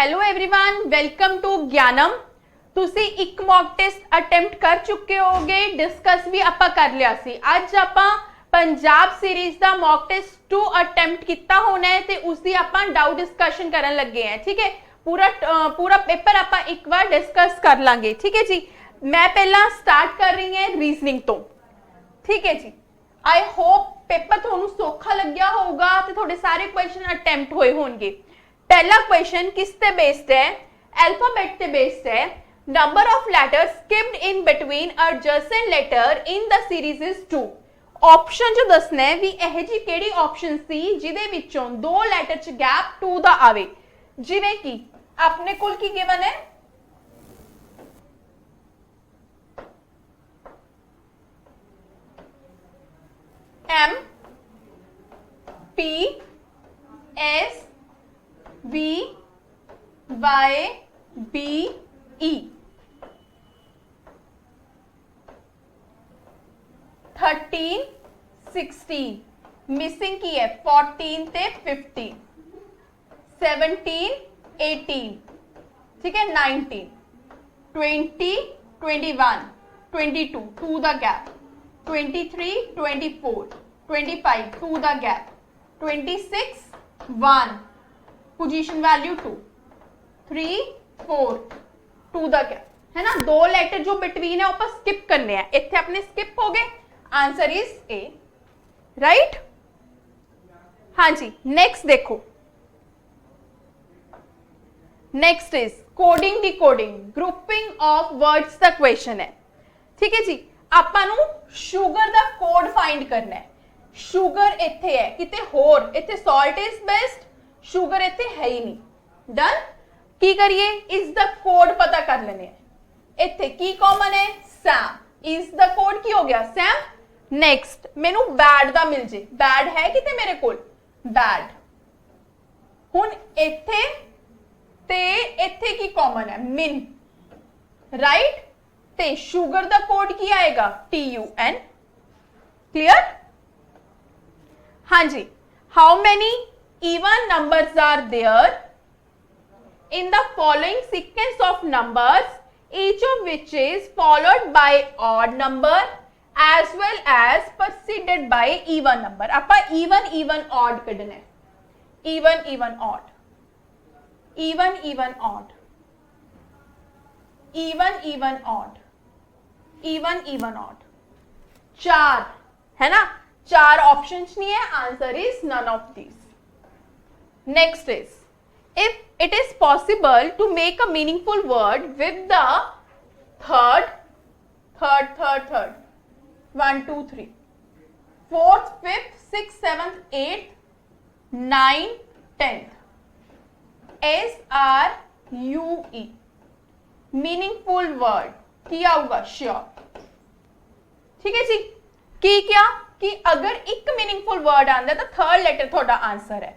Hello everyone, welcome to ज्ञानम। ਤੁਸੀਂ ਇੱਕ ਮੌਕ ਟੈਸਟ ਅਟੈਂਪਟ ਕਰ ਚੁੱਕੇ ਹੋਗੇ, ਡਿਸਕਸ ਵੀ ਆਪਾਂ ਕਰ ਲਿਆ ਸੀ। ਅੱਜ ਆਪਾਂ ਪੰਜਾਬ ਸੀਰੀਜ਼ ਦਾ ਮੌਕ ਟੈਸਟ 2 ਅਟੈਂਪਟ ਕੀਤਾ ਹੋਣਾ ਹੈ ਤੇ ਉਸ ਦੀ ਆਪਾਂ ਡਾਊਟ ਡਿਸਕਸ਼ਨ ਕਰਨ ਲੱਗੇ ਹਾਂ। ਠੀਕ ਹੈ, पूरा पेपर आप एक बार डिस्कस कर लांगे। ठीक है जी, मैं पहला स्टार्ट कर रही है रीजनिंग तो। ठीक है जी, आई होप पेपर थोड़ा सौखा लग गया होगा तो थोड़े सारे क्वेश्चन अटैम्प्ट होए होंगे। पहला क्वेश्चन किस ते बेस्ड है? अल्फाबेट ते बेस्ड है। Number of letters skipped in between adjacent letter in the series is 2। Option जो दसना है भी यह जी केड़ी ऑप्शन सी जिदे विचों दो लेटर च गैप 2 दा आवे। जिवें कि अपने कोल की गिवन है M P S V Y B E 13 16 missing की है 14 ते 15 17 18 ठीक है 19 20 21 22 2 the gap 23 24 25 2 the gap 26 1 position value 2 3 4 2 the gap है ना। दो लेटर जो बिटवीन है ऊपर स्किप करने हैं, इतने अपने स्किप हो गए। Answer is a, right. हाँ जी, नेक्स्ट देखो, next is coding decoding grouping of words का क्वेश्चन है। ठीक है जी, ਆਪਾਂ ਨੂੰ ਸ਼ੂਗਰ ਦਾ ਕੋਡ ਫਾਈंड ਕਰਨਾ ਹੈ। ਸ਼ੂਗਰ ਇੱਥੇ ਹੈ ਕਿਤੇ ਹੋਰ, ਇੱਥੇ ਸਾਲਟ ਇਜ਼ ਬੈਸਟ, ਸ਼ੂਗਰ ਇੱਥੇ ਹੈ ਹੀ ਨਹੀਂ। ਡਨ, ਕੀ ਕਰੀਏ, ਇਸ ਦਾ ਕੋਡ ਪਤਾ ਕਰ ਲੈਣੇ ਹੈ। ਇੱਥੇ ਕੀ ਕਾਮਨ ਹੈ? ਸੈਮ। ਇਸ ਦਾ ਕੋਡ ਕੀ ਹੋ ਗਿਆ? ਸੈਮ। ਨੈਕਸਟ ਮੈਨੂੰ ਬੈਡ ਦਾ ਮਿਲ ਜੇ, ਬੈਡ ਹੈ ਕਿਤੇ ਮੇਰੇ ਕੋਲ, ਬੈਡ। ਹੁਣ ਇੱਥੇ ਤੇ ਇੱਥੇ ਕੀ ਕਾਮਨ ਹੈ? ਮਿਨ, राइट। ते शुगर दा कोड की आएगा? TUN। क्लियर? हाँ जी। How many even numbers are there in the following sequence of numbers each of which is followed by odd number as well as preceded by even number। आपा even odd कढ़ना है, even odd, even odd, even odd, even odd। चार है ना, चार options नहीं है, answer is none of these. Next is if it is possible to make a meaningful word with the third 1 2 3 4th 5th 6th 7th 8th 9th 10th SRUE meaningful word किया होगा sure. ठीक है जी, की क्या कि अगर एक मीनिंगफुल वर्ड आंदा तो थर्ड लेटर थोड़ा आंसर है।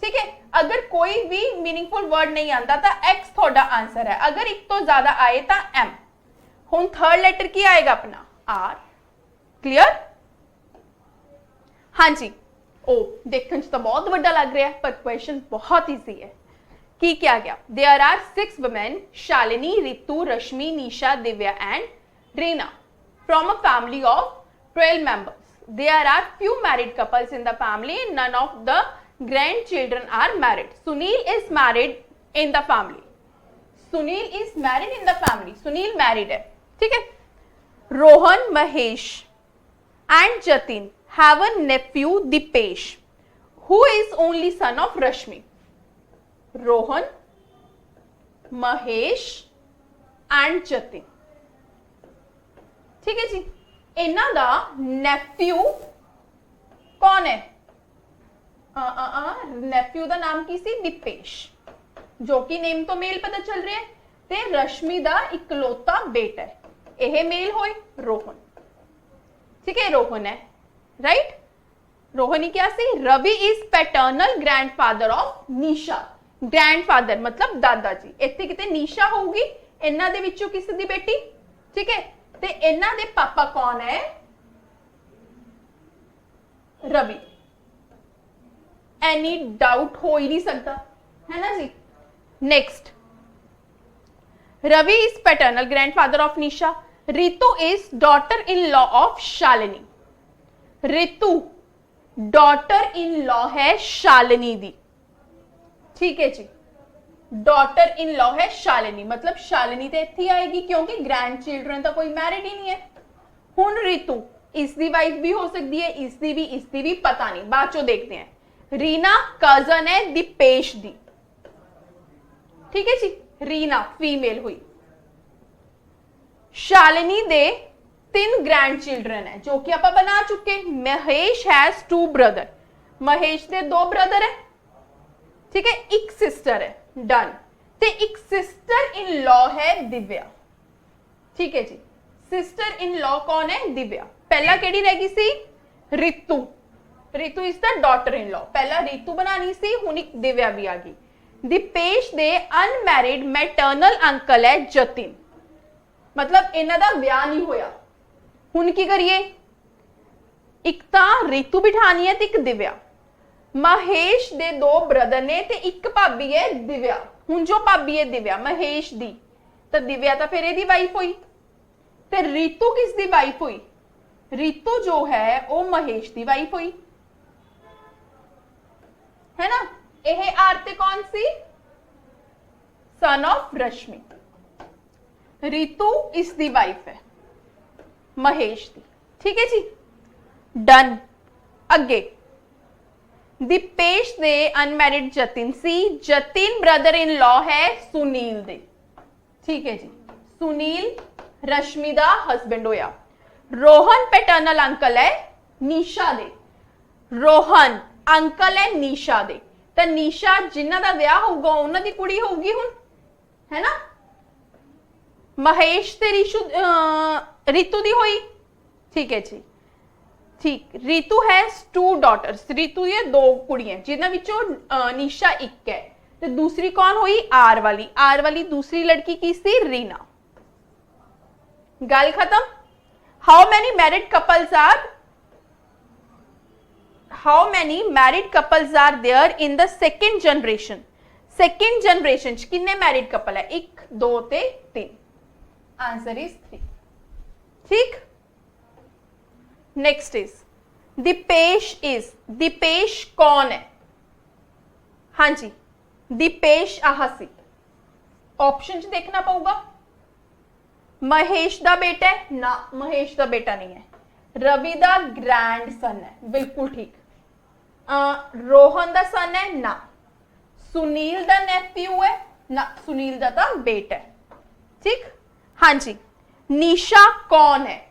ठीक है, अगर कोई भी मीनिंगफुल वर्ड नहीं आता तो एक्स थोड़ा आंसर है, अगर एक तो ज्यादा आए तो एम। हुन थर्ड लेटर की आएगा अपना आर। क्लियर? हाँ जी। ओ देखने तो बहुत बड़ा लग रहा है पर क्वेश्चन बहुत इजी है। की क्या गया? There are 6 women Shalini, Ritu, Rashmi, Nisha, Divya and Reena from a family of 12 members। There are few married couples in the family, none of the grandchildren are married। Sunil is married in the family। Sunil is married in the family। Sunil married है। ठीक है। Rohan, Mahesh and Jatin have a nephew Dipesh who is only son of Rashmi। Rohan, Mahesh and Jatin। ठीक है जी, इन्हां दा nephew कौन है? नेफ्यू का नाम की सी? दिपेश, जो कि नेम तो मेल पता चल रहा है। ते रश्मि का इकलौता बेटा है, यह मेल होए रोहन। ठीक है, रोहन है, राइट। रोहन ही क्या सी? Ravi is paternal grandfather of Nisha. Grandfather मतलब दादाजी, इत्थे किते निशा होगी, इन्हां दे विचों किस दी बेटी। ठीक है, ते इन्हां दे पापा कौन है? रवि। एनी डाउट हो ही नहीं सकता, है ना जी। Next, Ravi is paternal grandfather of Nisha, Ritu is daughter in law of Shalini. Ritu daughter in law है शालिनी दी, ठीक है जी, डॉटर इन लॉ है शालिनी, मतलब शालिनी तो इत्थे आएगी क्योंकि ग्रैंड चिल्ड्रन तो कोई मैरिड ही नहीं है। हुण रितु इसकी वाइफ भी हो सकती है, इसकी भी पता नहीं, बाद चो देखते हैं। रीना कजन है दीपेश दी, ठीक है जी, रीना फीमेल हुई। शालिनी दे 3 ग्रैंड चिल्ड्रन है जो कि आप बना चुके। Mahesh has 2 brother, Mahesh they 2 brother है, ठीक है, एक सिस्टर है, डन। ते एक सिस्टर इन लॉ है दिव्या, ठीक है जी, सिस्टर इन लॉ कौन है? दिव्या। पहला केड़ी रह गई सी? Ritu, Ritu is the daughter in law, पहला रितु बनानी सी, हुण एक दिव्या भी आ गई। दीपेश दे अनमैरिड मैटरनल अंकल है जतिन, मतलब इन्हां दा विआह नहीं होया। हुण की करिए? एक तां रितु बिठानी है ते एक दिव्या। महेश दे 2 ब्रदर ने ते एक भाभी है दिव्या। हुण जो भाभी है दिव्या महेश दी, तो दिव्या तो फिर इहदी वाइफ हुई। ते रितु किस दी वाइफ हुई? रितु जो है वो महेश दी वाइफ हुई, है ना। यह आरती कौन सी? सन ऑफ रश्मि। रितु इसदी वाइफ है महेश दी, ठीक है जी, डन। अगे दीपेश दे अनमैरिड जतिन सी, जतिन ब्रदर इन लॉ है सुनील दे, ठीक है जी, सुनील रश्मि दा हस्बैंड होया। रोहन पैटर्नल अंकल है निशा दे, रोहन अंकल है निशा दे, तो निशा जिन्हां दा विआह होगा उन्हां दी कुड़ी होगी हुण, है ना। महेश ते रितु दी होई, ठीक है जी, ठीक। रितु हैज 2 डॉटर्स, रितु ये 2 कुड़ियां जिन्हां विचों निशा एक है, तो दूसरी कौन हुई? आर वाली। आर वाली दूसरी लड़की की सी? रीना। गल खत्म। How many married couples are there in the second generation? Second generation किन्ने मैरिड कपल है? 1 2 ते 3, आंसर इज 3, ठीक। नेक्स्ट इज दीपेश कौन है? हाँ जी, दीपेश आहासी, ऑप्शन च देखना पड़ेगा। महेश दा बेटा है ना, महेश दा बेटा नहीं है। रवि दा ग्रैंड सन है, बिल्कुल ठीक। रोहन दा सन है ना। सुनील दा नेफ्यू है ना, सुनील दा ता बेटा है, ठीक। हाँ जी, निशा कौन है?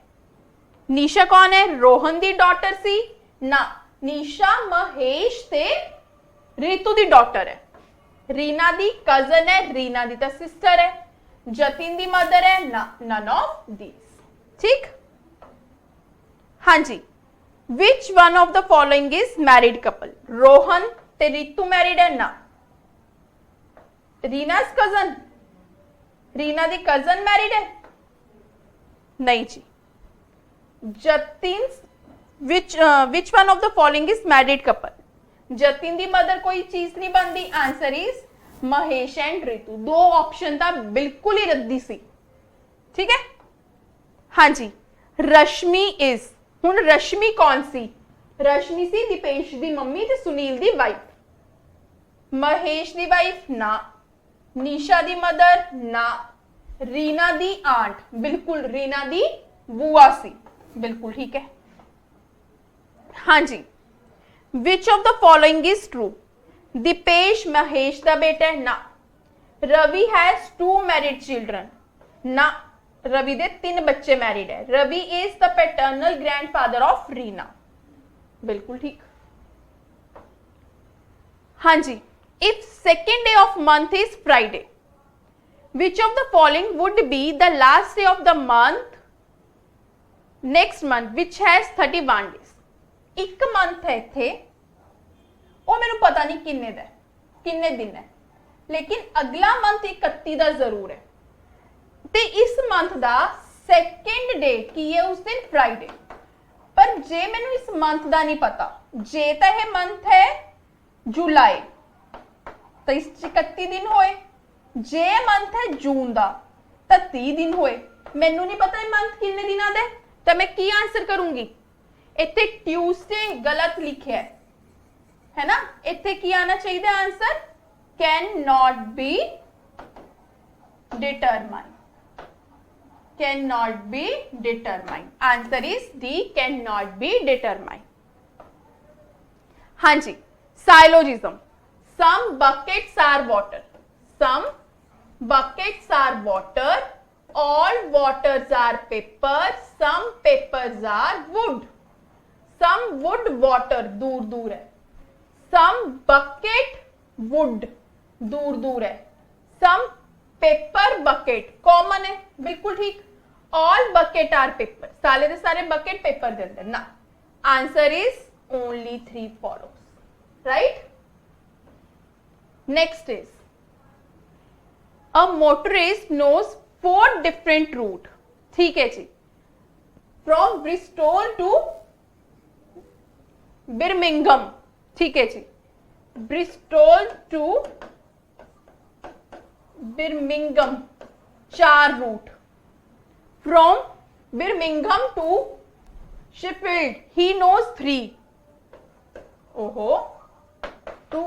निशा कौन है? रोहन दी डॉटर सी ना, निशा महेश ते रितु दी डॉटर है। रीना दी कजन है, रीना दी ता सिस्टर है। जतिन दी मदर है ना, नन ऑफ दीज, ठीक। हाँ जी, which one of the following is married couple? Rohan ते रितु मैरिड है ना। रीना's कजन, रीना दी कजन मैरिड है नहीं जी। Jatin which one of the following is married couple? Jatin दी मदर कोई चीज नहीं बनती, answer is Mahesh and Ritu. 2 option था बिल्कुल ही रद्दी सी, ठीक है। हाँ जी, रश्मि इज, हुण रश्मि कौन सी? रश्मि सी दीपेश दी मम्मी ते सुनील दी वाइफ। महेश दी वाइफ ना, निशा दी मदर ना, रीना दी आंट, बिल्कुल रीना दी बुआ सी, बिल्कुल ठीक है। हाँ जी, which of the following is true? Dipesh Mahesh दा बेटा है ना। रवि हैज 2 मैरिड चिल्ड्रन ना, रवि दे 3 बच्चे मैरिड है। Ravi is the paternal grandfather of Reena, बिल्कुल ठीक। हाँ जी, if second day of month is Friday, which of the following would be the last day of the month next month which has 31 days? एक month है इत्थे, वो मैनू पता नहीं किन्ने दिन है, लेकिन अगला मंथ 31 दा जरूर है। ते इस मंथ दा सेकेंड डे की है उस दिन? फ्राइडे। पर जे मैनू इस मंथ दा नहीं पता, जे तो यह मंथ है जुलाई, तो इस 31 दिन होए, जे मंथ है जून का तो 30 दिन होए, मैनू नहीं पता मंथ किन्ने दिनों दे, तो मैं की आंसर करूंगी? इत्थे ट्यूसडे गलत लिखा है ना, इत्थे की आना चाहिए answer? Can not be determine, can not be determine. Answer is D, can not be determine. हाँ जी, syllogism. Some buckets are water, some buckets are water, all waters are paper, some papers are wood, some wood water दूर दूर है, some bucket wood दूर दूर है, some paper bucket common है, बिल्कुल ठीक। all bucket are paper, सारे दे सारे bucket paper दे अंदर ना। answer is only 3 follows, right? next is A motorist knows 4 different route, ठीक है जी, from Bristol to Birmingham, ठीक है जी, Bristol to Birmingham 4 route, from Birmingham to Sheffield he knows 3, ओहो, to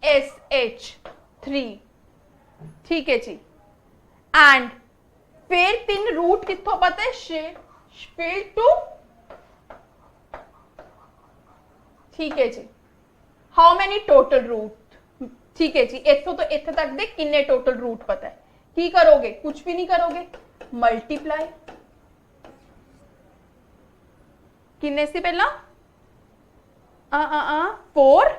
SH 3, ठीक है जी। एंड फिर 3 रूट कितों पता है? शेफील्ड टू, ठीक है जी। हाउ मेनी टोटल रूट, ठीक है जी, इथों तो इथे तक दे किन्ने टोटल रूट पता है? की करोगे? कुछ भी नहीं करोगे, मल्टीप्लाई किन्ने से पहला 4,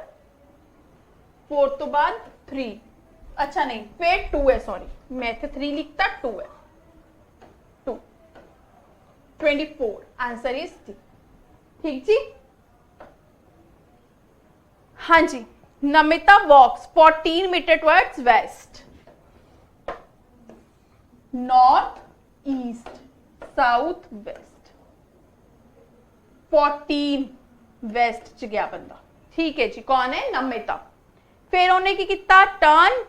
4 तो बाद 3, अच्छा नहीं फिर 2 है, सॉरी मैं थे 3 लिखता, 2 है, 2 24, आंसर इज डी, ठीक जी। हाँ जी, Namita walks 14 metre towards west, north east south west, 14 west च गया बंदा, ठीक है जी। कौन है? नमिता। फिर उन्हें की किया? Turn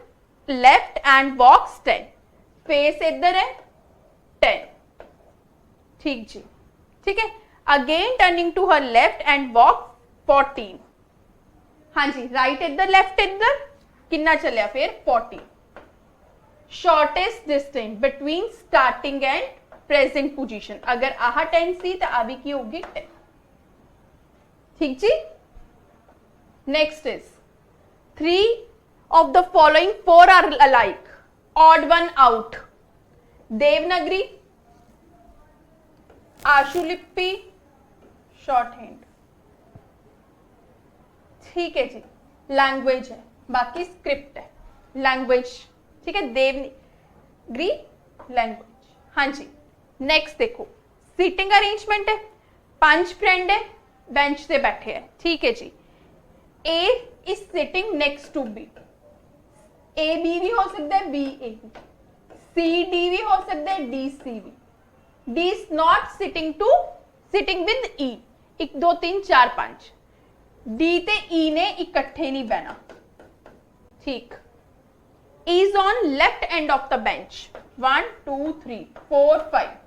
left and walks 10, face इधर है 10, ठीक जी, ठीक है। Again turning to her left and walk 14, हाँ जी, राइट इधर लेफ्ट इधर कितना चलिया फिर 40। Shortest distance between starting and present position, अगर आह 10 सी तो आ भी की होगी 10, ठीक जी। Next is 3 of the following 4 are alike, odd one out, Devanagari, आशुलिपि, शॉर्ट हैंड, ठीक है जी। लैंग्वेज है, बाकी स्क्रिप्ट है, लैंग्वेज, ठीक है, देवनागरी लैंग्वेज, हाँ जी। नेक्स्ट देखो, सीटिंग अरेंजमेंट है, 5 फ्रेंड है, बेंच से बैठे हैं, ठीक है जी। A is sitting next to B, A B भी हो सकता है, B A B, C D भी हो सकता है, D C B, D is not sitting with E, 1 2 3 4 5, D ते ई ने इकट्ठे नहीं बहना, ठीक। Is on left end of the bench, 1 2 3 4 5,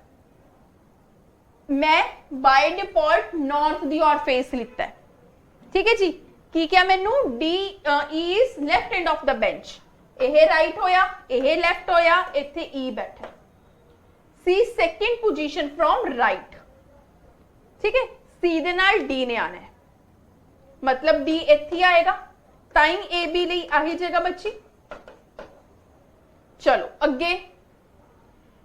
मैं बाय डिफॉल्ट नॉर्थ दी और फेस लिखता है, ठीक है जी। की क्या मैनू D is left end of the bench, यह राइट होया, यह लेफ्ट होया, इथे ई बैठा, सी सेकंड पोजीशन फ्रॉम राइट, ठीक है। सी दे नाल डी ने आना है, मतलब डी इथे आएगा, ताई ए बी ਲਈ आही जगह बची। चलो अगे,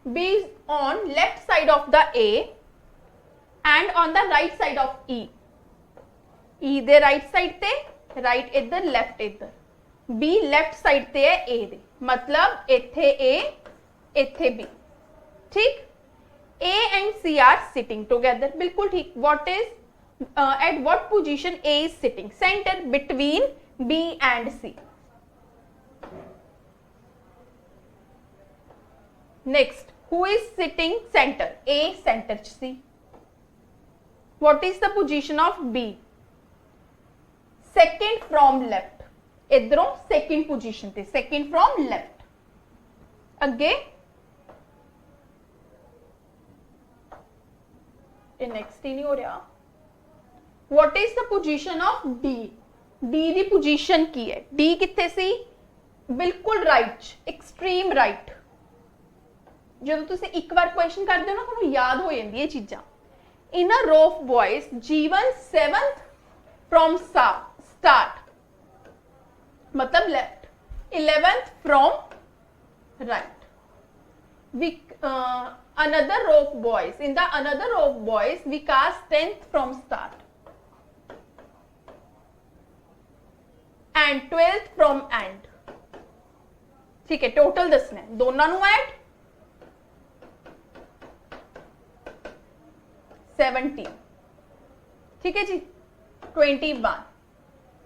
be on left side of the A and on the right side of E, E they right side ते, राइट इधर लेफ्ट इधर, बी लेफ्ट साइड ते है ए दे, मतलब इथे ए इथे बी, ठीक। A and C are sitting together, बिल्कुल ठीक। What is at what position A is sitting? Centre between B and C. Next, who is sitting centre? A centre C. What is the position of B? Second from left, इधरों second position थे, second from left, अगे next ही नहीं हो रहा। What is the position of D? D दी position की है, डी कितने सी? बिल्कुल राइट, एक्सट्रीम राइट। जो तुम एक बार क्वेश्चन करते हो ना तुहानू याद हो जाती है चीज़ां। इन अ रो ऑफ बॉयज जीवन 7th फ्रॉम स्टार्ट, मतलब left, 11th from right. We another row of boys, in the another row of boys Vikas 10th from start and 12th from end। ठीक है, टोटल दसना है दोनों नु ऐड 17। ठीक है जी, 21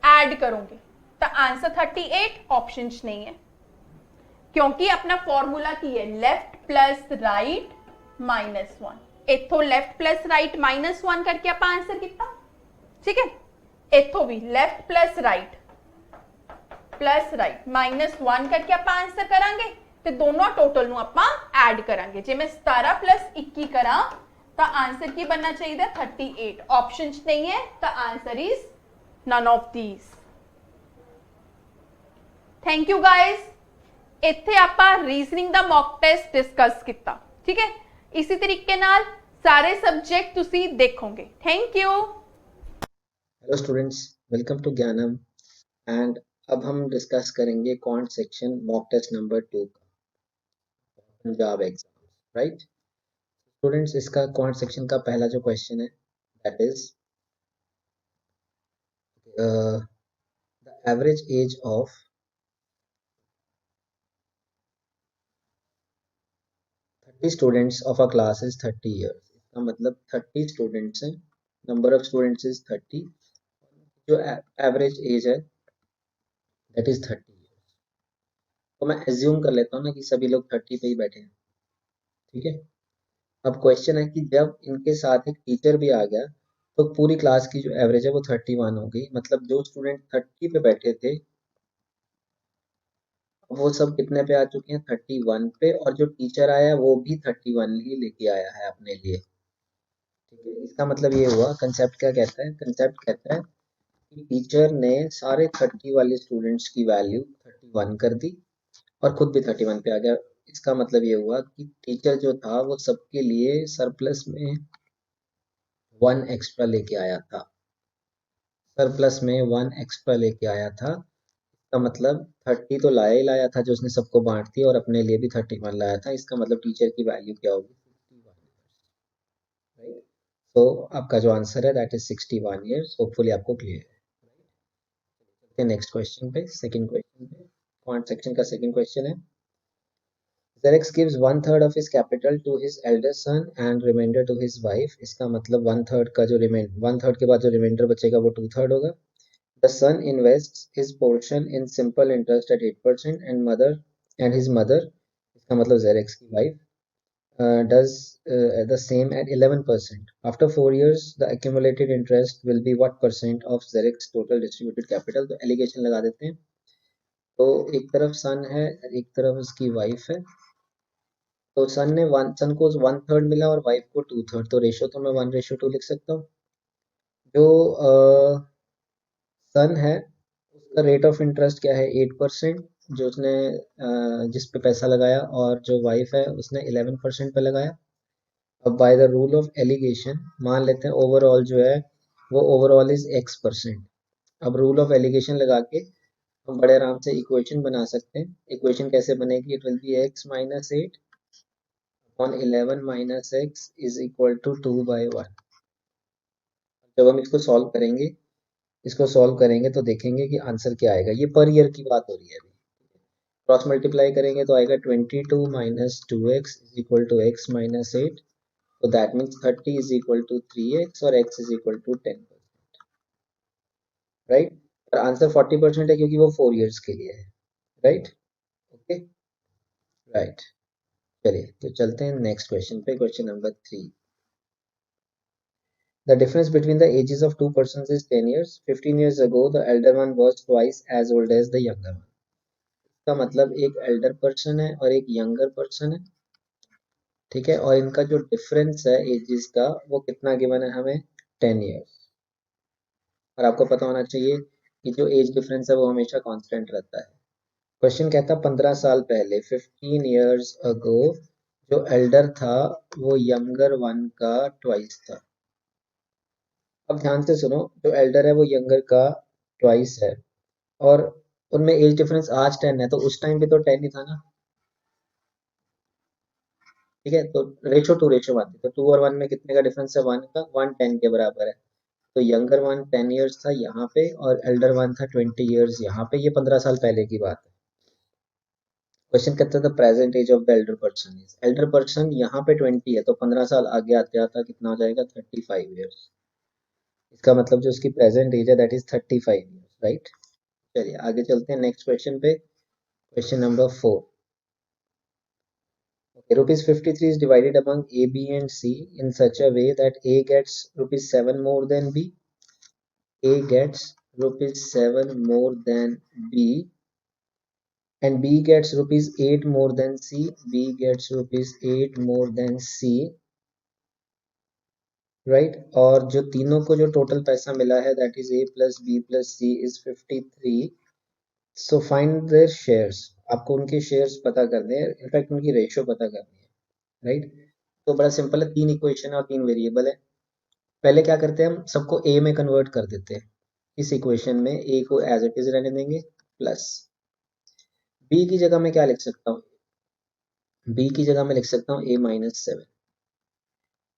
ऐड करोगे तो आंसर 38। ऑप्शन नहीं है क्योंकि अपना फॉर्मूला की है लेफ्ट प्लस राइट -1। इथों लेफ्ट प्लस राइट -1 करके आप आंसर किया। ठीक है, इथों भी लेफ्ट प्लस राइट -1 करके आप आंसर करांगे तो दोनों टोटल नु आप ऐड करांगे। जे मैं 17 + 21 करा तो आंसर की बनना चाहिए 38। ऑप्शन नहीं है तो answer is none of these. Thank you guys. इत्थे आपां रीजनिंग दा मॉक टेस्ट डिस्कस किया। ठीक है, इसी तरीके नाल सारे सब्जेक्ट तुसी देखोगे। Thank you. Hello students, welcome to Gyanam. And अब हम डिस्कस करेंगे quant section mock test number 2 का पंजाब एग्जाम। राइट स्टूडेंट्स, इसका क्वांट सेक्शन का पहला जो क्वेश्चन है that is the average age of 30 students of a class is 30 years. इसका मतलब 30 स्टूडेंट्स हैं, नंबर ऑफ स्टूडेंट्स इज 30, जो एवरेज एज है दैट इज 30 ईयर्स। तो मैं एज्यूम कर लेता हूँ ना कि सभी लोग 30 पे ही बैठे हैं। ठीक है, अब क्वेश्चन है कि जब इनके साथ एक टीचर भी आ गया तो पूरी क्लास की जो एवरेज है वो 31 हो गई। मतलब जो स्टूडेंट 30 पे बैठे थे वो सब कितने पे आ चुके हैं? 31 पे। और जो टीचर आया वो भी 31 ही लेके आया है अपने लिए। ठीक है, इसका मतलब ये हुआ, कंसेप्ट क्या कहता है? कंसेप्ट कहता है कि टीचर ने सारे 30 वाले स्टूडेंट्स की वैल्यू 31 कर दी और खुद भी 31 पे आ गया। इसका मतलब ये हुआ कि टीचर जो था वो सबके लिए सरप्लस में 1 एक्स्ट्रा लेके आया था। सरप्लस में 1 एक्स्ट्रा लेके आया था। इसका मतलब 30 तो लाया ही लाया था जो उसने सबको बांट दी, और अपने लिए भी 31 लाया था। इसका मतलब टीचर की वैल्यू क्या होगी? 61 ईयर्स। राइट, तो आपका जो आंसर है दैट इज 61 ईयर्स। होपफुली आपको क्लियर है। नेक्स्ट क्वेश्चन पे, सेकंड क्वेश्चन पे, क्वांट सेक्शन का सेकंड क्वेश्चन है Xerox gives 1/3 of his capital to his eldest son and remainder to his wife। इसका मतलब 1/3 का जो 1/3 के बाद जो रिमाइंडर बचेगा वो 2/3 होगा। The son invests his portion in simple interest at 8% and his mother, इसका मतलब Xerox की wife, does the same at 11%. After 4 years, the accumulated interest will be what percent of Xerox total distributed capital? तो allegation लगा देते हैं। तो एक तरफ सन है, एक तरफ उसकी वाइफ है। तो सन को 1/3 मिला और वाइफ को 2/3, तो रेशो तो मैं 1:2 लिख सकता हूँ। जो सन है उसका रेट ऑफ इंटरेस्ट क्या है? 8%, जो उसने जिस पे पैसा लगाया, और जो वाइफ है उसने 11% पे लगाया। अब by the rule of alligation मान लेते हैं ओवरऑल जो है वो ओवरऑल इज X%। अब रूल ऑफ एलिगेशन लगा के हम बड़े आराम से इक्वेशन बना सकते हैं। इक्वेशन कैसे बनेगी? It will B x - 8 on 11 - x is equal to 2/1। जब हम इसको सॉल्व करेंगे तो देखेंगे कि आंसर क्या आएगा। ये पर ईयर की बात हो रही है अभी। क्रॉस मल्टीप्लाई करेंगे तो आएगा 22 - 2x is equal to x - 8। तो that means 30 is equal to 3x और x is equal to 10%। Right, पर आंसर 40% है क्योंकि वो 4 ईयर्स के लिए है। Right, okay, right. चलिए तो चलते हैं नेक्स्ट क्वेश्चन पे, question number 3। The difference between the ages of two persons is 10 years. 15 years ago, the elder one was twice as old as the younger one. इसका मतलब एक एल्डर पर्सन है और एक यंगर पर्सन है, ठीक है, और इनका जो डिफरेंस है एजेस का वो कितना गिवन है हमें, 10 ईयर्स। और आपको पता होना चाहिए कि जो एज डिफरेंस है वो हमेशा कांस्टेंट रहता है। क्वेश्चन कहता है 15 साल पहले 15 ईयर्स अगो जो एल्डर था वो यंगर वन का ट्वाइस था। अब ध्यान से सुनो, जो एल्डर है वो यंगर का ट्वाइस है और उनमें एज डिफरेंस आज 10 है, तो उस टाइम पे तो 10 ही था ना, ठीक है, तो रेशो 2:1 तो 2 और 1 में कितने का डिफरेंस है, 1 का, 1 10 के बराबर है। तो यंगर वन 10 ईयर्स था यहाँ पे और एल्डर वन था 20 ईयर्स यहाँ पे, ये 15 साल पहले की बात है। क्वेश्चन कहता था present age of the elder person is, elder person यहाँ पे 20 है तो 15 साल आगे आते आता कितना हो जाएगा, 35 ईयर्स। इसका मतलब जो उसकी प्रेजेंट एज है दैट इज 35 ईयर्स, राइट। चलिए आगे चलते हैं नेक्स्ट क्वेश्चन पे, question number 4। Okay, rupees 53 is divided among A, B and C in such a way that A gets rupees 7 more than B, A gets rupees 7 more than B, and B gets rupees 8 more than C, B gets rupees 8 more than C, right? और जो तीनों को जो total पैसा मिला है that is A plus B plus C is 53. So find their shares. आपको उनके शेयर्स पता करने हैं, इनफैक्ट उनकी रेशियो पता करनी है, राइट। तो बड़ा सिंपल है, 3 इक्वेशन और 3 वेरिएबल है। पहले क्या करते हैं, हम सबको ए में कन्वर्ट कर देते हैं। इस इक्वेशन में ए को एज इट इज रहने देंगे, प्लस बी की जगह मैं क्या लिख सकता हूँ, बी की जगह मैं लिख सकता हूँ A-7,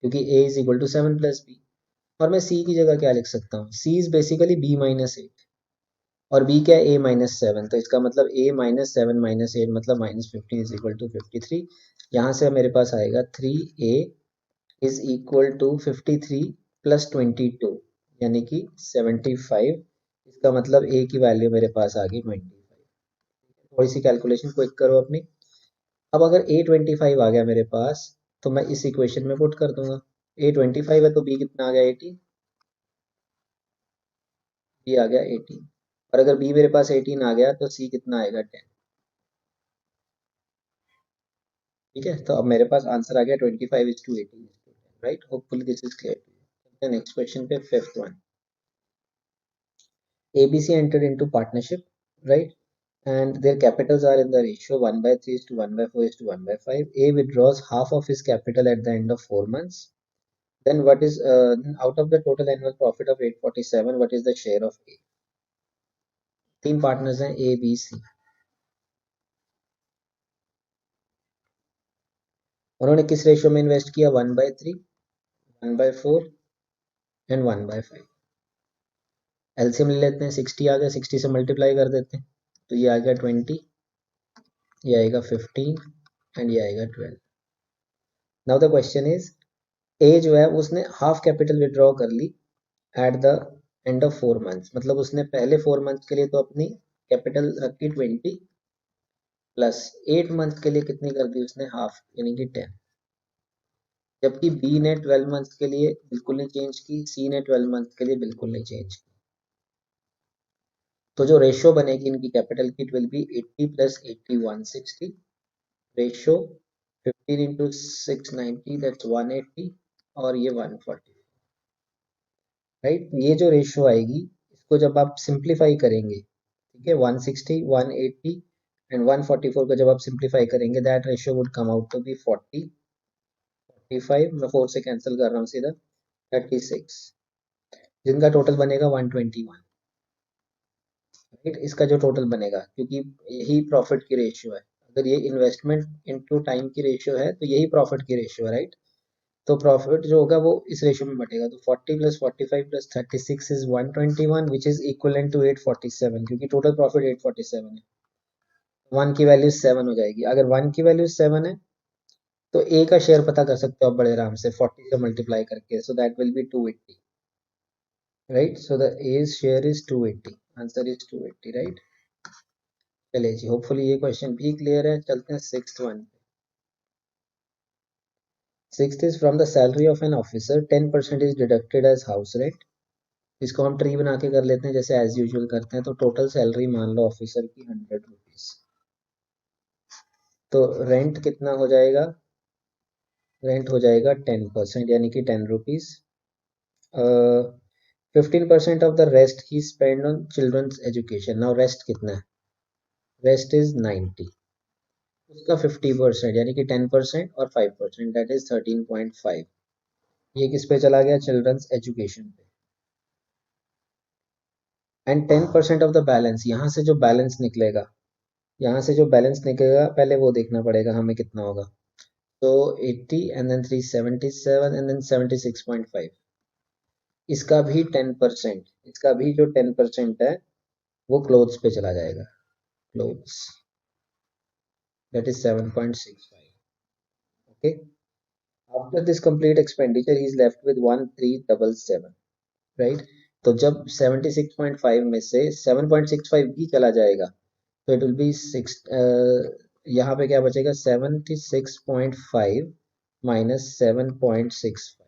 क्योंकि A is equal to 7 plus B. और मैं सी की जगह क्या लिख सकता हूँ, सी इज बेसिकली B-8 और बी क्या है A-7, तो इसका मतलब A-7 - 8 मतलब -15 इज इक्वल टू 53। यहाँ से मेरे पास आएगा 3A is equal to 53 plus 22 यानी कि 75। इसका मतलब ए की वैल्यू मेरे पास आ गई 25। थोड़ी सी कैलकुलेशन क्विक करो अपनी। अब अगर A-25 आ गया मेरे पास तो मैं इस इक्वेशन में पुट कर दूंगा, A-25 है तो बी कितना आ गया 18, बी आ गया 18। और अगर बी मेरे पास 18 आ गया तो सी कितना आएगा 10, ठीक है। तो अब मेरे पास आंसर आ गया 25:18, right. Hopefully this is clear. Next question पे, fifth one. ABC entered into partnership, right? And their capitals are in the ratio 1/3 is to 1/4 is to 1/5. A withdraws half of his capital at the end of 4 months. Then what is out of the total annual profit of 847, what is the share of A? तीन partners हैं A, B, C। उन्होंने किस ratio में invest किया, 1/3, 1/4 and 1/5। LCM ले लेते हैं, 60 आ गया, 60 से मल्टीप्लाई कर देते हैं तो ये आ गया 20, ये आएगा 15 एंड ये आएगा 12। Now the question is, A जो है उसने हाफ कैपिटल विड्रॉ कर ली at the end of 4 months, मतलब उसने पहले 4 मंथ के लिए तो अपनी कैपिटल रखी 20 प्लस 8 मंथ के लिए कितनी कर दी उसने, हाफ यानी कि 10। जबकि बी ने 12 मंथ के लिए बिल्कुल नहीं चेंज की, सी ने 12 मंथ के लिए बिल्कुल नहीं चेंज की। तो जो रेशियो बनेगी इनकी कैपिटल की, it will B 80 plus 80 160, ratio 15 into 690 that's 180 और ये 140, राइट। ये जो रेशियो आएगी इसको जब आप सिंप्लीफाई करेंगे, ठीक है, 160 180 एंड 144 को जब आप सिंप्लीफाई करेंगे that ratio would come out to be 40 45, मैं 4 से कैंसिल कर रहा हूँ सीधा, 36, जिनका टोटल बनेगा 121, राइट। इसका जो टोटल बनेगा, क्योंकि यही प्रॉफिट की रेशियो है, अगर ये इन्वेस्टमेंट इनटू टाइम की रेशियो है तो यही प्रॉफिट की रेशियो है, राइट। तो प्रॉफिट जो होगा वो इस रेशियो में बटेगा, तो 40 plus 45 plus 36 is 121 which is equivalent to 847, क्योंकि टोटल प्रॉफिट 847 है, 1 की वैल्यू 7 हो जाएगी। अगर 1 की वैल्यू 7 है तो ए का शेयर पता कर सकते हो आप बड़े आराम से 40 से मल्टीप्लाई करके, so that will be 280, right. So the A share is 280, answer is 280, right. चलिए जी, होपफुली ये क्वेश्चन भी क्लियर है। चलते हैं sixth one. Sixth is from the salary of an officer 10% is deducted as house rent. इसको हम tree बना के कर लेते हैं जैसे एज यूजुअल करते हैं। तो टोटल सैलरी मान लो ऑफिसर की 100 रुपीज, तो रेंट कितना हो जाएगा, रेंट हो जाएगा 10%, यानी कि 10 रुपीज। 15% ऑफ द रेस्ट ही spend on children's education. Now rest कितना है, रेस्ट इज 90, उसका 50% यानी कि 10% और 5% दैट इज 13.5। ये किस पे चला गया, चिल्ड्रंस एजुकेशन पे। एंड 10% ऑफ द बैलेंस, यहाँ से जो बैलेंस निकलेगा, यहाँ से जो बैलेंस निकलेगा पहले वो देखना पड़ेगा हमें कितना होगा। तो 80 एंड देन 377 एंड देन 76.5। इसका भी 10%, इसका भी जो 10% है वो क्लोथ्स पे चला जाएगा, clothes, that is 7.65। Okay, after this complete expenditure he is left with 1377, right. तो जब 76.5 में से 7.65 भी चला जाएगा तो इट विल बी 6, यहाँ पे क्या बचेगा, 76.5 माइनस 7.65,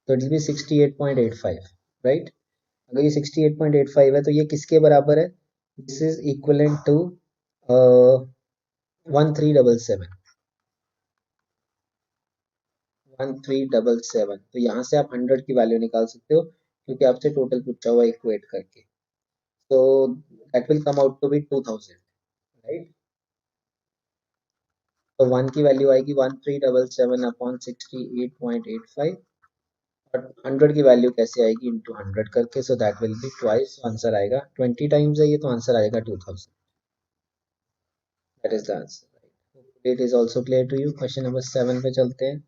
तो इट विल बी 68.85, राइट। अगर ये 68.85 है तो ये किसके बराबर है, दिस इज इक्वलेंट टू 1377, 1377। तो यहाँ से आप 100 की वैल्यू निकाल सकते हो क्योंकि आपसे टोटल पूछा हुआ इक्वेट करके। तो that will come out to be 2000, right. तो 1 की वैल्यू आएगी 1377 अपॉन 68.85, और 100 की वैल्यू कैसे आएगी, इंटू 100 करके, so that will be twice. Answer आएगा 20 टाइम्स है ये, तो आंसर आएगा 2000। That is the answer. It is also clear to you. Question number 7 पे चलते हैं।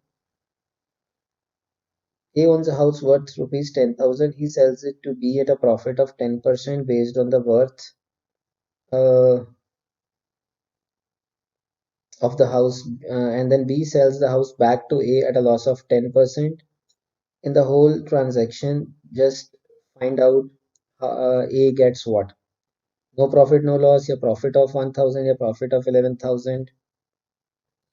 A owns a house worth rupees 10,000. He sells it to B at a profit of 10% based on the worth of the house, and then B sells the house back to A at a loss of 10%. In the whole transaction, just find out A gets what. No profit, no loss, या profit of 1,000 या profit of 11,000,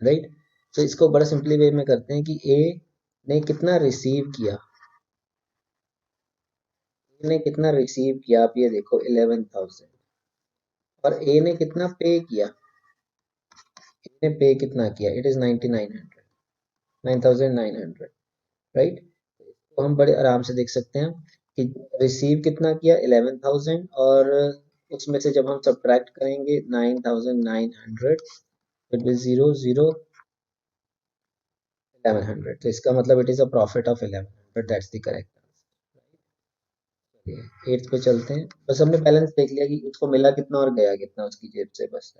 right. तो इसको बड़ा simply वे में करते हैं कि A ने कितना रिसीव किया, A ने कितना रिसीव किया, आप ये देखो 11,000, और A ने कितना पे किया, A ने पे कितना किया, इट इज 9,900, 9,900, राइट। तो हम बड़े आराम से देख सकते हैं कि रिसीव कितना किया 11,000, और उसमें से जब हम सब्ट्रैक्ट करेंगे 9,900, इट विल 0 0 1100, तो इसका मतलब it is a profit of 1100, that's the correct answer. 8th पे चलते हैं। बस हमने बैलेंस देख लिया कि उसको मिला कितना और गया कितना उसकी जेब से, बस।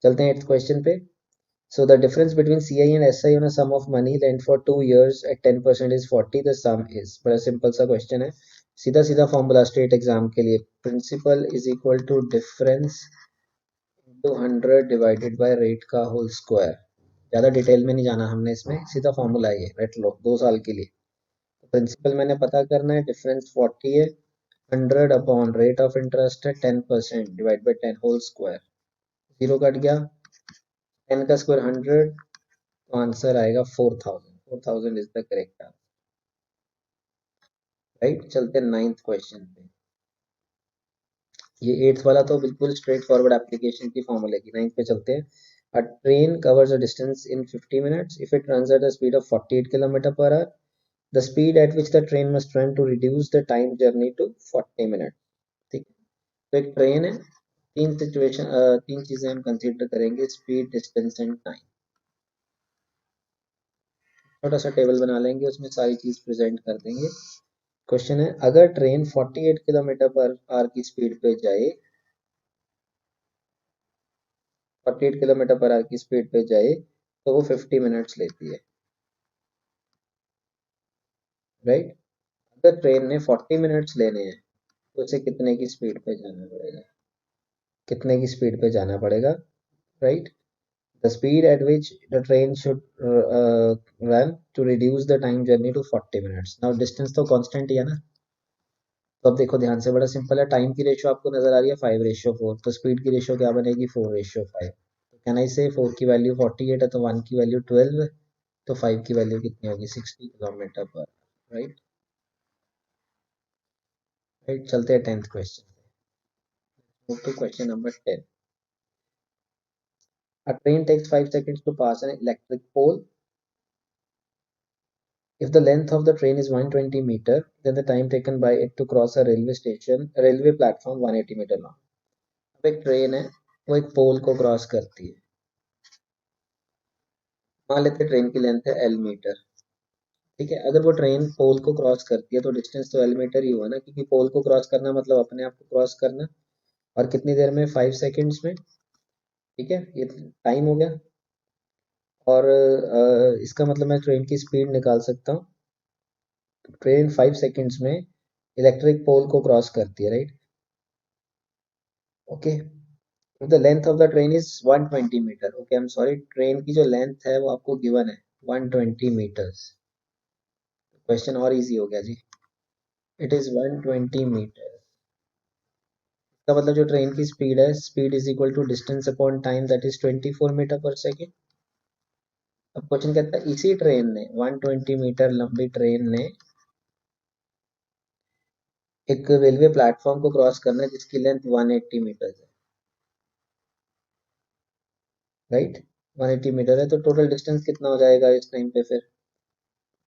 चलते हैं 8th क्वेश्चन पे। So the difference between CI and SI on a sum of money lent for 2 years at 10% is 40. The sum is, बड़ा सिंपल सा क्वेश्चन है, सीधा सीधा फॉर्मूला स्टेट एग्जाम के लिए, principal is equal to difference into 100 divided by rate का whole square. ज़्यादा detail में नहीं जाना हमने इसमें, सीधा फॉर्मूला है ये, रट लो 2 साल के लिए। प्रिंसिपल मैंने पता करना है, डिफरेंस 40 है, 100 अपॉन रेट ऑफ इंटरेस्ट है 10% divide by 10 whole square, 0 cut गया, 10 का स्क्वायर 100, तो आंसर आएगा 4000। 4000 is the correct answer, right. चलते हैं 9th क्वेश्चन पे। ये 8th वाला तो बिल्कुल स्ट्रेट फॉरवर्ड एप्लीकेशन की फॉर्मूले की। 9th पे चलते हैं। A train covers a distance in 50 minutes if it runs at a speed of 48 kilometre per hour. The speed at which the train must run to reduce the time journey to 40 minute. ठीक है, तो एक train है, तीन situation, 3 चीजें हम consider करेंगे, speed, distance and time. छोटा सा टेबल बना लेंगे, उसमें सारी चीज प्रेजेंट कर देंगे। क्वेश्चन है, अगर ट्रेन 48 किलोमीटर पर आवर की स्पीड पे जाए, 48 किलोमीटर पर आवर की स्पीड पे जाए तो वो 50 मिनट्स लेती है, राइट। अगर ट्रेन ने 40 मिनट्स लेने हैं तो उसे कितने की स्पीड पे जाना पड़ेगा, कितने की स्पीड पे जाना पड़ेगा, right. The speed at which the train should run to reduce the time journey to 40 minutes. Now distance तो कांस्टेंट ही है ना, तो अब देखो ध्यान से, बड़ा सिंपल है। टाइम की रेशियो आपको नजर आ रही है 5:4, तो स्पीड की रेशियो क्या बनेगी 4:5। तो कैन आई से 4 की वैल्यू 48 है तो 1 की वैल्यू 12 है, तो 5 की वैल्यू कितनी होगी 60 किलोमीटर पर, राइट। राइट, चलते हैं 10th क्वेश्चन पे। Move to question number 10। A train takes 5 seconds to pass an electric pole. If the length of the train is 120 meter, then the time taken by it to cross a railway platform 180 meter long. अब एक train है, वो एक पोल को cross करती है। मान लेते हैं ट्रेन की लेंथ है एल मीटर। ठीक है, अगर वो ट्रेन पोल को क्रॉस करती है तो डिस्टेंस तो एल मीटर ही हुआ ना, क्योंकि पोल को क्रॉस करना मतलब अपने आप को क्रॉस करना। और कितनी देर में? 5 सेकेंड्स में। ठीक है, ये टाइम हो गया। और इसका मतलब मैं ट्रेन की स्पीड निकाल सकता हूँ। ट्रेन 5 सेकेंड्स में इलेक्ट्रिक पोल को क्रॉस करती है, right. Okay, the length of the train is 120 metre. Okay, I am sorry, train की जो लेंथ है वो आपको गिवन है 120 मीटर्स। क्वेश्चन और इजी हो गया जी। It is 120 metre. इसका मतलब जो ट्रेन की स्पीड है, speed is equal to distance upon time, that is 24 metre per second. अब क्वेश्चन कहता है इसी ट्रेन ने, 120 मीटर लंबी ट्रेन ने एक रेलवे प्लेटफॉर्म को क्रॉस करना है जिसकी लेंथ 180 मीटर है, राइट। 180 मीटर है तो टोटल डिस्टेंस कितना हो जाएगा इस टाइम पे? फिर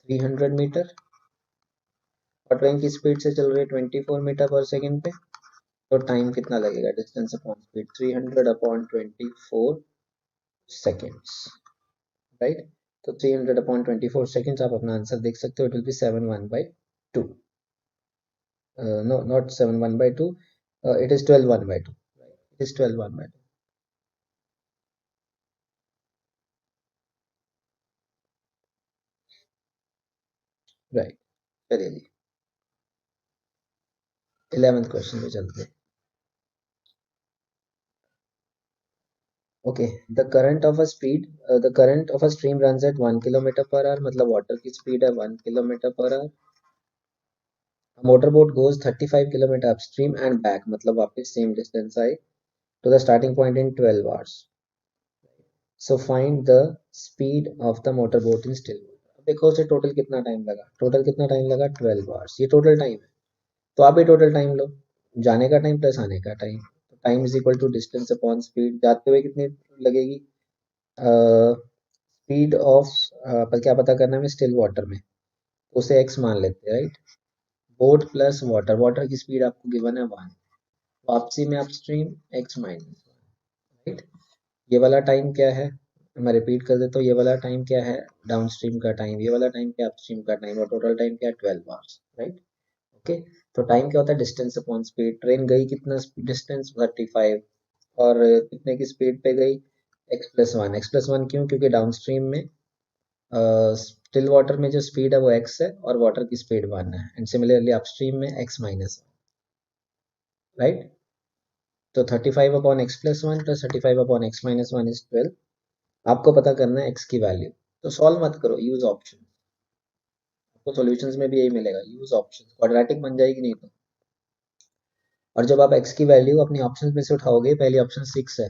300 मीटर। और ट्रेन की स्पीड से चल रही है 24 मीटर पर सेकेंड पे, तो टाइम कितना लगेगा? Distance upon speed, 300 upon 24 seconds, right. तो 300 अपॉन 24 सेकेंड्स, आप अपना आंसर देख सकते हो। It will be 7/1/2। No, not 7/1/2, it is 12/1/2। It is 12/1/2। Right, चलिए जी 11th क्वेश्चन पे चलते हैं। Okay, the current of a stream runs at 1 kilometre per hour, मतलब वाटर की स्पीड है 1 kilometre per hour. Motor boat goes 35 kilometre upstream and back, मतलब वापस सेम डिस्टेंस आए to the starting point in 12 hours. So find the speed of the motor boat in still water. देखो उसे total कितना time लगा, 12 hours, ये total time है। तो आप भी टोटल टाइम लो, जाने का टाइम प्लस आने का time. Time is equal to distance upon speed. जाते हुए कितनी लगेगी? स्पीड ऑफ पर क्या पता करना है हमें? स्टिल वाटर में, उसे x मान लेते हैं, right. Boat plus water, water की स्पीड आपको गिवन है 1। वापसी में अपस्ट्रीम x माइनस, राइट। ये वाला टाइम क्या है? मैं रिपीट कर देता हूँ, ये वाला टाइम क्या है? डाउनस्ट्रीम का टाइम। ये वाला टाइम क्या है? अपस्ट्रीम का टाइम। और टोटल टाइम क्या है? 12 आवर्स, राइट। ओके, तो टाइम क्या होता है? Distance upon speed. ट्रेन गई कितना डिस्टेंस? 35। और कितने की स्पीड पे गई? x+1। x+1 क्यों? क्योंकि डाउनस्ट्रीम में स्टिल वाटर में जो स्पीड है वो x है और वाटर की स्पीड 1 है। एंड सिमिलरली अपस्ट्रीम में x माइनस, राइट। तो 35 upon x+1 plus 35 upon x-1 is 12। आपको पता करना है x की वैल्यू। तो सॉल्व मत करो, यूज ऑप्शन। आपको सॉल्यूशंस में भी यही मिलेगा, यूज ऑप्शन। क्वाड्रेटिक बन जाएगी नहीं तो। और जब आप x की वैल्यू अपनी ऑप्शंस में से उठाओगे, पहली ऑप्शन 6 है,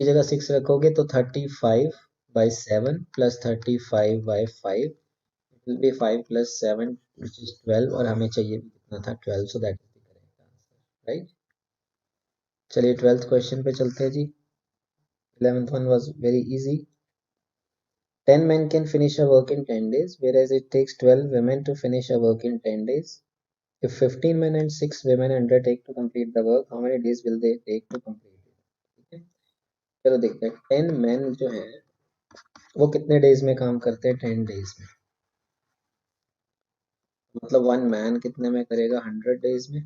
की जगह 6 रखोगे तो 35/7 plus 35/5 will be 5 plus 7 which is 12, और हमें चाहिए भी कितना था? 12। So that is the correct answer, right. चलिए 12th क्वेश्चन पे चलते हैं जी। 11th one was very easy. 10 men can finish a work in 10 days, whereas it takes 12 women to finish a work in 10 days. If 15 men and 6 women undertake to complete the work, how many days will they take to complete it? ठीक है, चलो देखते हैं। 10 men जो है वो कितने days में काम करते हैं? 10 डेज में। मतलब 1 मैन कितने में करेगा? 100 डेज में।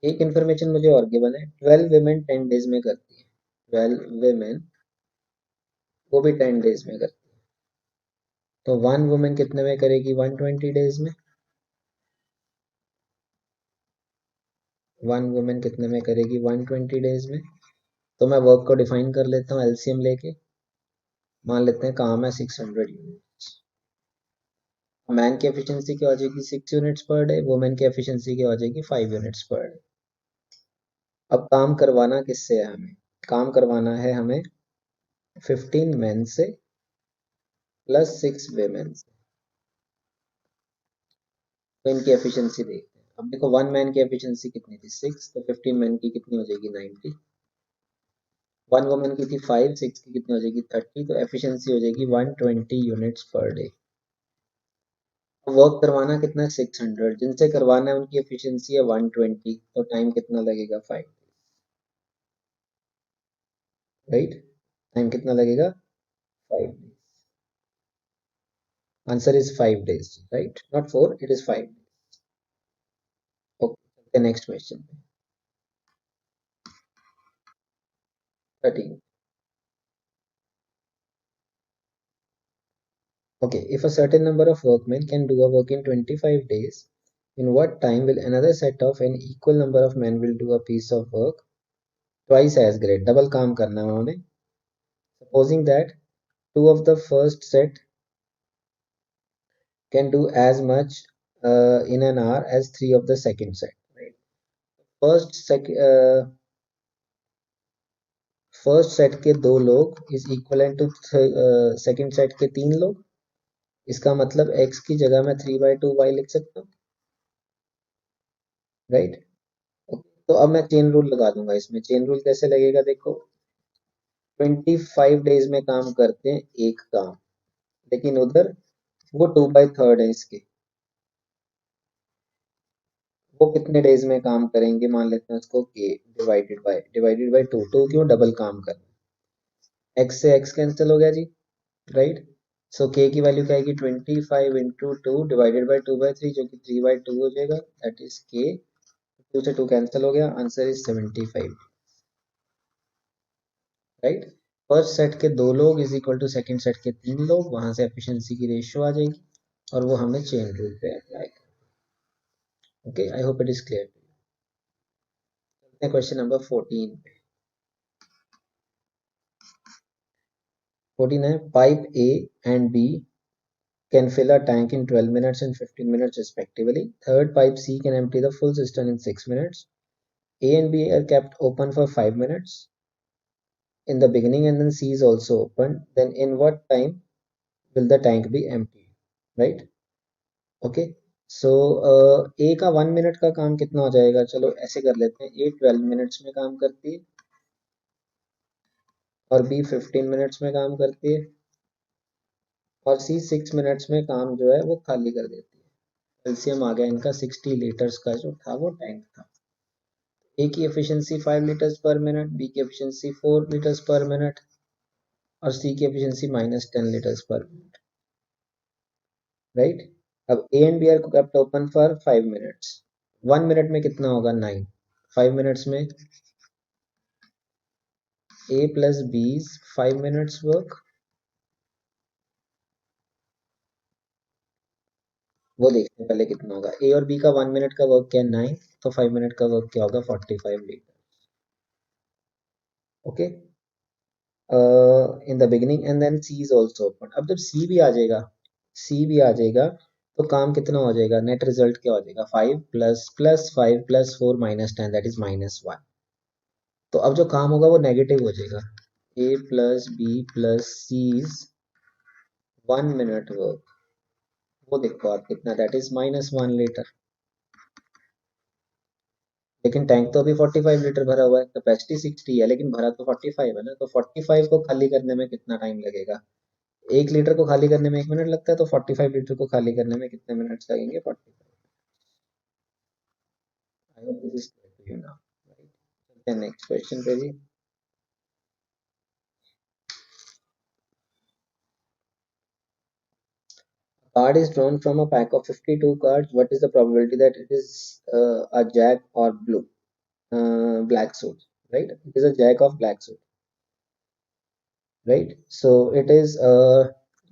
एक इन्फॉर्मेशन मुझे और गिवन है, 12 women 10 डेज में करती है। 12 women वो भी 10 डेज में करती है। तो 1 वुमेन कितने में करेगी? 120 डेज में। 1 वुमेन कितने में करेगी? 120 डेज में। तो मैं वर्क को डिफाइन कर लेता हूँ एलसीएम लेके। मान लेते हैं काम है 600 यूनिट्स। मैन की एफिशिएंसी क्या हो जाएगी? 6 यूनिट्स पर डे। वुमेन की एफिशिएंसी क्या हो जाएगी? 5 यूनिट्स पर डे। अब काम करवाना किससे है हमें? काम करवाना है हमें 15 मेन से प्लस 6 वेमेन से। तो इनकी एफिशिएंसी देखते हैं। अब देखो 1 मैन की एफिशिएंसी कितनी थी 6, तो 15 मैन की कितनी हो जाएगी 90, 1 वुमन की थी 5, 6 की कितनी हो जाएगी 30, तो एफिशिएंसी हो जाएगी 120 यूनिट्स पर डे। वर्क करवाना कितना है 600, जिनसे करवाना है उनकी एफिशिएंसी है 120, तो टाइम कितना लगेगा 5, राइट। टाइम कितना लगेगा 5 days। Answer is 5 days, right, not 4, it is 5 days। Okay, next question पे 13। Okay, if a certain number of workmen can do a work in 25 days, in what time will another set of an equal number of men will do a piece of work twice as great? Double काम करना है उन्होंने। Supposing that two of the first set can do as much in an hour as three of the second set. Right? First set के 2 लोग is equivalent to second set के 3 लोग। इसका मतलब x की जगह मैं 3/2 y लिख सकता हूँ, राइट। तो अब मैं चेन रूल लगा दूंगा इसमें। चेन रूल कैसे लगेगा देखो, 25 डेज में काम करते हैं एक काम, लेकिन उधर वो 2/3 है इसके, वो कितने डेज में काम करेंगे, मान लेते हैं उसको k डिवाइडेड बाय 2। 2 क्यों, डबल काम करना, x से x कैंसिल हो गया जी, राइट। सो k की वैल्यू क्या आएगी 25 इंटू 2 डिवाइडेड बाई 2/3, जो कि 3/2 हो जाएगा, दैट इज k। 2 से 2 कैंसिल हो गया, answer is 75, right. First set के 2 लोग is equal to second set के 3 लोग, वहां से एफिशिएंसी की रेशियो आ जाएगी और वो हमें चेन रूल पे अप्लाई करना। Okay, I hope it is clear. Question number 14 पे। 14 है, pipe A and B can fill a tank in 12 minutes and 15 minutes respectively. Third pipe C can empty the full cistern in 6 minutes. A and B are kept open for 5 minutes in the beginning and then C is also open. Then in what time will the tank be empty? Right? Okay. So A का 1 minute का काम कितना हो जाएगा, चलो ऐसे कर लेते हैं, A 12 मिनट्स में काम करती है और B 15 मिनट्स में काम करती है और C 6 मिनट्स में काम जो है वो खाली कर देती है। एलसीएम आ गया इनका 60 लीटर्स का जो था वो टैंक था। ए की efficiency 5 litres per minute, B की एफिशिएंसी 4 लीटर्स पर मिनट और सी की efficiency -10 litres per minute, right. अब A and B are kept open for 5 minutes. 1 minute में कितना होगा 9, 5 मिनट्स में ए प्लस बीज 5 मिनट्स वर्क, वो देखते हैं पहले कितना होगा। ए और बी का 1 मिनट का वर्क क्या है 9, तो 5 मिनट का वर्क क्या होगा 45 litre. Okay, in the beginning and then C is also open. अब जब सी भी आ जाएगा, सी भी आ जाएगा तो काम कितना हो जाएगा, नेट रिजल्ट क्या हो जाएगा 5 प्लस 5 प्लस 4 -10 दैट इज -1। तो अब जो काम होगा वो नेगेटिव हो जाएगा, A plus B plus C is 1 minute work, वो देखो आप कितना, दैट इज -1 लीटर। लेकिन टैंक तो अभी 45 लीटर भरा हुआ है, कैपेसिटी 60 है लेकिन भरा तो 45 है ना, तो 45 को खाली करने में कितना टाइम लगेगा, 1 लीटर को खाली करने में 1 मिनट लगता है, तो 45 लीटर को खाली करने में कितने मिनट्स लगेंगे 45। I hope this is clear to you now, right. चलते हैं नेक्स्ट क्वेश्चन पे जी। Card is drawn from a pack of 52 cards. What is the probability that it is a jack or blue black suit? Right, it is a jack of black suit, right? So it is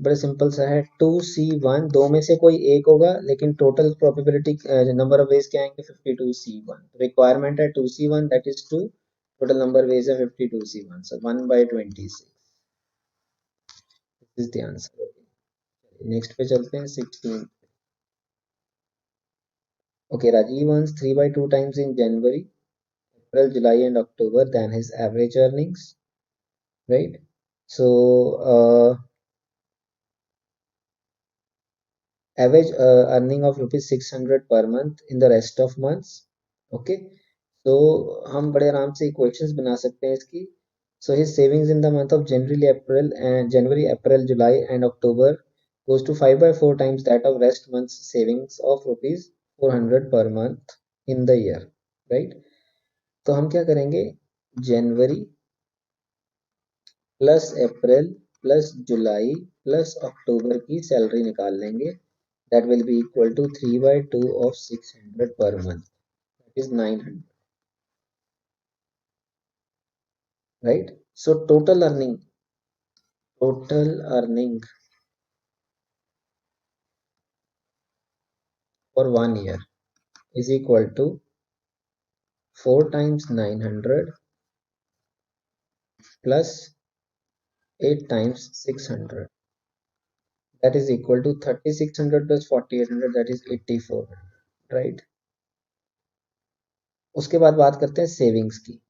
बड़ा simple सा है, 2C1, दो में से कोई एक होगा लेकिन total probability number of ways क्या आएंगे 52C1। रिक्वायरमेंट है 2C1 that is 2, total number ways है 52C1, so 1/26 is the answer. Next पे चलते हैं 16। Okay, Rajiv earns 3/2 times in January, April, July, and October than his average earnings, right? So average earning of rupees 600 per month in the rest of months. Okay, so हम बड़े आराम से equations बना सकते हैं इसकी. So his savings in the month of January, April, July and October goes to 5 by 4 times that of rest months savings of rupees 400 per month in the year, right? तो हम क्या करेंगे, जनवरी प्लस अप्रैल प्लस जुलाई plus अक्टूबर की salary निकाल लेंगे. That will be equal to 3/2 of 600 per month, that is 900, right? So total earning for 1 year is equal to 4 times 900 plus 8 times 600, that is equal to 3600 plus 4800, that is 8400, right? उसके बाद बात करते हैं savings की.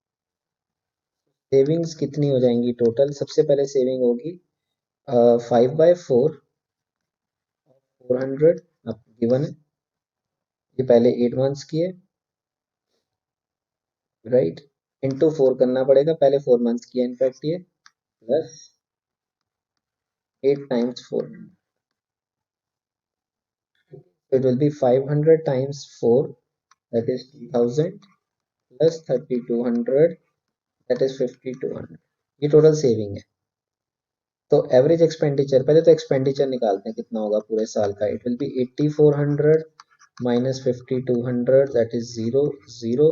Savings कितनी हो जाएंगी total? सबसे पहले सेविंग होगी 5/4 400 आपको गिवन है. ये पहले 8 मंथ्स की है, राइट? इंटू 4 करना पड़ेगा, पहले 4 मंथ्स की है इनफैक्ट ये, plus 8 times 400. So it will be 500 times 4, that is 2000, plus 3200, that is 5200. ये टोटल सेविंग है. तो एवरेज एक्सपेंडिचर, पहले तो एक्सपेंडिचर निकालते हैं कितना होगा पूरे साल का. It will B 8400 minus 5200, that is 0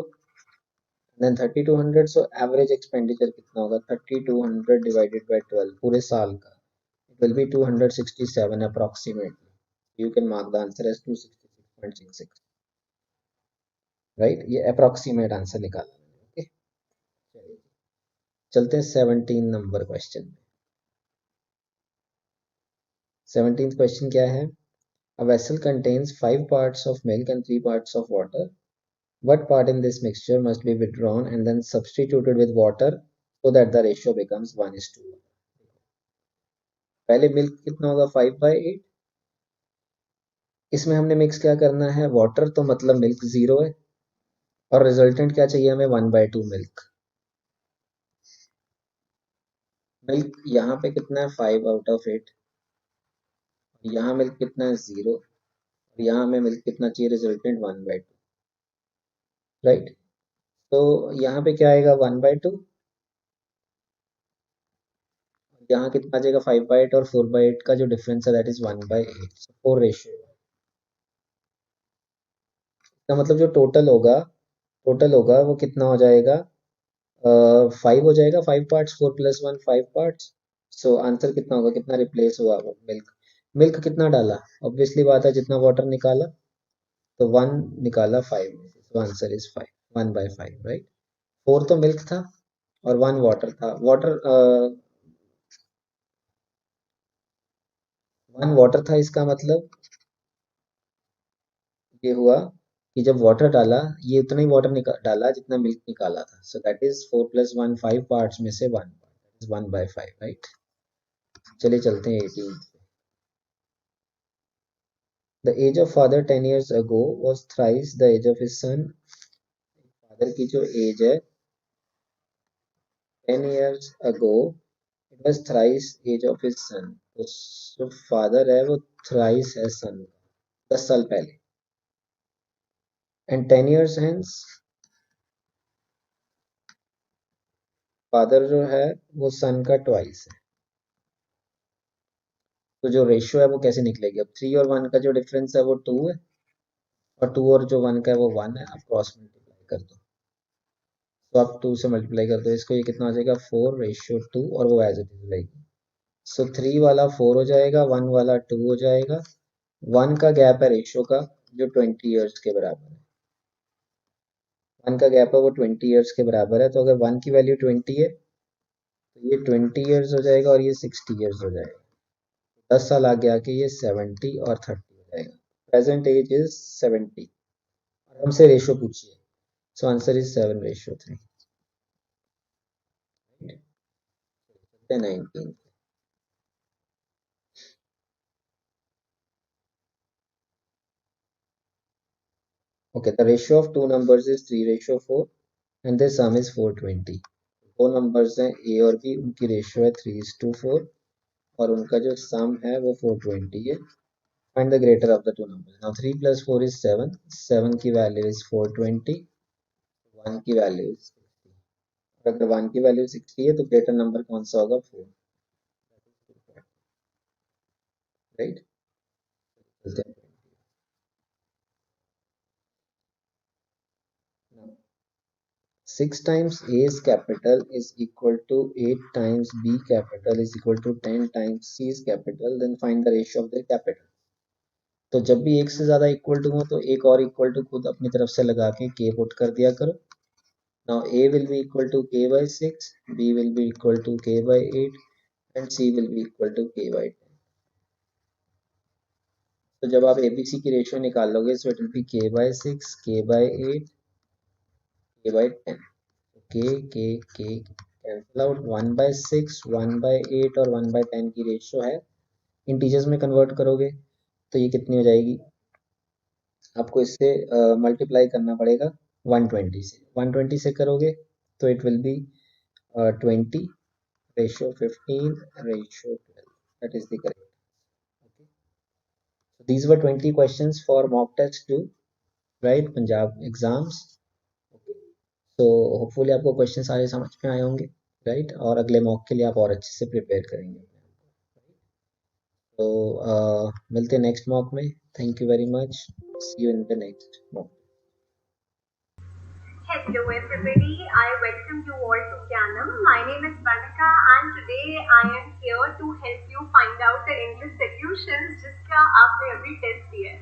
then 3200. so average expenditure कितना होगा, 3200 divided by 12 पूरे साल का, it will be 267 approximately. You can mark the answer as 266.66, right? ये approximate आंसर निकाला. ओके, चलते हैं 17 नंबर क्वेश्चन में. 17th क्वेश्चन क्या है? A vessel contains 5 parts of milk and 3 parts of water. What part in this mixture must be withdrawn and then substituted with water so that the ratio becomes 1:1? पहले milk कितना होगा, 5/8. इसमें हमने mix क्या करना है, वाटर, तो मतलब मिल्क 0 है, और रिजल्टेंट क्या चाहिए हमें, 1/2 मिल्क. मिल्क यहाँ पे कितना है, 5/8. यहाँ मिल्क कितना है, 0. और यहाँ हमें मिल्क कितना चाहिए, रिजल्टेंट 1/2, राइट? तो यहाँ पे क्या आएगा, 1/2. यहाँ कितना आ जाएगा, 5/8 और 4/8 का जो डिफरेंस है, दैट इज 1/8. 4 रेशियो का मतलब जो टोटल होगा वो कितना हो जाएगा, 5 हो जाएगा. 5 parts, 4 plus 1 5 parts. So answer कितना होगा, कितना रिप्लेस हुआ वो मिल्क. मिल्क कितना डाला, ऑब्वियसली बात है जितना वाटर निकाला, तो 1 निकाला 5 में से, तो आंसर इज 5, 1/5, राइट? 4 तो मिल्क था और 1 वाटर था. 1 वाटर था, इसका मतलब ये हुआ कि जब वाटर डाला, ये उतना ही वाटर डाला जितना मिल्क निकाला था. So that is 4 plus 1 5 parts में से 1 पार्ट, दैट इज 1/5, राइट? चलिए चलते हैं 18. The age of father 10 years ago was thrice the age of his son. Father की जो एज है 10 years ago, it was thrice age of his son. तो जो फादर है वो थ्राइस है सन, 10 साल पहले. एंड 10 years hence, फादर जो है वो सन का ट्वाइस है. तो जो रेशियो है वो कैसे निकलेगी, अब 3 और 1 का जो डिफरेंस है वो 2 है, और 2 और जो 1 का है वो 1 है. आप क्रॉस मल्टीप्लाई कर दो, तो आप 2 से मल्टीप्लाई कर दो इसको, ये कितना आ जाएगा, 4:2, और वो एज इट इज रहेगी. सो 3 वाला 4 हो जाएगा, 1 वाला 2 हो जाएगा. 1 का गैप है रेशियो का, जो 20 ईयर्स के बराबर है. 1 का गैप है वो 20 ईयर्स के बराबर है. तो अगर 1 की वैल्यू 20 है, तो ये 20 ईयर्स हो जाएगा, और ये 60 ईयर्स हो जाएगा. 10 साल आगे आके ये 70 और 30 हो जाएगा. प्रेजेंट एज इज 70, और हमसे रेशियो पूछिए. So answer is 7:3. 19. Okay, the ratio of two numbers is 3:4 and their sum is 420. दो numbers हैं A और B, उनकी ratio है 3:4 और उनका जो sum है वो 420 है. Find the greater of the two numbers. Now 3 plus 4 is 7. 7 की value is 420. 1 की value is 60. और अगर 1 की value 60 है तो greater number कौन सा होगा? 4. Right? 6 times A is capital is equal to 8 times B capital is equal to 10 times C is capital, then find the ratio of their capital. तो जब भी एक से ज़्यादा इक्वल टू हो तो एक और इक्वल टू खुद अपनी तरफ से लगा के k पुट कर दिया करो. Now A will be equal to k by 6, B will be equal to k by 8 and C will be equal to k by 10. तो जब आप ABC की रेशियो निकाल लोगे so it will be k by 6, k by 8, k by 10. k cancel out. 1 by 6, 1 by 8 और 1 by 10 की ratio है. Integers में कन्वर्ट करोगे तो ये कितनी हो जाएगी? आपको इससे मल्टीप्लाई करना पड़ेगा 120 से. 120 से करोगे तो it will B 20 ratio 15 ratio 12. That is the correct. Okay. So these were 20 questions for mock test 2, right? Punjab exams. Okay. So hopefully आपको क्वेश्चन सारे समझ में आए होंगे, राइट? और अगले मॉक के लिए आप और अच्छे से प्रिपेयर करेंगे. तो मिलते हैं नेक्स्ट मॉक में. Thank you very much. See you in the next mock. Hello everybody, I welcome you all to Gyanam. My name is Varnika and today I am here to help you find out the English solutions जिसका आपने अभी test दिया है.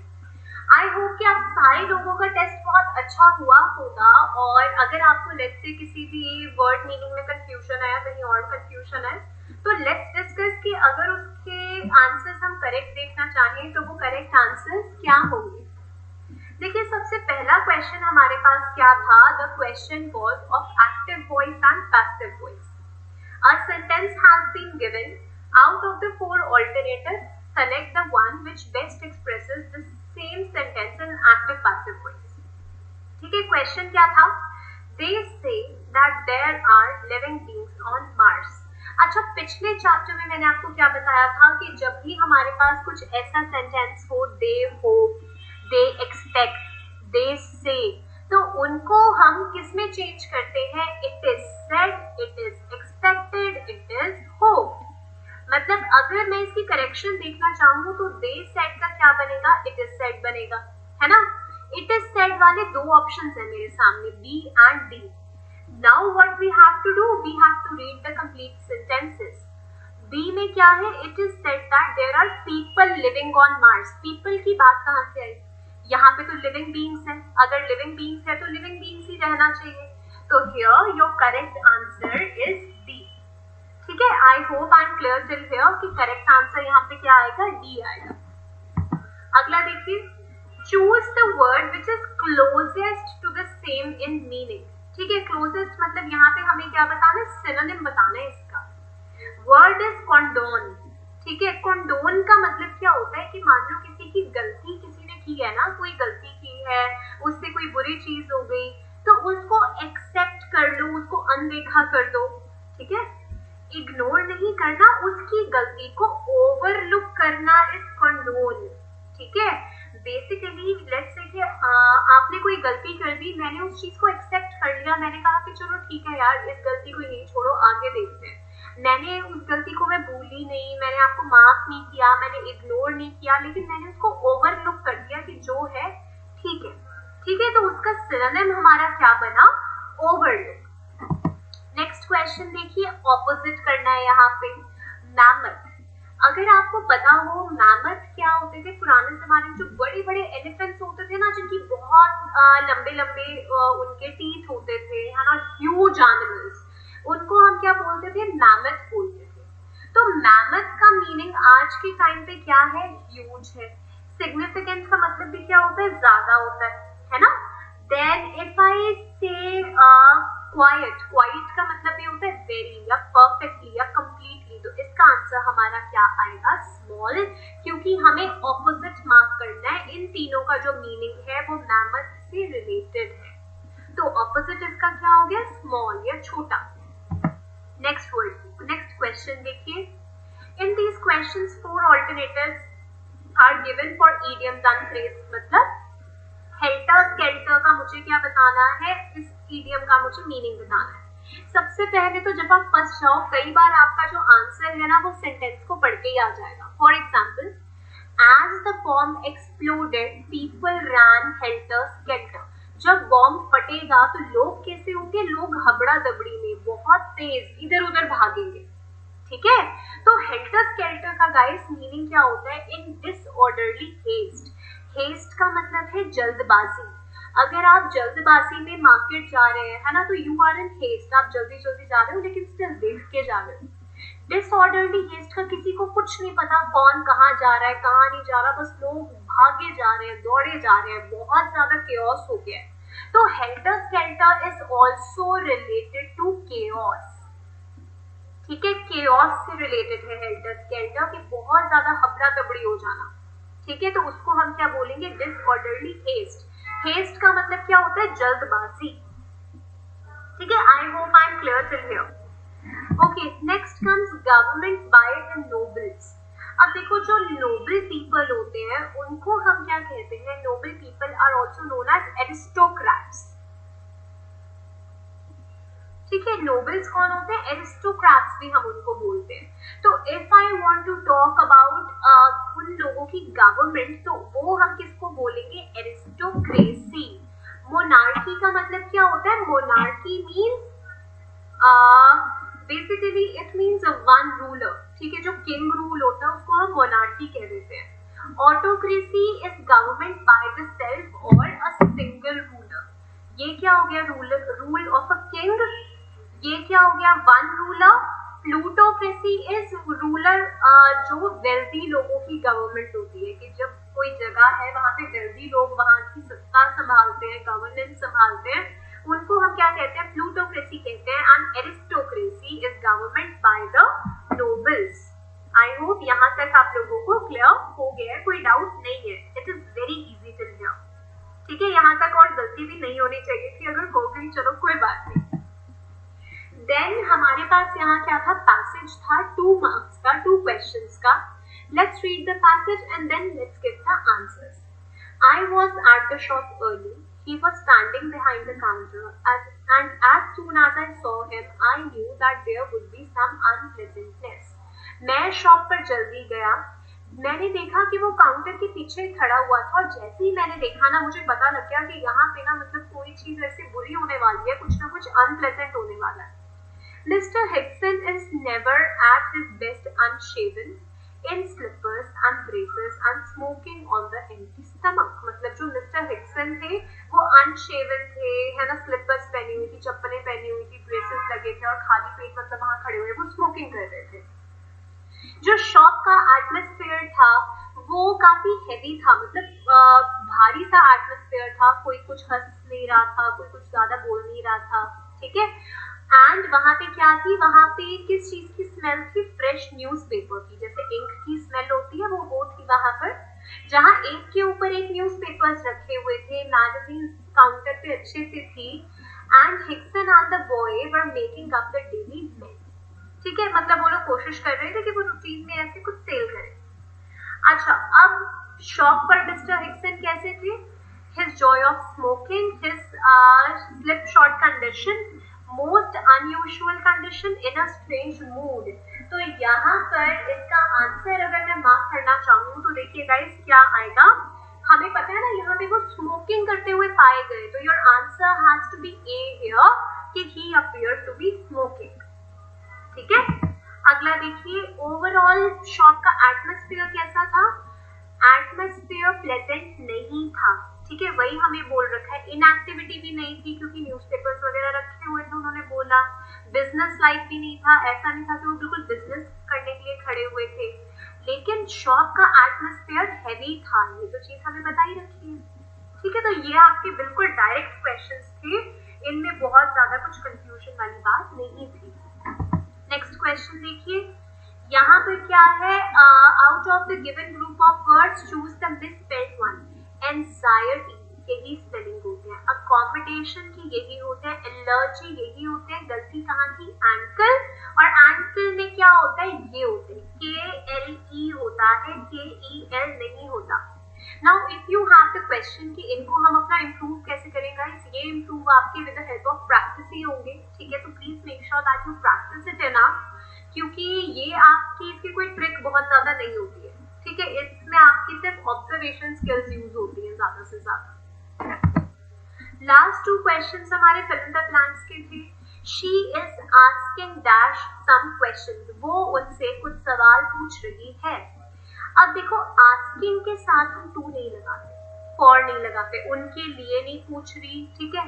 I hope कि आप सारे लोगों का टेस्ट बहुत अच्छा हुआ होगा और अगर आपको लेट्स से किसी भी वर्ड मीनिंग में कंफ्यूजन है, कहीं और कंफ्यूजन है, तो लेट्स डिस्कस कि अगर उसके आंसर्स हम करेक्ट देखना चाहें तो वो करेक्ट आंसर्स क्या होंगे. देखिए सबसे पहला क्वेश्चन हमारे पास क्या था? The question was of active voice and passive voice. A sentence has been given. Out of the four alternatives select the one which best expresses the same sentence in active passive voice. ठीक है, question क्या था? They say that there are living beings on Mars. अच्छा, पिछले chapter में मैंने आपको क्या बताया था कि जब भी हमारे पास कुछ ऐसा सेंटेंस हो, दे हो, they expect, they say, तो उनको हम किस में चेंज करते हैं? it is said, it is expected, it is hope. मतलब अगर मैं इसकी करेक्शन देखना चाहूँ तो they said का क्या बनेगा? it is said बनेगा, है ना? it is said वाले दो ऑप्शंस हैं मेरे सामने, B and D. Now what we have to do? We have to read the complete sentences. B में क्या है? it is said that there are people living on Mars. people की बात कहाँ से आई? यहाँ पे तो लिविंग बीइंग्स है. अगर लिविंग बीइंग्स है तो लिविंग बीइंग्स ही रहना चाहिए. तो here your correct answer is D. ठीक है, I hope I am clear till here कि करेक्ट आंसर यहाँ पे क्या आएगा? डी आएगा. अगला देखिए, choose the word which is closest to the same in meaning. ठीक है, क्लोजेस्ट मतलब यहाँ पे हमें क्या बताना है? सिनोनिम बताना है इसका. Word is condone. ठीक है, कंडोन का मतलब क्या होता है कि मान लो किसी की गलती किसी ने की है ना, कोई गलती की है, उससे कोई बुरी चीज हो गई, तो उसको एक्सेप्ट कर लो, उसको अनदेखा कर दो. ठीक है, इग्नोर नहीं करना, उसकी गलती को ओवरलुक करना इज कंडोन. ठीक है, बेसिकली लेट्स से कि आपने कोई गलती कर दी, मैंने उस चीज को एक्सेप्ट कर लिया, मैंने कहा कि चलो ठीक है यार, इस गलती को नहीं छोड़ो, आगे देखते हैं. मैंने उस गलती को मैं भूली नहीं, मैंने आपको माफ नहीं किया, मैंने इग्नोर नहीं किया, लेकिन मैंने उसको ओवरलुक कर दिया कि जो है ठीक है. ठीक है, तो उसका सिनोनिम हमारा क्या बना? ओवरलुक. नेक्स्ट क्वेश्चन देखिए, ऑपोजिट करना है यहाँ पे. मैमथ. अगर आपको पता हो मैमथ क्या होते थे? पुराने जमाने में जो बड़े बड़े एलिफेंट्स होते थे ना, जिनकी बहुत लंबे लंबे उनके टीथ होते थे, है ना, ह्यूज एनिमल्स, उनको हम क्या बोलते थे? मैमथ बोलते थे. तो मैमथ का मीनिंग आज के टाइम पे क्या है? ह्यूज है. सिग्निफिकेंस का मतलब भी क्या होता है? ज्यादा होता है ना. देन इफ आई से क्वाइट, क्वाइट का मतलब ये होता है वेरी या परफेक्टली या कंप्लीटली. तो इसका आंसर हमारा क्या आएगा? स्मॉल, क्योंकि हमें ऑपोजिट मार्क करना है. इन तीनों का जो मीनिंग है वो मैमथ से है छोटा। नेक्स्ट वर्ड, नेक्स्ट क्वेश्चन देखिए, in these questions 4 alternatives are given for idioms and phrase। मतलब हेल्टर स्केल्टर का मुझे क्या बताना है, इस idiom का मुझे मीनिंग बताना है। सबसे पहले तो जब आप फंस जाओ, कई बार आपका जो आंसर है ना वो सेंटेंस को पढ़ के ही आ जाएगा। For example, as the bomb exploded people ran helter skelter. जब बॉम्ब फटेगा तो लोग कैसे होंगे, लोग हबड़ा दबड़ी में बहुत तेज इधर उधर भागेंगे। ठीक है, तो हेल्टर स्केल्टर का गाइस मीनिंग क्या होता है, इन डिसऑर्डरली हेस्ट। हेस्ट का मतलब है जल्दबाजी। अगर आप जल्दबाजी में मार्केट जा रहे हैं, है ना, तो यू आर इन हेस्ट, आप जल्दी जल्दी जा रहे हो लेकिन स्टिल देख के जा रहे हो। डिसऑर्डरली हेस्ट का किसी को कुछ नहीं पता कौन कहाँ जा रहा है कहाँ नहीं जा रहा, बस लोग भागे जा रहे हैं, दौड़े जा रहे हैं, बहुत ज्यादा केओस हो गया है। तो helter skelter is also related to chaos. ठीक है, केओस से रिलेटेड है हेल्टर स्केल्टर, कि बहुत ज्यादा हबड़ा दबड़ी हो जाना। ठीक है, तो उसको हम क्या बोलेंगे, डिसऑर्डरली हेस्ट। हेस्ट का मतलब क्या होता है, जल्दबाजी। ठीक है, I hope I am clear till here. Okay, next comes government by the nobles. अब देखो, जो नोबल पीपल होते हैं उनको हम क्या कहते हैं, noble people are also known as aristocrats. ठीक है, नोबल्स कौन होते हैं, एरिस्टोक्रेट्स भी हम उनको बोलते हैं। तो if I want to talk about उन लोगों की गवर्नमेंट, तो वो हम किसको बोलेंगे, एरिस्टोक्रेसी। मोनार्की का मतलब क्या होता है, monarchy means basically it means one ruler. ठीक है, जो किंग रूल होता है उसको हम मोनार्की कह देते हैं। Autocracy is government by the self और अ सिंगल रूलर। ये क्या हो गया, रूल ऑफ अ किंग। ये क्या हो गया, one ruler. Plutocracy is ruler, जो वेल्दी लोगों की गवर्नमेंट होती है, कि जब कोई जगह है वहां पे वेल्दी लोग वहां की सत्ता संभालते हैं, गवर्नेंस संभालते हैं, उनको हम क्या कहते हैं, प्लूटोक्रेसी कहते हैं। And aristocracy is government by the nobles. I hope यहाँ तक आप लोगों को क्लियर हो गया है, कोई डाउट नहीं है। It is very easy till here. ठीक है, यहाँ तक और गलती भी नहीं होनी चाहिए थी, अगर हो गई चलो कोई बात नहीं। देन हमारे पास यहाँ क्या था, पैसेज था 2 मार्क्स का, 2 क्वेश्चंस का। Let's read the passage and then let's give the answers. I was at the shop early. He was standing behind the counter, and as soon as I saw him, I knew that there would be some unpleasantness. मैं shop पर जल्दी गया, मैंने देखा कि वो counter के पीछे खड़ा हुआ था, और जैसे ही मैंने देखा ना, मुझे पता लग गया कि यहाँ पे ना मतलब कोई चीज ऐसे बुरी होने वाली है, कुछ ना कुछ अनप्लेजेंट होने वाला है। Mr. Hickson is never at his best unshaven, in slippers and braces and smoking on the empty stomach। मतलब जो मिस्टर हिक्सन थे वो अनशेवन थे, है ना, स्लिपर्स पहनी हुई थी, चप्पलें पहनी हुई थी, ब्रेसेस लगे थे, और खाली पेट मतलब वहां खड़े हुए वो स्मोकिंग कर रहे थे। जो शॉप का एटमॉस्फेयर था वो काफी हेवी था, मतलब भारी सा एटमॉस्फेयर था, कोई कुछ हंस नहीं रहा था, कोई कुछ ज्यादा बोल नहीं रहा था। ठीक है, एंड वहां पे क्या थी, वहां पे किस चीज की स्मेल थी, फ्रेश न्यूज़पेपर की, जैसे इंक की स्मेल होती है वो थी वहां पर। जहां एक के ऊपर एक न्यूज़पेपर्स रखे हुए थे, मैगजीन काउंटर पे अच्छे से थी, and Hickson and the boy were making up the daily mail. ठीक है, मतलब वो लोग कोशिश कर रहे थे कि वो रूटीन में ऐसे कुछ सेल करें। अच्छा, अब शॉप पर मिस्टर हिक्सन कैसे थे, his joy of smoking, his slipshod condition, most unusual condition, in a strange mood। तो यहाँ पर इसका आंसर अगर मैं मार्क करना चाहूँ तो देखिए गाइस क्या आएगा, हमें पता है ना यहाँ पे वो स्मोकिंग करते हुए पाए गए, तो your answer has to B A here, कि he appeared to be smoking। ठीक है, अगला देखिए, ओवरऑल शॉप का एटमॉस्फेयर कैसा था, एटमॉस्फेयर प्लेजेंट नहीं था। ठीक है, वही हमें बोल रखा है, इनएक्टिविटी भी नहीं थी क्योंकि न्यूज़पेपर्स वगैरह रखे हुए थे उन्होंने बोला, बिजनेस लाइफ भी नहीं था, ऐसा नहीं था कि वो बिल्कुल बिजनेस करने के लिए खड़े हुए थे, लेकिन शॉप का एटमॉस्फेयर हैवी था, ये तो चीज हमें बताई रखी है। ठीक है, तो ये आपके बिल्कुल डायरेक्ट क्वेश्चंस थे, इनमें बहुत ज्यादा कुछ कंफ्यूजन वाली बात नहीं थी। नेक्स्ट क्वेश्चन देखिए, यहाँ पर क्या है, out of the given group of words choose the misspelled one. Anxiety, यही स्पेलिंग होते होती है, अकोमोडेशन की यही होते हैं, एलर्जी यही होते हैं, गलती कहाँ की, एंकल, और एंकल में क्या होता है, ये होते हैं, KLE होता है, KEL नहीं होता। Now if you have the question कि इनको हम अपना इम्प्रूव कैसे करें गाइस, ये इम्प्रूव आपके with the help of practice ही होंगे, ठीक है, तो please make sure that you practise it enough, क्योंकि ये आपकी इसकी कोई ट्रिक बहुत ज्यादा नहीं होती है, ठीक है, इसमें आपकी सिर्फ ऑब्जर्वेशन स्किल्स यूज होती है ज्यादा से ज्यादा। लास्ट 2 क्वेश्चंस हमारे फिल इन द ब्लैंक्स के थे। She is asking dash some questions, वो उनसे कुछ सवाल पूछ रही है। अब देखो आस्किंग के साथ हम टू नहीं लगाते, फॉर नहीं लगाते, उनके लिए नहीं पूछ रही, ठीक है,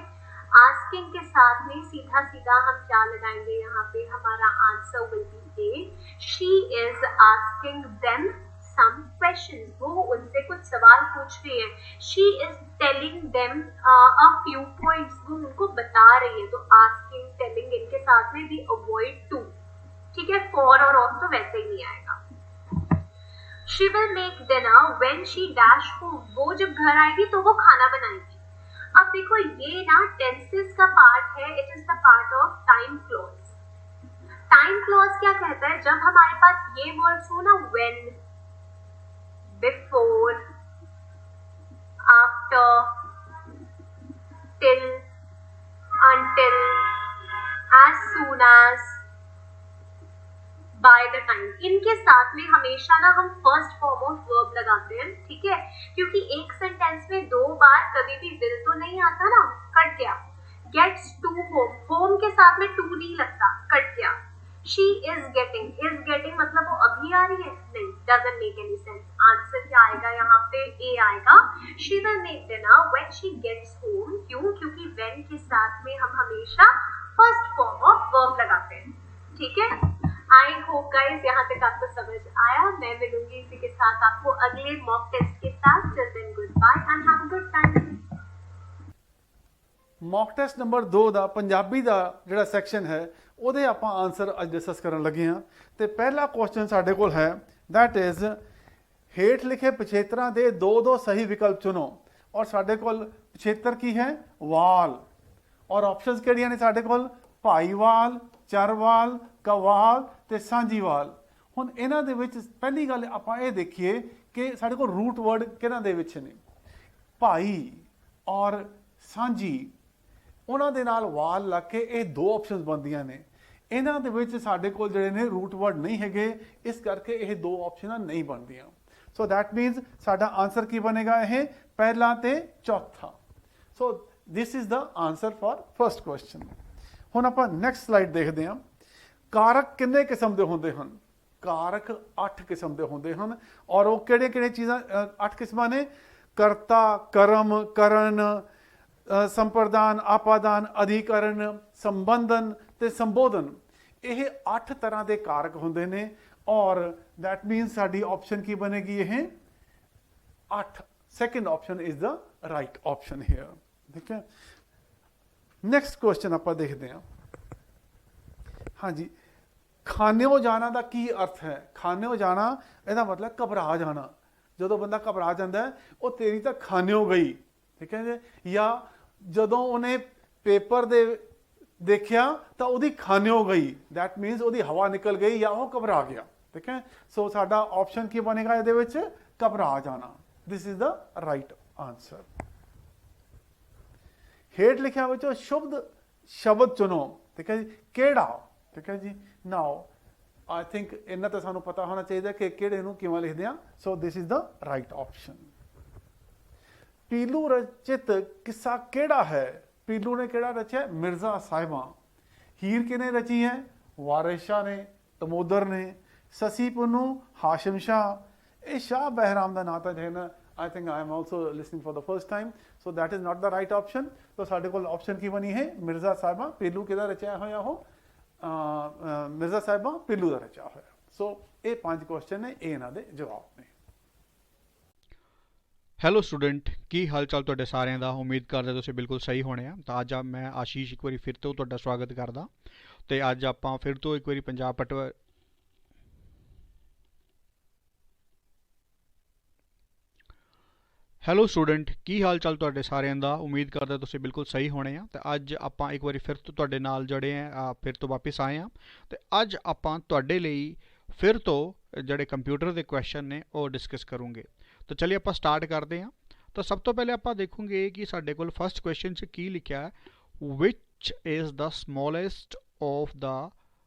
आस्किंग के साथ में सीधा सीधा हम क्या लगाएंगे, यहाँ पे हमारा answer will be A, she is asking them some questions, वो उनसे कुछ सवाल पूछ रही है, she is telling them a few points, वो उनको बता रही है, तो आस्किंग टेलिंग इनके साथ में भी अवॉइड टू, ठीक है, फॉर और ऑफ तो वैसे ही नहीं आएगा। She will make dinner when she dash home, वो जब घर आएगी तो वो खाना बनाएगी। अब देखो ये ना टेंसेस का पार्ट है, it is the part of time clause. Time clause क्या कहता है, जब हमारे पास ये वर्ड्स हो ना, when, before, after, till, until, as soon as, by the time, इनके साथ में हमेशा ना हम फर्स्ट फॉर्म ऑफ वर्ब लगाते हैं, ठीक है, क्योंकि एक सेंटेंस में 2 बार कभी भी विल तो नहीं आता ना, कट गया। गेट्स टू होम, होम के साथ में टू नहीं लगता, कट गया। शी इज गेटिंग मतलब वो अभी आ रही है, नहीं, doesn't make any sense, answer क्या आएगा यहाँ पे, ए आएगा। She will make dinner when she gets home, क्यों, क्योंकि व्हेन के साथ में हम हमेशा फर्स्ट फॉर्म ऑफ वर्ब लगाते हैं, ठीक है। आई होप गाइस यहाँ तक आपको समझ आया। मैं मिलूंगी इसी के साथ आपको अगले मॉक टेस्ट के साथ। Till then goodbye and have a good time. Mock test number 2 ਦਾ ਪੰਜਾਬੀ ਦਾ ਜਿਹੜਾ ਸੈਕਸ਼ਨ ਹੈ ਉਹਦੇ ਆਪਾਂ ਆਨਸਰ ਅੱਜ ਡਿਸਕਸ ਕਰਨ ਲੱਗੇ ਹਾਂ। ਤੇ ਪਹਿਲਾ ਕੁਐਸਚਨ ਸਾਡੇ ਕੋਲ ਹੈ, ਦੈਟ ਇਜ਼ ਹੇਠ ਲਿਖੇ ਪਿਛੇਤਰਾਂ ਦੇ 2 ਸਹੀ ਵਿਕਲਪ ਚੁਣੋ। ਔਰ ਸਾਡੇ ਕੋਲ ਪਿਛੇਤਰ ਕੀ ਹੈ, ਵਾਲ, ਔਰ ਆਪਸ਼ਨਸ ਕਿਹੜੀਆਂ ਨੇ ਸਾਡੇ ਕੋਲ, ਭਾਈਵਾਲ, ਚਰਵਾਲ, ਕਵਾਲ ਤੇ ਸਾਂਝੀਵਾਲ। ਹੁਣ ਇਹਨਾਂ ਦੇ ਵਿੱਚ ਪਹਿਲੀ ਗੱਲ ਆਪਾਂ ਇਹ ਦੇਖੀਏ ਕਿ ਸਾਡੇ ਕੋਲ ਰੂਟ ਵਰਡ ਕਿਹਨਾਂ ਦੇ ਵਿੱਚ ਨੇ, ਭਾਈ ਔਰ ਸਾਂਝੀ, ਉਹਨਾਂ ਦੇ ਨਾਲ ਵਾਲ ਲੱਗ ਕੇ ਇਹ 2 ਆਪਸ਼ਨਸ ਬਣਦੀਆਂ ਨੇ। ਇਹਨਾਂ ਦੇ ਵਿੱਚ ਸਾਡੇ ਕੋਲ ਜਿਹੜੇ ਨੇ ਰੂਟ ਵਰਡ ਨਹੀਂ ਹੈਗੇ, ਇਸ ਕਰਕੇ ਇਹ 2 ਆਪਸ਼ਨਾਂ ਨਹੀਂ ਬਣਦੀਆਂ। ਸੋ ਦੈਟ ਮੀਨਸ ਸਾਡਾ ਆਨਸਰ ਕੀ ਬਣੇਗਾ, ਇਹ ਪਹਿਲਾ ਤੇ ਚੌਥਾ। So this is the answer for first question. ਹੁਣ ਆਪਾਂ ਨੈਕਸਟ ਸਲਾਈਡ ਦੇਖਦੇ ਹਾਂ। ਕਾਰਕ ਕਿੰਨੇ ਕਿਸਮ ਦੇ ਹੁੰਦੇ ਹਨ? ਕਾਰਕ 8 ਕਿਸਮ ਦੇ ਹੁੰਦੇ ਹਨ। ਔਰ ਉਹ ਕਿਹੜੇ ਕਿਹੜੇ ਚੀਜ਼ਾਂ 8 ਕਿਸਮਾਂ ਨੇ, ਕਰਤਾ, ਕਰਮ, ਕਰਨ, ਸੰਪਰਦਾਨ, ਆਪਾਦਾਨ, ਅਧਿਕਰਨ, ਸੰਬੰਧਨ ਤੇ ਸੰਬੋਧਨ। ਇਹ 8 ਤਰ੍ਹਾਂ ਦੇ ਕਾਰਕ ਹੁੰਦੇ ਨੇ। ਔਰ ਦੈਟ ਮੀਨਸ ਸਾਡੀ ਆਪਸ਼ਨ ਕੀ ਬਣੇਗੀ, ਇਹ 8। Second option is the right option here. ਠੀਕ ਹੈ, ਨੈਕਸਟ ਕੁਐਸਚਨ ਆਪਾਂ ਦੇਖਦੇ ਹਾਂ। ਹਾਂਜੀ, ਖਾਨਿਓ ਜਾਣਾ ਦਾ ਕੀ ਅਰਥ ਹੈ? ਖਾਨਿਓ ਜਾਣਾ ਇਹਦਾ ਮਤਲਬ ਘਬਰਾ ਜਾਣਾ। ਜਦੋਂ ਬੰਦਾ ਘਬਰਾ ਜਾਂਦਾ ਹੈ, ਉਹ ਤੇਰੀ ਤਾਂ ਖਾਨਿਓ ਗਈ। ਠੀਕ ਹੈ ਜੀ। ਜਾਂ ਜਦੋਂ ਉਹਨੇ ਪੇਪਰ ਦੇ ਦੇਖਿਆ ਤਾਂ ਉਹਦੀ ਖਾਨਿਓ ਗਈ, ਦੈਟ ਮੀਨਸ ਉਹਦੀ ਹਵਾ ਨਿਕਲ ਗਈ ਜਾਂ ਉਹ ਘਬਰਾ ਗਿਆ। ਠੀਕ ਹੈ, ਸੋ ਸਾਡਾ ਆਪਸ਼ਨ ਕੀ ਬਣੇਗਾ ਇਹਦੇ ਵਿੱਚ, ਘਬਰਾ ਜਾਣਾ। ਦਿਸ ਇਜ਼ ਦਾ ਰਾਈਟ ਆਨਸਰ। ਹੇਠ ਲਿਖਿਆ ਵਿੱਚੋਂ ਸ਼ੁੱਧ ਸ਼ਬਦ ਚੁਣੋ। ਠੀਕ ਹੈ ਜੀ, ਕਿਹੜਾ? ਠੀਕ ਹੈ ਜੀ, ਨਾਓ ਆਈ ਥਿੰਕ ਇਹਨਾਂ ਤਾਂ ਸਾਨੂੰ ਪਤਾ ਹੋਣਾ ਚਾਹੀਦਾ ਕਿ ਕਿਹੜੇ ਨੂੰ ਕਿਵੇਂ ਲਿਖਦੇ ਆ। So this is the right option. Peelu ਰਚਿਤ ਕਿੱਸਾ ਕਿਹੜਾ ਹੈ? ਪੀਲੂ ਨੇ ਕਿਹੜਾ ਰਚਿਆ? ਮਿਰਜ਼ਾ ਸਾਹਿਬਾਂ। ਹੀਰ ਕਿਹਨੇ ਰਚੀ ਹੈ? ਵਾਰਿਸ ਸ਼ਾਹ ਨੇ, ਤਮੋਦਰ ਨੇ, ਸਸੀ ਪੁੰਨੂ, ਹਾਸ਼ਮ ਸ਼ਾਹ। ਇਹ ਸ਼ਾਹ ਬਹਿਰਾਮ ਦਾ ਨਾਂ ਤਾਂ ਹੈ ਨਾ, I think I am also listening for the first time, so that is not the right option. So ਸਾਡੇ ਕੋਲ ਆਪਸ਼ਨ ਕੀ ਬਣੀ ਹੈ, ਮਿਰਜ਼ਾ ਸਾਹਿਬਾਂ। ਪੀਲੂ ਕਿਹਦਾ ਰਚਿਆ ਹੋਇਆ? ਉਹ ਮਿਰਜ਼ਾ ਸਾਹਿਬਾਂ ਪੀਲੂ ਦਾ ਰਚਿਆ ਹੋਇਆ। ਸੋ ਇਹ 5 ਕੁਐਸਚਨ ਨੇ, ਇਹ ਇਹਨਾਂ ਦੇ ਜਵਾਬ ਨੇ। ਹੈਲੋ ਸਟੂਡੈਂਟ, ਕੀ ਹਾਲ ਚਾਲ ਤੁਹਾਡੇ ਸਾਰਿਆਂ ਦਾ? ਉਮੀਦ ਕਰਦੇ ਤੁਸੀਂ ਬਿਲਕੁਲ ਸਹੀ ਹੋਣੇ ਆ। ਤਾਂ ਅੱਜ ਮੈਂ ਆਸ਼ੀਸ਼ ਇੱਕ ਵਾਰੀ ਫਿਰ ਤੋਂ ਤੁਹਾਡਾ ਸਵਾਗਤ ਕਰਦਾ। ਤੇ ਅੱਜ ਆਪਾਂ ਫਿਰ ਤੋਂ ਇੱਕ ਵਾਰੀ ਪੰਜਾਬ ਪਟਵਾਰੀ ਹੈਲੋ ਸਟੂਡੈਂਟ, ਕੀ ਹਾਲ ਚਾਲ ਤੁਹਾਡੇ ਸਾਰਿਆਂ ਦਾ। ਉਮੀਦ ਕਰਦਾ ਤੁਸੀਂ ਬਿਲਕੁਲ ਸਹੀ ਹੋਣੇ ਆ। ਤੇ ਅੱਜ ਆਪਾਂ ਇੱਕ ਵਾਰੀ ਫਿਰ ਤੋਂ ਤੁਹਾਡੇ ਨਾਲ ਜੁੜੇ ਆ, ਫਿਰ ਤੋਂ ਵਾਪਸ ਆਏ ਆ। ਤੇ ਅੱਜ ਆਪਾਂ ਤੁਹਾਡੇ ਲਈ ਫਿਰ ਤੋਂ ਜਿਹੜੇ ਕੰਪਿਊਟਰ ਦੇ ਕੁਐਸਚਨ ਨੇ ਉਹ ਡਿਸਕਸ ਕਰੂੰਗੇ। ਤਾਂ ਚਲਿਏ ਆਪਾਂ ਸਟਾਰਟ ਕਰਦੇ ਹਾਂ। ਤਾਂ ਸਭ ਤੋਂ ਪਹਿਲੇ ਆਪਾਂ ਦੇਖੂੰਗੇ ਕਿ ਸਾਡੇ ਕੋਲ ਫਸਟ ਕੁਐਸਚਨ 'ਚ ਕੀ ਲਿਖਿਆ ਹੈ। Which is the smallest of the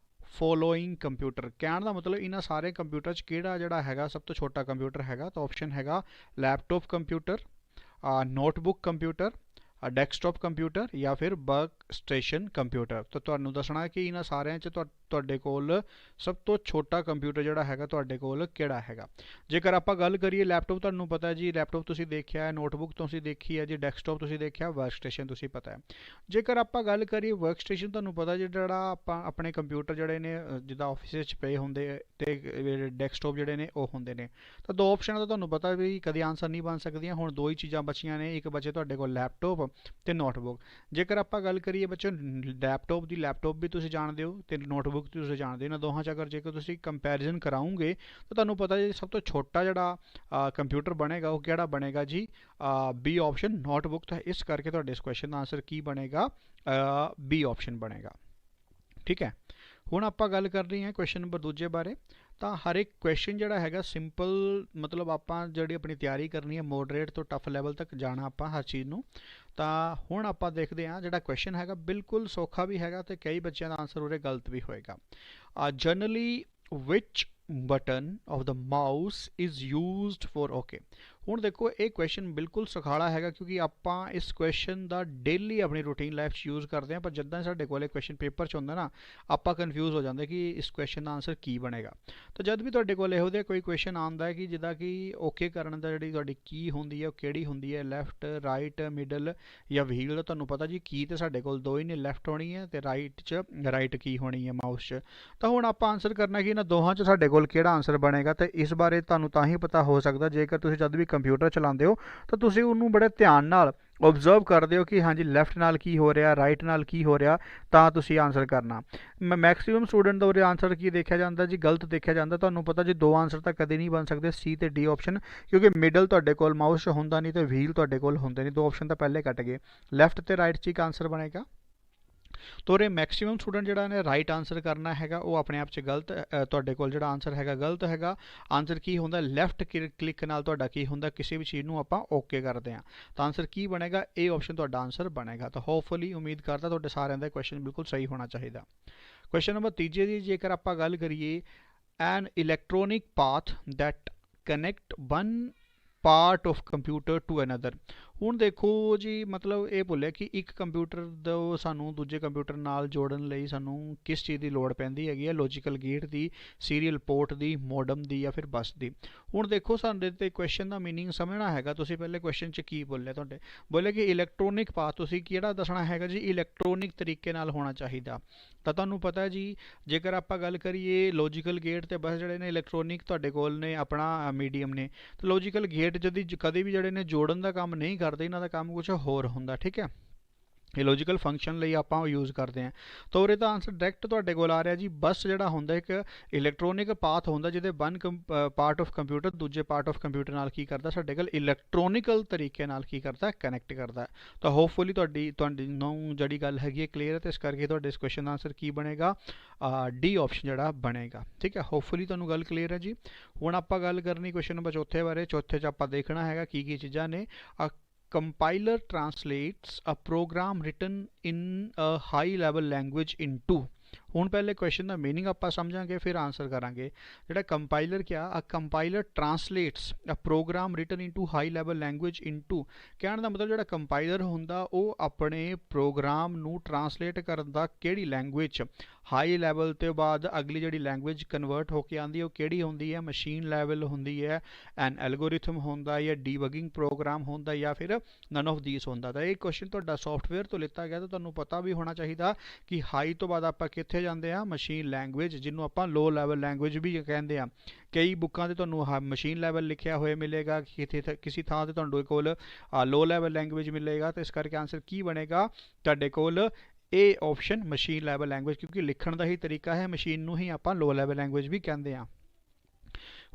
following computer. ਕਹਿਣ ਦਾ ਮਤਲਬ ਇਹਨਾਂ ਸਾਰੇ ਕੰਪਿਊਟਰ 'ਚ ਕਿਹੜਾ ਜਿਹੜਾ ਹੈਗਾ ਸਭ ਤੋਂ ਛੋਟਾ ਕੰਪਿਊਟਰ ਹੈਗਾ। ਤਾਂ ਆਪਸ਼ਨ ਹੈਗਾ laptop computer, notebook computer, desktop computer ਜਾਂ ਫਿਰ ਵਰਕ ਸਟੇਸ਼ਨ ਕੰਪਿਊਟਰ। ਤਾਂ ਤੁਹਾਨੂੰ ਦੱਸਣਾ ਕਿ ਇਹਨਾਂ ਸਾਰਿਆਂ 'ਚ ਤੁਹਾਡੇ ਕੋਲ ਸਭ ਤੋਂ ਛੋਟਾ ਕੰਪਿਊਟਰ ਜਿਹੜਾ ਹੈਗਾ ਤੁਹਾਡੇ ਕੋਲ ਕਿਹੜਾ ਹੈਗਾ। ਜੇਕਰ ਆਪਾਂ ਗੱਲ ਕਰੀਏ ਲੈਪਟਾਪ, ਤੁਹਾਨੂੰ ਪਤਾ ਜੀ ਲੈਪਟਾਪ ਤੁਸੀਂ ਦੇਖਿਆ ਹੈ, ਨੋਟਬੁੱਕ ਤੁਸੀਂ ਦੇਖੀ ਹੈ ਜੀ, ਡੈਸਕਟਾਪ ਤੁਸੀਂ ਦੇਖਿਆ, ਵਰਕ ਸਟੇਸ਼ਨ ਤੁਸੀਂ ਪਤਾ ਹੈ। ਜੇਕਰ ਆਪਾਂ ਗੱਲ ਕਰੀਏ ਵਰਕ ਸਟੇਸ਼ਨ, ਤੁਹਾਨੂੰ ਪਤਾ ਜੀ ਜਿਹੜਾ ਆਪਾਂ ਆਪਣੇ ਕੰਪਿਊਟਰ ਜਿਹੜੇ ਨੇ ਜਿੱਦਾਂ ਆਫਿਸ ਵਿੱਚ ਪਏ ਹੁੰਦੇ ਤੇ ਡੈਸਕਟਾਪ ਜਿਹੜੇ ਨੇ ਉਹ ਹੁੰਦੇ ਨੇ। ਤਾਂ ਦੋ ਆਪਸ਼ਨ ਦਾ ਤੁਹਾਨੂੰ ਪਤਾ ਵੀ ਕਦੇ ਆਨਸਰ ਨਹੀਂ ਬਣ ਸਕਦੀਆਂ। ਹੁਣ ਦੋ ਹੀ ਚੀਜ਼ਾਂ ਬਚੀਆਂ ਨੇ, ਇੱਕ ਬਚੇ ਤੁਹਾਡੇ ਕੋਲ ਲੈਪਟਾਪ ਤੇ ਨੋਟਬੁੱਕ। ਜੇਕਰ ਆਪਾਂ ਗੱਲ ਕਰੀਏ ਬੱਚੋ ਲੈਪਟਾਪ ਦੀ, ਲੈਪਟਾਪ ਵੀ ਤੁਸੀਂ ਜਾਣਦੇ ਹੋ ਤੇ ਨੋਟਬੁੱਕ ਤੁਸੀਂ ਜਾਣਦੇ ਹੋ। ਇਹਨਾਂ ਦੋਹਾਂ 'ਚ ਅਗਰ ਜੇਕਰ ਤੁਸੀਂ ਕੰਪੈਰੀਜ਼ਨ ਕਰਾਉਂਗੇ ਤਾਂ ਤੁਹਾਨੂੰ ਪਤਾ ਜੀ ਸਭ ਤੋਂ ਛੋਟਾ ਜਿਹੜਾ ਕੰਪਿਊਟਰ ਬਣੇਗਾ ਉਹ ਕਿਹੜਾ ਬਣੇਗਾ ਜੀ, ਬੀ ਆਪਸ਼ਨ ਨੋਟਬੁੱਕ। ਤਾਂ ਇਸ ਕਰਕੇ ਤੁਹਾਡੇ ਇਸ ਕੁਐਸਚਨ ਦਾ ਆਨਸਰ ਕੀ ਬਣੇਗਾ, ਬੀ ਆਪਸ਼ਨ ਬਣੇਗਾ। ਠੀਕ ਹੈ, ਹੁਣ ਆਪਾਂ ਗੱਲ ਕਰ ਰਹੇ ਹਾਂ ਕੁਐਸਚਨ ਨੰਬਰ ਦੂਜੇ ਬਾਰੇ। ਤਾਂ ਹਰ ਇੱਕ ਕੁਐਸਚਨ ਜਿਹੜਾ ਹੈਗਾ ਸਿੰਪਲ, ਮਤਲਬ ਆਪਾਂ ਜਿਹੜੀ ਆਪਣੀ ਤਿਆਰੀ ਕਰਨੀ ਹੈ ਮੋਡਰੇਟ ਤੋਂ ਟਫ ਲੈਵਲ ਤੱਕ ਜਾਣਾ ਆਪਾਂ ਹਰ ਚੀਜ਼ ਨੂੰ। ਤਾਂ ਹੁਣ ਆਪਾਂ ਦੇਖਦੇ ਹਾਂ ਜਿਹੜਾ ਕੁਐਸਚਨ ਹੈਗਾ ਬਿਲਕੁਲ ਸੌਖਾ ਵੀ ਹੈਗਾ ਤੇ ਕਈ ਬੱਚਿਆਂ ਦਾ ਆਨਸਰ ਉਰੇ ਗਲਤ ਵੀ ਹੋਏਗਾ। Generally which button of the mouse is used for okay. ਹੁਣ ਦੇਖੋ ਇਹ ਕੁਐਸਚਨ ਬਿਲਕੁਲ ਸੁਖਾਲਾ ਹੈਗਾ ਕਿਉਂਕਿ ਆਪਾਂ ਇਸ ਕੁਐਸਚਨ ਦਾ ਡੇਲੀ ਆਪਣੀ ਰੂਟੀਨ ਲਾਈਫ 'ਚ ਯੂਜ਼ ਕਰਦੇ ਹਾਂ। ਪਰ ਜਿੱਦਾਂ ਸਾਡੇ ਕੋਲ ਇਹ ਕੁਐਸਚਨ ਪੇਪਰ 'ਚ ਹੁੰਦਾ ਨਾ, ਆਪਾਂ ਕਨਫਿਊਜ਼ ਹੋ ਜਾਂਦੇ ਕਿ ਇਸ ਕੁਐਸਚਨ ਦਾ ਆਨਸਰ ਕੀ ਬਣੇਗਾ। ਤਾਂ ਜਦ ਵੀ ਤੁਹਾਡੇ ਕੋਲ ਇਹੋ ਜਿਹਾ ਕੋਈ ਕੁਐਸਚਨ ਆਉਂਦਾ ਹੈ ਕਿ ਜਿੱਦਾਂ ਕਿ ਓਕੇ ਕਰਨ ਦਾ ਜਿਹੜੀ ਤੁਹਾਡੀ ਕੀ ਹੁੰਦੀ ਹੈ ਉਹ ਕਿਹੜੀ ਹੁੰਦੀ ਹੈ, ਲੈਫਟ, ਰਾਈਟ, ਮਿਡਲ ਜਾਂ ਵੀਲ। ਦਾ ਤੁਹਾਨੂੰ ਪਤਾ ਜੀ ਕੀ ਤੇ ਸਾਡੇ ਕੋਲ ਦੋ ਹੀ ਨੇ, ਲੈਫਟ ਹੋਣੀ ਹੈ ਤੇ ਰਾਈਟ 'ਚ ਰਾਈਟ ਕੀ ਹੋਣੀ ਹੈ ਮਾਊਸ 'ਚ। ਤਾਂ ਹੁਣ ਆਪਾਂ ਆਨਸਰ ਕਰਨਾ ਕਿ ਇਹਨਾਂ ਦੋਹਾਂ 'ਚ ਸਾਡੇ ਕੋਲ ਕਿਹੜਾ ਆਨਸਰ ਬਣੇਗਾ। ਤੇ ਇਸ ਬਾਰੇ ਤੁਹਾਨੂੰ ਤਾਂ ਹੀ ਪਤਾ ਹੋ ਸਕਦਾ ਜੇਕਰ ਤੁਸੀਂ ਜਦ ਵੀ ਕੰਪਿਊਟਰ ਚਲਾਉਂਦੇ ਹੋ ਤਾਂ ਤੁਸੀਂ ਉਹਨੂੰ ਬੜੇ ਧਿਆਨ ਨਾਲ ਓਬਜ਼ਰਵ ਕਰਦੇ ਹੋ ਕਿ ਹਾਂਜੀ ਲੈਫਟ ਨਾਲ ਕੀ ਹੋ ਰਿਹਾ, ਰਾਈਟ ਨਾਲ ਕੀ ਹੋ ਰਿਹਾ, ਤਾਂ ਤੁਸੀਂ ਆਨਸਰ ਕਰਨਾ। ਮੈਕਸਿਮਮ ਸਟੂਡੈਂਟ ਦਾ ਉਹਦੇ ਆਨਸਰ ਕੀ ਦੇਖਿਆ ਜਾਂਦਾ ਜੀ, ਗਲਤ ਦੇਖਿਆ ਜਾਂਦਾ। ਤੁਹਾਨੂੰ ਪਤਾ ਜੀ ਦੋ ਆਨਸਰ ਤਾਂ ਕਦੇ ਨਹੀਂ ਬਣ ਸਕਦੇ, ਸੀ ਤੇ ਡੀ ਆਪਸ਼ਨ, ਕਿਉਂਕਿ ਮਿਡਲ ਤੁਹਾਡੇ ਕੋਲ ਮਾਊਸ ਹੁੰਦਾ ਨਹੀਂ ਤੇ ਵੀਲ ਤੁਹਾਡੇ ਕੋਲ ਹੁੰਦੇ ਨਹੀਂ। ਦੋ ਆਪਸ਼ਨ ਤਾਂ ਪਹਿਲੇ ਕੱਟ ਗਏ, ਲੈਫਟ ਤੇ ਰਾਈਟ 'ਚ ਇੱਕ ਆਨਸਰ ਬਣੇਗਾ। ਤੋਰੇ ਮੈਕਸਿਮਮ ਸਟੂਡੈਂਟ ਜਿਹੜਾ ਨੇ ਰਾਈਟ ਆਨਸਰ ਕਰਨਾ ਹੈਗਾ ਉਹ ਆਪਣੇ ਆਪ 'ਚ ਗਲਤ, ਤੁਹਾਡੇ ਕੋਲ ਜਿਹੜਾ ਆਨਸਰ ਹੈਗਾ ਗਲਤ ਹੈਗਾ। ਆਨਸਰ ਕੀ ਹੁੰਦਾ, ਲੈਫਟ ਕਲਿੱਕ ਨਾਲ ਤੁਹਾਡਾ ਕੀ ਹੁੰਦਾ, ਕਿਸੇ ਵੀ ਚੀਜ਼ ਨੂੰ ਆਪਾਂ ਓਕੇ ਕਰਦੇ ਹਾਂ। ਤਾਂ ਆਨਸਰ ਕੀ ਬਣੇਗਾ, ਇਹ ਆਪਸ਼ਨ ਤੁਹਾਡਾ ਆਨਸਰ ਬਣੇਗਾ। ਤਾਂ ਹੋਪਫੁਲੀ ਉਮੀਦ ਕਰਦਾ ਤੁਹਾਡੇ ਸਾਰਿਆਂ ਦਾ ਕੁਐਸਚਨ ਬਿਲਕੁਲ ਸਹੀ ਹੋਣਾ ਚਾਹੀਦਾ। ਕੁਐਸਚਨ ਨੰਬਰ ਤੀਜੇ ਦੀ ਜੇਕਰ ਆਪਾਂ ਗੱਲ ਕਰੀਏ, an electronic path that connect one part of computer to another. ਹੁਣ ਦੇਖੋ ਜੀ ਮਤਲਬ ਇਹ ਬੋਲਿਆ ਕਿ ਇੱਕ ਕੰਪਿਊਟਰ ਦਾ ਸਾਨੂੰ ਦੂਜੇ ਕੰਪਿਊਟਰ ਨਾਲ ਜੋੜਨ ਲਈ ਸਾਨੂੰ ਕਿਸ ਚੀਜ਼ ਦੀ ਲੋੜ ਪੈਂਦੀ ਹੈਗੀ ਹੈ, ਲੌਜੀਕਲ ਗੇਟ ਦੀ, ਸੀਰੀਅਲ ਪੋਰਟ ਦੀ, ਮੋਡਮ ਦੀ ਜਾਂ ਫਿਰ ਬੱਸ ਦੀ। ਹੁਣ ਦੇਖੋ ਸਾਡੇ ਤੇ ਕੁਐਸਚਨ ਦਾ ਮੀਨਿੰਗ ਸਮਝਣਾ ਹੈਗਾ। ਤੁਸੀਂ ਪਹਿਲੇ ਕੁਐਸਚਨ 'ਚ ਕੀ ਬੋਲਿਆ, ਤੁਹਾਡੇ ਬੋਲਿਆ ਕਿ ਇਲੈਕਟ੍ਰੋਨਿਕ ਪਾਥ, ਤੁਸੀਂ ਕਿਹੜਾ ਦੱਸਣਾ ਹੈਗਾ ਜੀ, ਇਲੈਕਟ੍ਰੋਨਿਕ ਤਰੀਕੇ ਨਾਲ ਹੋਣਾ ਚਾਹੀਦਾ। ਤਾਂ ਤੁਹਾਨੂੰ ਪਤਾ ਜੀ ਜੇਕਰ ਆਪਾਂ ਗੱਲ ਕਰੀਏ ਲੌਜੀਕਲ ਗੇਟ ਤੇ ਬੱਸ ਜਿਹੜੇ ਨੇ ਇਲੈਕਟ੍ਰੋਨਿਕ ਤੁਹਾਡੇ ਕੋਲ ਨੇ ਆਪਣਾ ਮੀਡੀਅਮ ਨੇ। ਤਾਂ ਲੌਜੀਕਲ ਗੇਟ ਜਦ ਕਦੇ ਵੀ ਜਿਹੜੇ ਨੇ ਜੋੜਨ ਦਾ ਕੰਮ ਨਹੀਂ ਕਰਦੇ, ਇਹਨਾਂ ਦਾ ਕੰਮ ਕੁਝ ਹੋਰ ਹੁੰਦਾ। ਠੀਕ ਹੈ, ਇਹ ਲੌਜੀਕਲ ਫੰਕਸ਼ਨ ਲਈ ਆਪਾਂ ਉਹ ਯੂਜ਼ ਕਰਦੇ ਹਾਂ। ਤਾਂ ਉਹਦੇ ਤਾਂ ਆਨਸਰ ਡਾਇਰੈਕਟ ਤੁਹਾਡੇ ਕੋਲ ਆ ਰਿਹਾ ਜੀ, ਬੱਸ ਜਿਹੜਾ ਹੁੰਦਾ ਇੱਕ ਇਲੈਕਟ੍ਰੋਨਿਕ ਪਾਥ ਹੁੰਦਾ ਜਿਹਦੇ ਵਨ ਪਾਰਟ ਆਫ ਕੰਪਿਊਟਰ ਦੂਜੇ ਪਾਰਟ ਆਫ ਕੰਪਿਊਟਰ ਨਾਲ ਕੀ ਕਰਦਾ, ਸਾਡੇ ਕੋਲ ਇਲੈਕਟ੍ਰੋਨਿਕਲ ਤਰੀਕੇ ਨਾਲ ਕੀ ਕਰਦਾ, ਕਨੈਕਟ ਕਰਦਾ। ਤਾਂ ਹੋਪਫੁਲੀ ਤੁਹਾਡੀ ਨੂੰ ਜਿਹੜੀ ਗੱਲ ਹੈਗੀ ਹੈ ਕਲੀਅਰ ਹੈ। ਤੇ ਇਸ ਕਰਕੇ ਤੁਹਾਡੇ ਇਸ ਕੁਐਸਚਨ ਦਾ ਆਨਸਰ ਕੀ ਬਣੇਗਾ, ਡੀ ਆਪਸ਼ਨ ਜਿਹੜਾ ਬਣੇਗਾ। ਠੀਕ ਹੈ, ਹੋਪਫੁਲੀ ਤੁਹਾਨੂੰ ਗੱਲ ਕਲੀਅਰ ਹੈ ਜੀ। ਹੁਣ ਆਪਾਂ ਗੱਲ ਕਰਨੀ ਕੁਐਸਚਨ ਨੰਬਰ ਚੌਥੇ ਬਾਰੇ। ਚੌਥੇ 'ਚ ਆਪਾਂ ਦੇਖਣਾ ਹੈਗਾ ਕੀ ਕੀ ਚੀਜ਼ਾਂ ਨੇ। Compiler translates a program written in a high level language into। ਹੁਣ ਪਹਿਲੇ ਕੁਐਸਚਨ ਦਾ ਮੀਨਿੰਗ ਆਪਾਂ ਸਮਝਾਂਗੇ ਫਿਰ ਆਨਸਰ ਕਰਾਂਗੇ। ਜਿਹੜਾ ਕੰਪਾਈਲਰ ਕਿਹਾ, a compiler translates a program written into high level language into. ਕਹਿਣ ਦਾ ਮਤਲਬ ਜਿਹੜਾ ਕੰਪਾਈਲਰ ਹੁੰਦਾ ਉਹ ਆਪਣੇ ਪ੍ਰੋਗਰਾਮ ਨੂੰ ਟਰਾਂਸਲੇਟ ਕਰਦਾ ਕਿਹੜੀ ਲੈਂਗੁਏਜ 'ਚ, ਹਾਈ ਲੈਵਲ ਤੋਂ ਬਾਅਦ ਅਗਲੀ ਜਿਹੜੀ ਲੈਂਗੁਏਜ ਕਨਵਰਟ ਹੋ ਕੇ ਆਉਂਦੀ ਹੈ ਉਹ ਕਿਹੜੀ ਹੁੰਦੀ ਹੈ, ਮਸ਼ੀਨ ਲੈਵਲ ਹੁੰਦੀ ਹੈ, ਐਨ ਐਲਗੋਰਿਥਮ ਹੁੰਦਾ ਜਾਂ ਡੀਬਗਿੰਗ ਪ੍ਰੋਗਰਾਮ ਹੁੰਦਾ ਜਾਂ ਫਿਰ ਨਨ ਆਫ ਦੀਸ ਹੁੰਦਾ। ਤਾਂ ਇਹ ਕੁਐਸਚਨ ਤੁਹਾਡਾ ਸੌਫਟਵੇਅਰ ਤੋਂ ਲਿੱਤਾ ਗਿਆ। ਤਾਂ ਤੁਹਾਨੂੰ ਪਤਾ ਵੀ ਹੋਣਾ ਚਾਹੀਦਾ ਕਿ ਹਾਈ ਤੋਂ ਬਾਅਦ ਆਪਾਂ ਕਿੱਥੇ ਜਾਂਦੇ ਆ, ਮਸ਼ੀਨ ਲੈਂਗੁਏਜ, ਜਿਹਨੂੰ ਆਪਾਂ ਲੋ ਲੈਵਲ ਲੈਂਗੁਏਜ ਵੀ ਕਹਿੰਦੇ ਆ। ਕਈ ਬੁੱਕਾਂ 'ਤੇ ਤੁਹਾਨੂੰ ਮਸ਼ੀਨ ਲੈਵਲ ਲਿਖਿਆ ਹੋਇਆ ਮਿਲੇਗਾ, ਕਿਸੇ ਥਾਂ 'ਤੇ ਤੁਹਾਡੇ ਕੋਲ ਲੋ ਲੈਵਲ ਲੈਂਗੁਏਜ ਮਿਲੇਗਾ। ਤਾਂ ਇਸ ਕਰਕੇ ਆਨਸਰ ਕੀ ਬਣੇਗਾ ਤੁਹਾਡੇ ਕੋਲ, ਇਹ ਆਪਸ਼ਨ ਮਸ਼ੀਨ ਲੈਵਲ ਲੈਂਗੁਏਜ, ਕਿਉਂਕਿ ਲਿਖਣ ਦਾ ਹੀ ਤਰੀਕਾ ਹੈ, ਮਸ਼ੀਨ ਨੂੰ ਹੀ ਆਪਾਂ ਲੋ ਲੈਵਲ ਲੈਂਗੁਏਜ ਵੀ ਕਹਿੰਦੇ ਹਾਂ।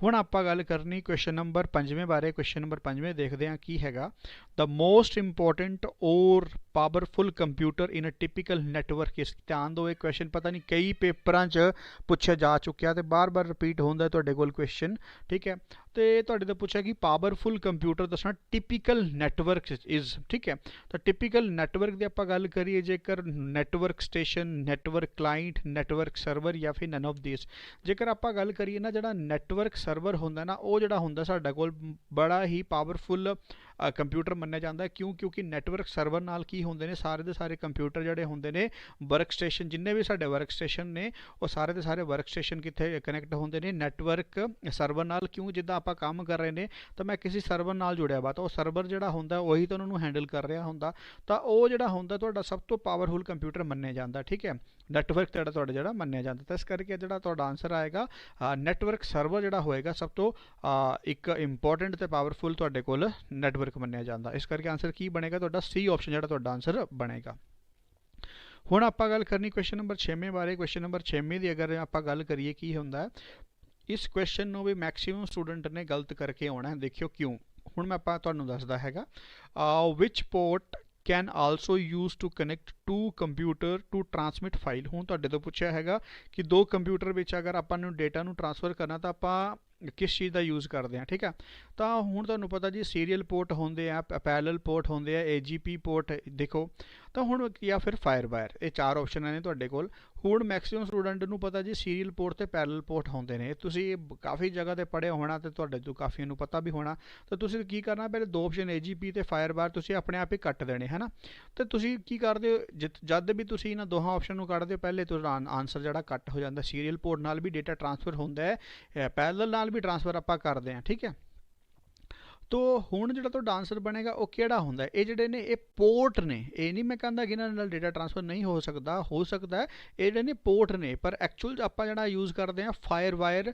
ਹੁਣ ਆਪਾਂ ਗੱਲ ਕਰਨੀ ਕੁਐਸਚਨ ਨੰਬਰ 5ਵੇਂ ਬਾਰੇ। ਕੁਐਸਚਨ ਨੰਬਰ 5ਵੇਂ ਦੇਖਦੇ ਹਾਂ ਕੀ ਹੈਗਾ। ਦ ਮੋਸਟ ਇੰਪੋਰਟੈਂਟ ਔਰ ਪਾਵਰਫੁਲ ਕੰਪਿਊਟਰ ਇਨ ਅ ਟਿਪੀਕਲ ਨੈਟਵਰਕ ਇਸ। ਧਿਆਨ ਦਿਓ, ਇਹ ਕੁਐਸਚਨ ਪਤਾ ਨਹੀਂ ਕਈ ਪੇਪਰਾਂ 'ਚ ਪੁੱਛਿਆ ਜਾ ਚੁੱਕਿਆ ਤੇ ਬਾਰ-ਬਾਰ ਰਿਪੀਟ ਹੁੰਦਾ ਤੁਹਾਡੇ ਕੋਲ ਕੁਐਸਚਨ, ਠੀਕ ਹੈ। ਤੇ ਤੁਹਾਡੇ ਤੋਂ ਪੁੱਛਿਆ ਕਿ ਪਾਵਰਫੁਲ ਕੰਪਿਊਟਰ ਦੱਸਣਾ ਟਿਪੀਕਲ ਨੈਟਵਰਕ ਇਜ਼, ਠੀਕ ਹੈ। ਤਾਂ ਟਿਪੀਕਲ ਨੈਟਵਰਕ ਦੀ ਆਪਾਂ ਗੱਲ ਕਰੀਏ ਜੇਕਰ network station, network client, network server ਜਾਂ ਫਿਰ ਨਨ ਆਫ ਦਿਸ। ਜੇਕਰ ਆਪਾਂ ਗੱਲ ਕਰੀਏ ਨਾ, ਜਿਹੜਾ ਨੈਟਵਰਕ ਸਰਵਰ ਹੁੰਦਾ ਨਾ, ਉਹ ਜਿਹੜਾ ਹੁੰਦਾ ਸਾਡਾ ਕੋਲ ਬੜਾ ਹੀ ਪਾਵਰਫੁਲ ਕੰਪਿਊਟਰ ਮੰਨਿਆ ਜਾਂਦਾ ਹੈ। ਕਿਉਂਕਿ ਨੈਟਵਰਕ ਸਰਵਰ ਨਾਲ ਕੀ ਹੁੰਦੇ ਨੇ, ਸਾਰੇ ਦੇ ਸਾਰੇ ਕੰਪਿਊਟਰ ਜਿਹੜੇ ਹੁੰਦੇ ਨੇ, ਵਰਕ ਸਟੇਸ਼ਨ, ਜਿੰਨੇ ਵੀ ਸਾਡੇ ਵਰਕ ਸਟੇਸ਼ਨ ਨੇ, ਉਹ ਸਾਰੇ ਦੇ ਸਾਰੇ ਵਰਕ ਸਟੇਸ਼ਨ ਕਿੱਥੇ ਕਨੈਕਟ ਹੁੰਦੇ ਨੇ, ਨੈਟਵਰਕ ਸਰਵਰ ਨਾਲ। ਕਿਉਂ, ਜਿੱਦਾਂ ਆਪਾਂ ਕੰਮ ਕਰ ਰਹੇ ਨੇ ਤਾਂ ਮੈਂ ਕਿਸੇ ਸਰਵਰ ਨਾਲ ਜੁੜਿਆ ਵਾ, ਤਾਂ ਉਹ ਸਰਵਰ ਜਿਹੜਾ ਹੁੰਦਾ ਉਹੀ ਤਾਂ ਉਹਨਾਂ ਨੂੰ ਹੈਂਡਲ ਕਰ ਰਿਹਾ ਹੁੰਦਾ, ਤਾਂ ਉਹ ਜਿਹੜਾ ਹੁੰਦਾ ਤੁਹਾਡਾ ਸਭ ਤੋਂ ਪਾਵਰਫੁਲ ਕੰਪਿਊਟਰ ਮੰਨਿਆ ਜਾਂਦਾ, ਠੀਕ ਹੈ। ਨੈਟਵਰਕ ਤੁਹਾਡਾ ਜਿਹੜਾ ਮੰਨਿਆ ਜਾਂਦਾ। ਤਾਂ ਇਸ ਕਰਕੇ ਜਿਹੜਾ ਤੁਹਾਡਾ ਆਨਸਰ ਆਏਗਾ ਨੈਟਵਰਕ ਸਰਵਰ ਜਿਹੜਾ ਹੋਏਗਾ ਸਭ ਤੋਂ ਇੱਕ ਇੰਪੋਰਟੈਂਟ ਤੇ ਪਾਵਰਫੁਲ ਤੁਹਾਡੇ ਕੋਲ ਨੈਟਵਰਕ ਮੰਨਿਆ ਜਾਂਦਾ। ਇਸ ਕਰਕੇ ਆਨਸਰ ਕੀ ਬਣੇਗਾ ਤੁਹਾਡਾ? ਸੀ ਆਪਸ਼ਨ ਜਿਹੜਾ ਤੁਹਾਡਾ ਆਨਸਰ ਬਣੇਗਾ। ਹੁਣ ਆਪਾਂ ਗੱਲ ਕਰਨੀ ਕੁਐਸਚਨ ਨੰਬਰ 6ਵੇਂ ਬਾਰੇ। ਕੁਐਸਚਨ ਨੰਬਰ 6ਵੇਂ ਦੀ ਅਗਰ ਆਪਾਂ ਗੱਲ ਕਰੀਏ ਕੀ ਹੁੰਦਾ, ਇਸ ਕੁਐਸਚਨ ਨੂੰ ਵੀ ਮੈਕਸਿਮਮ ਸਟੂਡੈਂਟ ਨੇ ਗਲਤ ਕਰਕੇ ਆਉਣਾ ਹੈ। ਦੇਖਿਓ ਕਿਉਂ। ਹੁਣ ਮੈਂ ਆਪਾਂ ਤੁਹਾਨੂੰ ਦੱਸਦਾ ਹੈਗਾ। ਵਿਚ port can also use to connect two computer to transmit file। ਹੁਣ ਤੁਹਾਡੇ ਤੋਂ ਪੁੱਛਿਆ ਹੈਗਾ ਕਿ ਦੋ ਕੰਪਿਊਟਰ ਵਿੱਚ ਅਗਰ ਆਪਾਂ ਨੂੰ ਡੇਟਾ ਨੂੰ ਟ੍ਰਾਂਸਫਰ ਕਰਨਾ ਤਾਂ ਆਪਾਂ ਕਿਸ ਚੀਜ਼ ਦਾ ਯੂਜ਼ ਕਰਦੇ ਹਾਂ, ਠੀਕ ਹੈ। ਤਾਂ ਹੁਣ ਤੁਹਾਨੂੰ ਪਤਾ ਜੀ ਸੀਰੀਅਲ ਪੋਰਟ ਹੁੰਦੇ ਆ, ਪੈਰਲਲ ਪੋਰਟ ਹੁੰਦੇ ਆ, AGP ਪੋਰਟ ਦੇਖੋ। ਤਾਂ ਹੁਣ ਜਾਂ ਫਿਰ ਫਾਇਰਵਾਇਰ, ਇਹ ਚਾਰ ਆਪਸ਼ਨ ਨੇ ਤੁਹਾਡੇ ਕੋਲ। ਹੁਣ ਮੈਕਸਿਮਮ ਸਟੂਡੈਂਟ ਨੂੰ ਪਤਾ ਜੀ ਸੀਰੀਅਲ ਪੋਰਟ ਤੇ ਪੈਰਲਲ ਪੋਰਟ ਹੁੰਦੇ ਨੇ। ਤੁਸੀਂ ਕਾਫੀ ਜਗ੍ਹਾ ਤੇ ਪੜ੍ਹਿਆ ਹੋਣਾ ਤੇ ਤੁਹਾਡੇ ਤੋਂ ਕਾਫੀਆਂ ਨੂੰ ਪਤਾ ਵੀ ਹੋਣਾ। ਤਾਂ ਤੁਸੀਂ ਕੀ ਕਰਨਾ, ਪਹਿਲੇ ਦੋ ਆਪਸ਼ਨ AGP ਤੇ ਫਾਇਰਵਾਇਰ ਤੁਸੀਂ ਆਪਣੇ ਆਪ ਹੀ ਕੱਟ ਦੇਣੇ ਹੈ ਨਾ। ਤੇ ਤੁਸੀਂ ਕੀ ਕਰਦੇ ਹੋ, ਜਦ ਵੀ ਤੁਸੀਂ ਇਹਨਾਂ ਦੋਹਾਂ ਆਪਸ਼ਨ ਨੂੰ ਕੱਢਦੇ ਹੋ, ਪਹਿਲੇ ਤੁਹਾਡਾ ਆਨਸਰ ਜਿਹੜਾ ਕੱਟ ਹੋ ਜਾਂਦਾ। ਸੀਰੀਅਲ ਪੋਰਟ ਨਾਲ ਵੀ ਡੇਟਾ ਟ੍ਰਾਂਸਫਰ ਹੁੰਦਾ ਹੈ, ਪੈਰਲਲ ਨਾਲ ਵੀ ਟ੍ਰਾਂਸਫਰ ਆਪਾਂ ਕਰਦੇ ਹਾਂ, ਠੀਕ ਹੈ। ਤੋ ਹੁਣ ਜਿਹੜਾ ਤੁਹਾਡਾ ਆਨਸਰ ਬਣੇਗਾ ਉਹ ਕਿਹੜਾ ਹੁੰਦਾ? ਇਹ ਜਿਹੜੇ ਨੇ ਇਹ ਪੋਰਟ ਨੇ। ਇਹ ਨਹੀਂ ਮੈਂ ਕਹਿੰਦਾ ਕਿ ਇਹਨਾਂ ਨਾਲ ਡੇਟਾ ਟ੍ਰਾਂਸਫਰ ਨਹੀਂ ਹੋ ਸਕਦਾ ਹੈ। ਇਹ ਜਿਹੜੇ ਨੇ ਪੋਰਟ ਨੇ, ਪਰ ਐਕਚੁਅਲ ਆਪਾਂ ਜਿਹੜਾ ਯੂਜ਼ ਕਰਦੇ ਹਾਂ ਫਾਇਰਵਾਇਰ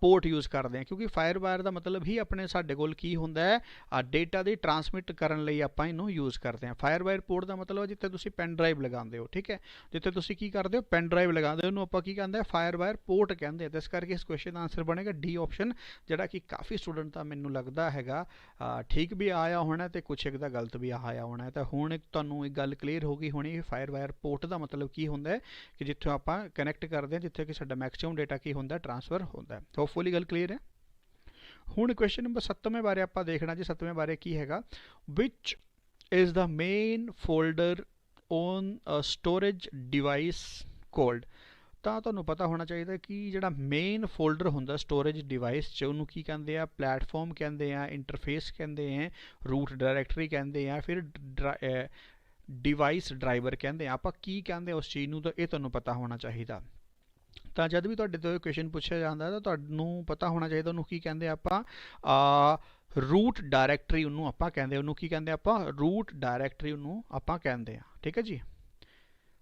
ਪੋਰਟ ਯੂਜ਼ ਕਰਦੇ ਹਾਂ। ਕਿਉਂਕਿ ਫਾਇਰਵਾਇਰ ਦਾ ਮਤਲਬ ਹੀ ਆਪਣੇ ਸਾਡੇ ਕੋਲ ਕੀ ਹੁੰਦਾ ਹੈ, ਡੇਟਾ ਦੀ ਟ੍ਰਾਂਸਮਿਟ ਕਰਨ ਲਈ ਆਪਾਂ ਇਹਨੂੰ ਯੂਜ਼ ਕਰਦੇ ਹਾਂ। ਫਾਇਰਵਾਇਰ ਪੋਰਟ ਦਾ ਮਤਲਬ ਜਿੱਥੇ ਤੁਸੀਂ ਪੈਨ ਡਰਾਈਵ ਲਗਾਉਂਦੇ ਹੋ, ਠੀਕ ਹੈ। ਜਿੱਥੇ ਤੁਸੀਂ ਕੀ ਕਰਦੇ ਹੋ, ਪੈਨ ਡਰਾਈਵ ਲਗਾਉਂਦੇ ਹੋ, ਉਹਨੂੰ ਆਪਾਂ ਕੀ ਕਹਿੰਦੇ ਆ, ਫਾਇਰਵਾਇਰ ਪੋਰਟ ਕਹਿੰਦੇ ਆ। ਤੇ ਇਸ ਕਰਕੇ ਇਸ ਕੁਐਸਚਨ ਦਾ ਆਨਸਰ ਬਣੇਗਾ ਡੀ ਆਪਸ਼ਨ, ਜਿਹੜਾ ਕਿ ਕਾਫੀ ਸਟੂਡੈਂਟ ਦਾ ਮੈਨੂੰ ਲੱਗਦਾ ਹੈਗਾ ਠੀਕ ਵੀ ਆਇਆ ਹੋਣਾ ਤੇ ਕੁਛ ਇੱਕ ਦਾ ਗਲਤ ਵੀ ਆਇਆ ਹੋਣਾ। ਤਾਂ ਹੁਣ ਇੱਕ ਤੁਹਾਨੂੰ ਇੱਕ ਗੱਲ ਕਲੀਅਰ ਹੋ ਗਈ ਹੋਣੀ, ਫਾਇਰਵਾਇਰ ਪੋਰਟ ਦਾ ਮਤਲਬ ਕੀ ਹੁੰਦਾ ਹੈ ਕਿ ਜਿੱਥੋਂ ਆਪਾਂ ਕਨੈਕਟ ਕਰਦੇ ਹਾਂ, ਜਿੱਥੇ ਕਿ ਸਾਡਾ ਮੈਕਸਿਮਮ ਡੇਟਾ ਕੀ ਹੁੰਦਾ, ਟ੍ਰਾਂਸਫਰ ਹੁੰਦਾ। ਹੋਪਫੁਲੀ ਗੱਲ ਕਲੀਅਰ ਹੈ। ਹੁਣ ਕੁਐਸਚਨ ਨੰਬਰ 7ਵੇਂ ਬਾਰੇ ਆਪਾਂ ਦੇਖਣਾ ਜੀ। 7ਵੇਂ ਬਾਰੇ ਕੀ ਹੈਗਾ, which is the main folder on storage device called. ਤਾਂ ਤੁਹਾਨੂੰ ਪਤਾ ਹੋਣਾ ਚਾਹੀਦਾ ਕਿ ਜਿਹੜਾ ਮੇਨ ਫੋਲਡਰ ਹੁੰਦਾ ਸਟੋਰੇਜ ਡਿਵਾਈਸ 'ਚ, ਉਹਨੂੰ ਕੀ ਕਹਿੰਦੇ ਆ, ਪਲੇਟਫਾਰਮ ਕਹਿੰਦੇ ਆ, ਇੰਟਰਫੇਸ ਕਹਿੰਦੇ ਆ, ਰੂਟ ਡਾਇਰੈਕਟਰੀ ਕਹਿੰਦੇ ਆ, ਫਿਰ ਡਿਵਾਈਸ ਡਰਾਈਵਰ ਕਹਿੰਦੇ ਆ। ਆਪਾਂ ਕੀ ਕਹਿੰਦੇ ਉਸ ਚੀਜ਼ ਨੂੰ, ਤਾਂ ਇਹ ਤੁਹਾਨੂੰ ਪਤਾ ਹੋਣਾ ਚਾਹੀਦਾ। ਤਾਂ ਜਦ ਵੀ ਤੁਹਾਡੇ ਤੋਂ ਇਹ ਕੁਐਸਚਨ ਪੁੱਛਿਆ ਜਾਂਦਾ ਤਾਂ ਤੁਹਾਨੂੰ ਪਤਾ ਹੋਣਾ ਚਾਹੀਦਾ ਉਹਨੂੰ ਕੀ ਕਹਿੰਦੇ ਆਪਾਂ, ਰੂਟ ਡਾਇਰੈਕਟਰੀ ਉਹਨੂੰ ਆਪਾਂ ਕਹਿੰਦੇ। ਉਹਨੂੰ ਕੀ ਕਹਿੰਦੇ ਆਪਾਂ, ਰੂਟ ਡਾਇਰੈਕਟਰੀ ਉਹਨੂੰ ਆਪਾਂ ਕਹਿੰਦੇ ਆ, ਠੀਕ ਹੈ ਜੀ।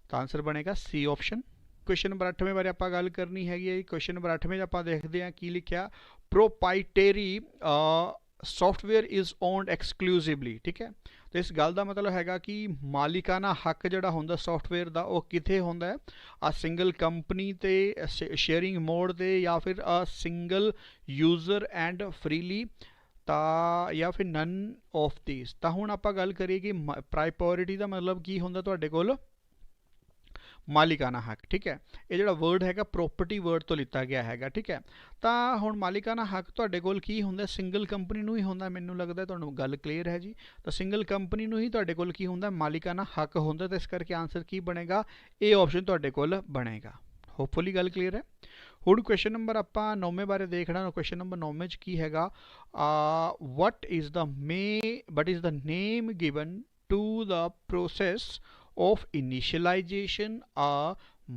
ਤਾਂ ਆਨਸਰ ਬਣੇਗਾ ਸੀ ਆਪਸ਼ਨ। ਕੁਐਸਚਨ ਨੰਬਰ 8ਵੇਂ ਬਾਰੇ ਆਪਾਂ ਗੱਲ ਕਰਨੀ ਹੈਗੀ ਹੈ। ਕੁਐਸਚਨ ਨੰਬਰ 8ਵੇਂ 'ਚ ਆਪਾਂ ਦੇਖਦੇ ਹਾਂ ਕੀ ਲਿਖਿਆ, ਪ੍ਰੋਪਾਈਟਰੀ ਸੌਫਟਵੇਅਰ ਇਜ਼ ਓਨਡ ਐਕਸਕਲੂਸਿਵਲੀ, ਠੀਕ ਹੈ। ਤੇ ਇਸ ਗੱਲ ਦਾ ਮਤਲਬ ਹੈਗਾ ਕਿ ਮਾਲਿਕਾਨਾ ਹੱਕ ਜਿਹੜਾ ਹੁੰਦਾ ਸੌਫਟਵੇਅਰ ਦਾ, ਉਹ ਕਿੱਥੇ ਹੁੰਦਾ ਹੈ, ਆ ਸਿੰਗਲ ਕੰਪਨੀ ਤੇ ਸ਼ੇਅਰਿੰਗ ਮੋਡ ਤੇ, ਜਾਂ ਫਿਰ ਆ ਸਿੰਗਲ ਯੂਜ਼ਰ ਐਂਡ ਫ੍ਰੀਲੀ, ਤਾਂ ਜਾਂ ਫਿਰ ਨਨ ਆਫ ਦੀਸ। ਤਾਂ ਹੁਣ ਆਪਾਂ ਗੱਲ ਕਰੀਏ ਕਿ ਪ੍ਰਾਇਓਰਿਟੀ ਦਾ ਮਤਲਬ ਕੀ ਹੁੰਦਾ ਤੁਹਾਡੇ ਕੋਲ, ਮਾਲਿਕਾਨਾ ਹੱਕ, ਠੀਕ ਹੈ। ਇਹ ਜਿਹੜਾ ਵਰਡ ਹੈਗਾ ਪ੍ਰੋਪਰਟੀ ਵਰਡ ਤੋਂ ਲਿੱਤਾ ਗਿਆ ਹੈਗਾ, ਠੀਕ ਹੈ। ਤਾਂ ਹੁਣ ਮਾਲਿਕਾਨਾ ਹੱਕ ਤੁਹਾਡੇ ਕੋਲ ਕੀ ਹੁੰਦਾ, ਸਿੰਗਲ ਕੰਪਨੀ ਨੂੰ ਹੀ ਹੁੰਦਾ। ਮੈਨੂੰ ਲੱਗਦਾ ਤੁਹਾਨੂੰ ਗੱਲ ਕਲੀਅਰ ਹੈ ਜੀ। ਤਾਂ ਸਿੰਗਲ ਕੰਪਨੀ ਨੂੰ ਹੀ ਤੁਹਾਡੇ ਕੋਲ ਕੀ ਹੁੰਦਾ, ਮਾਲਿਕਾਨਾ ਹੱਕ ਹੁੰਦਾ। ਤਾਂ ਇਸ ਕਰਕੇ ਆਨਸਰ ਕੀ ਬਣੇਗਾ, ਇਹ ਆਪਸ਼ਨ ਤੁਹਾਡੇ ਕੋਲ ਬਣੇਗਾ। ਹੋਪਫੁਲੀ ਗੱਲ ਕਲੀਅਰ ਹੈ। ਹੁਣ ਕੁਐਸਚਨ ਨੰਬਰ ਆਪਾਂ 9ਵੇਂ ਬਾਰੇ ਦੇਖਣਾ। ਕੁਐਸਚਨ ਨੰਬਰ 9ਵੇਂ 'ਚ ਕੀ ਹੈਗਾ, what is the name given to the process of initialization a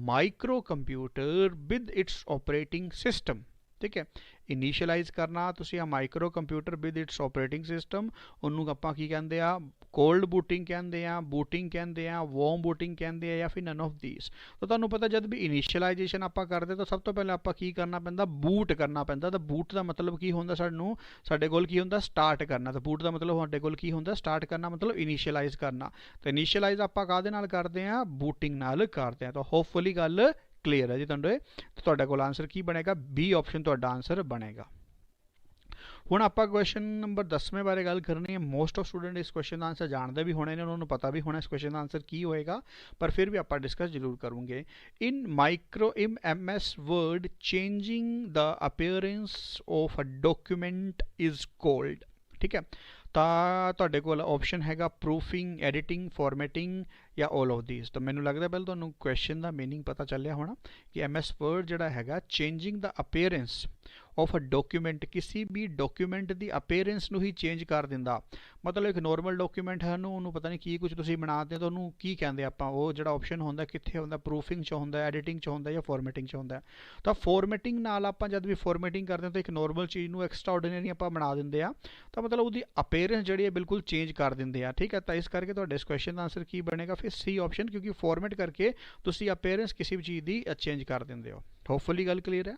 microcomputer with its operating system, ठीक है। ਇਨੀਸ਼ੀਅਲਾਈਜ਼ ਕਰਨਾ ਤੁਸੀਂ ਆ micro computer with it's operating system, ਉਹਨੂੰ ਆਪਾਂ ਕੀ ਕਹਿੰਦੇ ਆ, ਕੋਲਡ ਬੂਟਿੰਗ ਕਹਿੰਦੇ ਆ, ਬੂਟਿੰਗ ਕਹਿੰਦੇ ਆ, ਵਾਰਮ ਬੂਟਿੰਗ ਕਹਿੰਦੇ ਆ, ਜਾਂ ਫਿਰ ਨਨ ਆਫ ਥੀਸ। ਤਾਂ ਤੁਹਾਨੂੰ ਪਤਾ ਜਦ ਵੀ ਇਨੀਸ਼ੀਅਲਾਈਜੇਸ਼ਨ ਆਪਾਂ ਕਰਦੇ ਤਾਂ ਸਭ ਤੋਂ ਪਹਿਲਾਂ ਆਪਾਂ ਕੀ ਕਰਨਾ ਪੈਂਦਾ, ਬੂਟ ਕਰਨਾ ਪੈਂਦਾ। ਤਾਂ ਬੂਟ ਦਾ ਮਤਲਬ ਕੀ ਹੁੰਦਾ, ਸਾਡੇ ਕੋਲ ਕੀ ਹੁੰਦਾ, ਸਟਾਰਟ ਕਰਨਾ। ਤਾਂ ਬੂਟ ਦਾ ਮਤਲਬ ਸਾਡੇ ਕੋਲ ਕੀ ਹੁੰਦਾ, ਸਟਾਰਟ ਕਰਨਾ, ਮਤਲਬ ਇਨੀਸ਼ੀਅਲਾਈਜ਼ ਕਰਨਾ। ਤਾਂ ਇਨੀਸ਼ੀਅਲਾਈਜ਼ ਆਪਾਂ ਕਾਹਦੇ ਨਾਲ ਕਰਦੇ ਆ, ਬੂਟਿੰਗ ਨਾਲ ਕਰਦੇ ਆ। ਤਾਂ ਹੋਪਫੁਲੀ ਗੱਲ ਕਲੀਅਰ ਹੈ ਜੀ ਤੁਹਾਡੇ ਕੋਲ ਆਨਸਰ ਕੀ ਬਣੇਗਾ, ਬੀ ਆਪਸ਼ਨ ਤੁਹਾਡਾ ਆਨਸਰ ਬਣੇਗਾ। ਹੁਣ ਆਪਾਂ ਕੁਐਸਚਨ ਨੰਬਰ 10ਵੇਂ ਬਾਰੇ ਗੱਲ ਕਰਨੀ ਹੈ। ਮੋਸਟ ਆਫ ਸਟੂਡੈਂਟ ਇਸ ਕੁਐਸਚਨ ਦਾ ਆਨਸਰ ਜਾਣਦੇ ਵੀ ਹੋਣੇ ਨੇ, ਉਹਨਾਂ ਨੂੰ ਪਤਾ ਵੀ ਹੋਣਾ ਇਸ ਕੁਐਸਚਨ ਦਾ ਆਨਸਰ ਕੀ ਹੋਏਗਾ, ਪਰ ਫਿਰ ਵੀ ਆਪਾਂ ਡਿਸਕਸ ਜ਼ਰੂਰ ਕਰੂੰਗੇ। In micro in MS word changing the appearance of a document is called. ਠੀਕ ਹੈ, ਤਾਂ ਤੁਹਾਡੇ ਕੋਲ ਆਪਸ਼ਨ ਹੈਗਾ ਪ੍ਰੂਫਿੰਗ, ਐਡੀਟਿੰਗ, ਫਾਰਮੈਟਿੰਗ ਜਾਂ ਆਲ ਆਫ ਥੀਸ। ਤਾਂ ਮੈਨੂੰ ਲੱਗਦਾ ਪਹਿਲਾਂ ਤੁਹਾਨੂੰ ਕੁਐਸਚਨ ਦਾ ਮੀਨਿੰਗ ਪਤਾ ਚੱਲਿਆ ਹੋਣਾ ਕਿ MS ਵਰਡ ਜਿਹੜਾ ਹੈਗਾ changing the appearance of a document, ਕਿਸੇ ਵੀ ਡਾਕੂਮੈਂਟ ਦੀ ਅਪੀਅਰੈਂਸ ਨੂੰ ਹੀ ਚੇਂਜ ਕਰ ਦਿੰਦਾ। ਮਤਲਬ ਇੱਕ ਨੋਰਮਲ ਡਾਕੂਮੈਂਟ ਹੈ ਉਹਨੂੰ ਪਤਾ ਨਹੀਂ ਕੀ ਕੁਝ ਤੁਸੀਂ ਬਣਾते ਤਾਂ ਉਹਨੂੰ ਕੀ ਕਹਿੰਦੇ ਆਪਾਂ, ਉਹ ਜਿਹੜਾ ਆਪਸ਼ਨ ਹੁੰਦਾ ਕਿੱਥੇ ਹੁੰਦਾ, ਪ੍ਰੂਫਿੰਗ 'ਚ ਹੁੰਦਾ, ਐਡੀਟਿੰਗ 'ਚ ਹੁੰਦਾ ਜਾਂ ਫਾਰਮੈਟਿੰਗ 'ਚ ਹੁੰਦਾ। ਤਾਂ ਫਾਰਮੈਟਿੰਗ ਨਾਲ ਆਪਾਂ ਜਦ ਵੀ ਫਾਰਮੈਟਿੰਗ ਕਰਦੇ ਹਾਂ ਤਾਂ ਇੱਕ ਨੋਰਮਲ ਚੀਜ਼ ਨੂੰ ਐਕਸਟਰਾ ਆਰਡੀਨਰੀ ਆਪਾਂ ਬਣਾ ਦਿੰਦੇ ਆ, ਤਾਂ ਮਤਲਬ ਉਹਦੀ ਅਪੀਅਰੈਂਸ ਜਿਹੜੀ ਹੈ ਬਿਲਕੁਲ ਚੇਂਜ ਕਰ ਦਿੰਦੇ ਆ। ਠੀਕ ਹੈ, ਤਾਂ ਇਸ ਕਰਕੇ ਤੁਹਾਡੇ ਇਸ ਕੁਐਸਚਨ ਦਾ ਆਨਸਰ ਕੀ ਬਣੇਗਾ ਫਿਰ C ਆਪਸ਼ਨ, ਕਿਉਂਕਿ ਫਾਰਮੈਟ ਕਰਕੇ ਤੁਸੀਂ ਅਪੀਅਰੈਂਸ ਕਿਸੇ ਵੀ ਚੀਜ਼ ਦੀ ਚੇਂਜ ਕਰ ਦਿੰਦੇ ਹੋ। ਹੋਪਫੁਲੀ ਗੱਲ ਕਲੀਅਰ ਹੈ।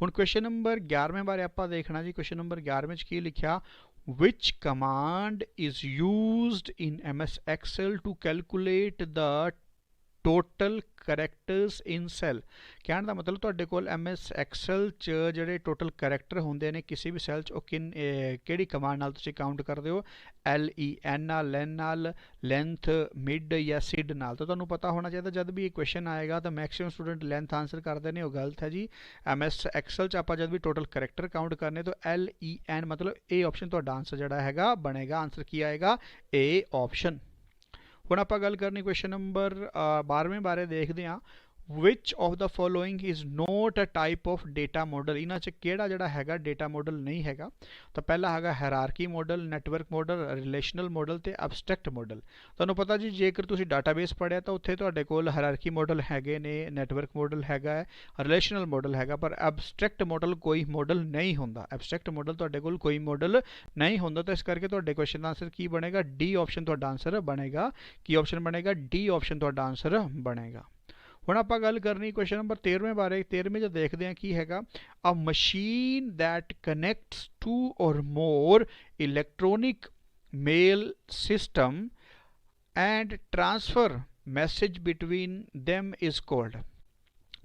ਹੁਣ ਕੁਐਸਚਨ ਨੰਬਰ 11ਵੇਂ ਬਾਰੇ ਆਪਾਂ ਦੇਖਣਾ ਜੀ। ਕੁਐਸਚਨ ਨੰਬਰ 11ਵੇਂ 'ਚ ਕੀ ਲਿਖਿਆ, which command is used in MS Excel to calculate the total characters in cell। ਕਹਿਣ ਦਾ ਮਤਲਬ ਤੁਹਾਡੇ ਕੋਲ MS Excel 'ਚ ਜਿਹੜੇ ਟੋਟਲ ਕਰੈਕਟਰ ਹੁੰਦੇ ਨੇ ਕਿਸੇ ਵੀ ਸੈੱਲ 'ਚ, ਉਹ ਕਿਹੜੀ ਕਮਾਂਡ ਨਾਲ ਤੁਸੀਂ ਕਾਊਂਟ ਕਰਦੇ ਹੋ, LEN ਨਾਲ, ਲੈਨ ਨਾਲ, ਲੈਂਥ, ਮਿਡ ਜਾਂ ਸਿਡ ਨਾਲ। ਤਾਂ ਤੁਹਾਨੂੰ ਪਤਾ ਹੋਣਾ ਚਾਹੀਦਾ ਜਦ ਵੀ ਇਹ ਕੁਐਸਚਨ ਆਏਗਾ ਤਾਂ ਮੈਕਸਿਮਮ ਸਟੂਡੈਂਟ ਲੈਂਥ ਆਨਸਰ ਕਰਦੇ ਨੇ, ਉਹ ਗਲਤ ਹੈ ਜੀ। MS Excel 'ਚ ਆਪਾਂ ਜਦ ਵੀ ਟੋਟਲ ਕਰੈਕਟਰ ਕਾਊਂਟ ਕਰਨੇ ਤਾਂ LEN ਮਤਲਬ ਇਹ ਆਪਸ਼ਨ ਤੁਹਾਡਾ ਆਨਸਰ ਜਿਹੜਾ ਹੈਗਾ ਬਣੇਗਾ। ਆਨਸਰ ਕੀ ਆਏਗਾ, A ਆਪਸ਼ਨ। ਹੁਣ ਆਪਾਂ ਗੱਲ ਕਰਨੀ ਕੁਐਸਚਨ ਨੰਬਰ 12ਵੇਂ ਬਾਰੇ ਦੇਖਦੇ ਹਾਂ। which of the following is not a type of data model। ਇਹਨਾਂ 'ਚ ਕਿਹੜਾ ਜਿਹੜਾ ਹੈਗਾ ਡੇਟਾ ਮਾਡਲ ਨਹੀਂ ਹੈਗਾ। ਤਾਂ ਪਹਿਲਾ ਹੈਗਾ hierarchy model, network model, relational model ਤੇ ਐਬਸਟ੍ਰੈਕਟ ਮਾਡਲ। ਤੁਹਾਨੂੰ ਪਤਾ ਜੀ ਜੇਕਰ ਤੁਸੀਂ ਡਾਟਾਬੇਸ ਪੜ੍ਹਿਆ ਤਾਂ ਉੱਥੇ ਤੁਹਾਡੇ ਕੋਲ ਹਾਇਰਾਰਕੀ ਮਾਡਲ ਹੈਗੇ ਨੇ, ਨੈਟਵਰਕ ਮਾਡਲ ਹੈਗਾ ਹੈ, ਰਿਲੇਸ਼ਨਲ ਮਾਡਲ ਹੈਗਾ, ਪਰ ਐਬਸਟ੍ਰੈਕਟ ਮਾਡਲ ਕੋਈ ਮਾਡਲ ਨਹੀਂ ਹੁੰਦਾ। ਐਬਸਟ੍ਰੈਕਟ ਮਾਡਲ ਤੁਹਾਡੇ ਕੋਲ ਕੋਈ ਮਾਡਲ ਨਹੀਂ ਹੁੰਦਾ, ਤਾਂ ਇਸ ਕਰਕੇ ਤੁਹਾਡੇ ਕੁਐਸਚਨ ਦਾ ਆਨਸਰ ਕੀ ਬਣੇਗਾ, ਡੀ ਆਪਸ਼ਨ ਤੁਹਾਡਾ ਆਨਸਰ ਬਣੇਗਾ। ਕੀ ਆਪਸ਼ਨ ਬਣੇਗਾ, ਡੀ ਆਪਸ਼ਨ ਤੁਹਾਡਾ ਆਨਸਰ ਬਣੇਗਾ। ਹੁਣ ਆਪਾਂ ਗੱਲ ਕਰਨੀ ਕੁਐਸਚਨ ਨੰਬਰ 13ਵੇਂ ਬਾਰੇ। 13ਵੇਂ 'ਚ ਦੇਖਦੇ ਹਾਂ ਕੀ ਹੈਗਾ, a machine that connects 2 or more electronic mail system and transfer message between them is called.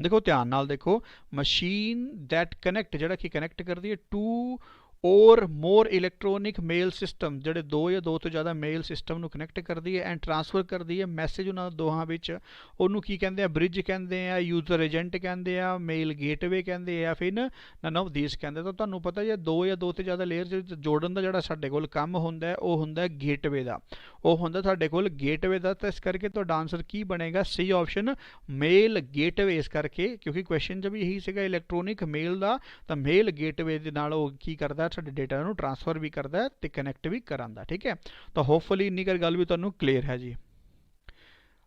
ਦੇਖੋ ਧਿਆਨ ਨਾਲ ਦੇਖੋ, ਮਸ਼ੀਨ ਦੈਟ ਕਨੈਕਟ ਜਿਹੜਾ ਕਿ ਕਨੈਕਟ ਕਰਦੀ ਹੈ 2 or more electronic mail system, ਜਿਹੜੇ 2 ਜਾਂ 2 ਤੋਂ ਜ਼ਿਆਦਾ ਮੇਲ ਸਿਸਟਮ ਨੂੰ ਕਨੈਕਟ ਕਰਦੀ ਹੈ, ਐਂਡ ਟ੍ਰਾਂਸਫਰ ਕਰਦੀ ਹੈ ਮੈਸੇਜ ਉਹਨਾਂ ਦੋਹਾਂ ਵਿੱਚ। ਉਹਨੂੰ ਕੀ ਕਹਿੰਦੇ ਆ, ਬ੍ਰਿਜ ਕਹਿੰਦੇ ਆ, ਯੂਜ਼ਰ ਏਜੰਟ ਕਹਿੰਦੇ ਆ, ਮੇਲ ਗੇਟਵੇ ਕਹਿੰਦੇ ਆ, ਫਿਰ ਨਨ ਆਫ ਥੀਸ ਕਹਿੰਦੇ। ਤਾਂ ਤੁਹਾਨੂੰ ਪਤਾ ਜੇ 2 ਜਾਂ 2 ਤੋਂ ਜ਼ਿਆਦਾ ਲੇਅਰ ਜੋੜਨ ਦਾ ਜਿਹੜਾ ਸਾਡੇ ਕੋਲ ਕੰਮ ਹੁੰਦਾ ਹੈ ਉਹ ਹੁੰਦਾ ਗੇਟਵੇ ਦਾ, ਉਹ ਹੁੰਦਾ ਸਾਡੇ ਕੋਲ ਗੇਟਵੇ ਦਾ। ਤਾਂ ਇਸ ਕਰਕੇ ਤੁਹਾਡਾ ਆਨਸਰ ਕੀ ਬਣੇਗਾ, ਸੀ ਆਪਸ਼ਨ, ਮੇਲ ਗੇਟਵੇ। ਇਸ ਕਰਕੇ ਕਿਉਂਕਿ ਕੁਐਸਚਨ 'ਚ ਵੀ ਇਹੀ ਸੀਗਾ ਇਲੈਕਟ੍ਰੋਨਿਕ ਮੇਲ ਦਾ, ਤਾਂ ਮੇਲ ਗੇਟਵੇ ਦੇ ਨਾਲ ਉਹ ਕੀ ਕਰਦਾ, ਸਾਡੇ ਡੇਟਾ ਨੂੰ ਟ੍ਰਾਂਸਫਰ ਵੀ ਕਰਦਾ ਤੇ ਕਨੈਕਟ ਵੀ ਕਰਾਂਦਾ। ਠੀਕ ਹੈ, ਤਾਂ ਹੋਪਫੁਲੀ ਇੰਨੀ ਗੱਲ ਵੀ ਤੁਹਾਨੂੰ ਕਲੀਅਰ ਹੈ ਜੀ।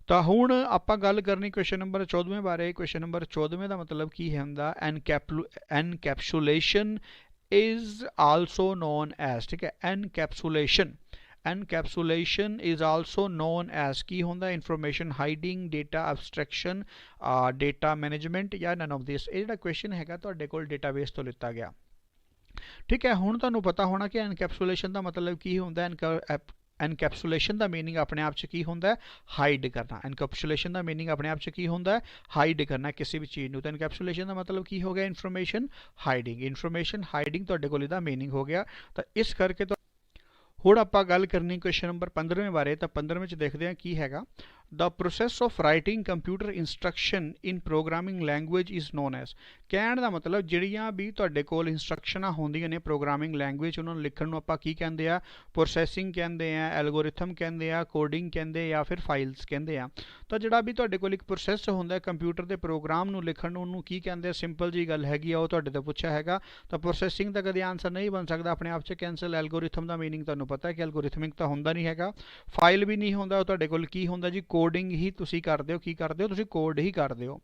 ਤਾਂ ਹੁਣ ਆਪਾਂ ਗੱਲ ਕਰਨੀ ਕੁਐਸਚਨ ਨੰਬਰ 14ਵੇਂ ਬਾਰੇ। ਕੁਐਸਚਨ ਨੰਬਰ 14ਵੇਂ ਦਾ ਮਤਲਬ ਕੀ ਹੁੰਦਾ, encapsulation is also known as. ਠੀਕ ਹੈ, encapsulation is also known as ਕੀ ਹੁੰਦਾ, information hiding, data abstraction, data management ਜਾਂ ਨਨ ਆਫ ਦਿਸ। ਇਹ ਜਿਹੜਾ ਕੁਐਸਚਨ ਹੈਗਾ ਤੁਹਾਡੇ ਕੋਲ ਡੇਟਾਬੇਸ ਤੋਂ ਲਿੱਤਾ ਗਿਆ। ਠੀਕ ਹੈ, ਹੁਣ ਤੁਹਾਨੂੰ ਪਤਾ ਹੋਣਾ ਕਿ ਐਨਕੈਪਸੂਲੇਸ਼ਨ ਦਾ ਮਤਲਬ ਕੀ ਹੁੰਦਾ। ਐਨਕੈਪਸੂਲੇਸ਼ਨ ਦਾ ਮੀਨਿੰਗ ਆਪਣੇ ਆਪ 'ਚ ਕੀ ਹੁੰਦਾ, ਹਾਈਡ ਕਰਨਾ। ਐਨਕੈਪਸੂਲੇਸ਼ਨ ਦਾ ਮੀਨਿੰਗ ਆਪਣੇ ਆਪ 'ਚ ਕੀ ਹੁੰਦਾ, ਹਾਈਡ ਕਰਨਾ ਕਿਸੇ ਵੀ ਚੀਜ਼ ਨੂੰ। ਤਾਂ ਐਨਕੈਪਸੂਲੇਸ਼ਨ ਦਾ ਮਤਲਬ ਕੀ ਹੋ ਗਿਆ, ਇਨਫੋਰਮੇਸ਼ਨ ਹਾਈਡਿੰਗ। ਇਨਫੋਰਮੇਸ਼ਨ ਹਾਈਡਿੰਗ ਤੁਹਾਡੇ ਕੋਲ ਇਹਦਾ ਮੀਨਿੰਗ ਹੋ ਗਿਆ। ਤਾਂ ਇਸ ਕਰਕੇ ਹੁਣ ਆਪਾਂ ਗੱਲ ਕਰਨੀ ਕੁਐਸਚਨ ਨੰਬਰ 15ਵੇਂ ਬਾਰੇ। ਤਾਂ 15ਵੇਂ 'ਚ ਦੇਖਦੇ ਹਾਂ ਕੀ ਹੈਗਾ, the process of writing computer instruction in programming language is known as। ਕਹਿਣ ਦਾ ਮਤਲਬ ਜਿਹੜੀਆਂ ਵੀ ਤੁਹਾਡੇ ਕੋਲ ਇੰਸਟਰਕਸ਼ਨਾਂ ਹੁੰਦੀਆਂ ਨੇ ਪ੍ਰੋਗਰਾਮਿੰਗ ਲੈਂਗੁਏਜ, ਉਹਨਾਂ ਨੂੰ ਲਿਖਣ ਨੂੰ ਆਪਾਂ ਕੀ ਕਹਿੰਦੇ ਆ, ਪ੍ਰੋਸੈਸਿੰਗ ਕਹਿੰਦੇ ਆ, ਐਲਗੋਰਿਥਮ ਕਹਿੰਦੇ ਆ, ਕੋਡਿੰਗ ਕਹਿੰਦੇ ਜਾਂ ਫਿਰ ਫਾਈਲਸ ਕਹਿੰਦੇ ਆ। ਤਾਂ ਜਿਹੜਾ ਵੀ ਤੁਹਾਡੇ ਕੋਲ ਇੱਕ ਪ੍ਰੋਸੈਸ ਹੁੰਦਾ ਕੰਪਿਊਟਰ ਦੇ ਪ੍ਰੋਗਰਾਮ ਨੂੰ ਲਿਖਣ ਨੂੰ, ਉਹਨੂੰ ਕੀ ਕਹਿੰਦੇ ਆ, ਸਿੰਪਲ ਜੀ ਗੱਲ ਹੈਗੀ ਆ, ਉਹ ਤੁਹਾਡੇ ਤੋਂ ਪੁੱਛਿਆ ਹੈਗਾ। ਤਾਂ ਪ੍ਰੋਸੈਸਿੰਗ ਦਾ ਕਦੇ ਆਨਸਰ ਨਹੀਂ ਬਣ ਸਕਦਾ ਆਪਣੇ ਆਪ 'ਚ ਕੈਂਸਲ। ਐਲਗੋਰਿਥਮ ਦਾ ਮੀਨਿੰਗ ਤੁਹਾਨੂੰ ਪਤਾ ਕਿ ਐਲਗੋਰਿਥਮਿਕ ਤਾਂ ਹੁੰਦਾ ਨਹੀਂ ਹੈਗਾ, ਫਾਈਲ ਵੀ ਨਹੀਂ ਹੁੰਦਾ। ਉਹ ਤੁਹਾਡੇ ਕੋਲ ਕੀ ਹੁੰਦਾ ਜੀ, ਕੋਡਿੰਗ ਹੀ ਤੁਸੀਂ ਕਰਦੇ ਹੋ। ਕੀ ਕਰਦੇ ਹੋ ਤੁਸੀਂ, ਕੋਡ ਹੀ ਕਰਦੇ ਹੋ।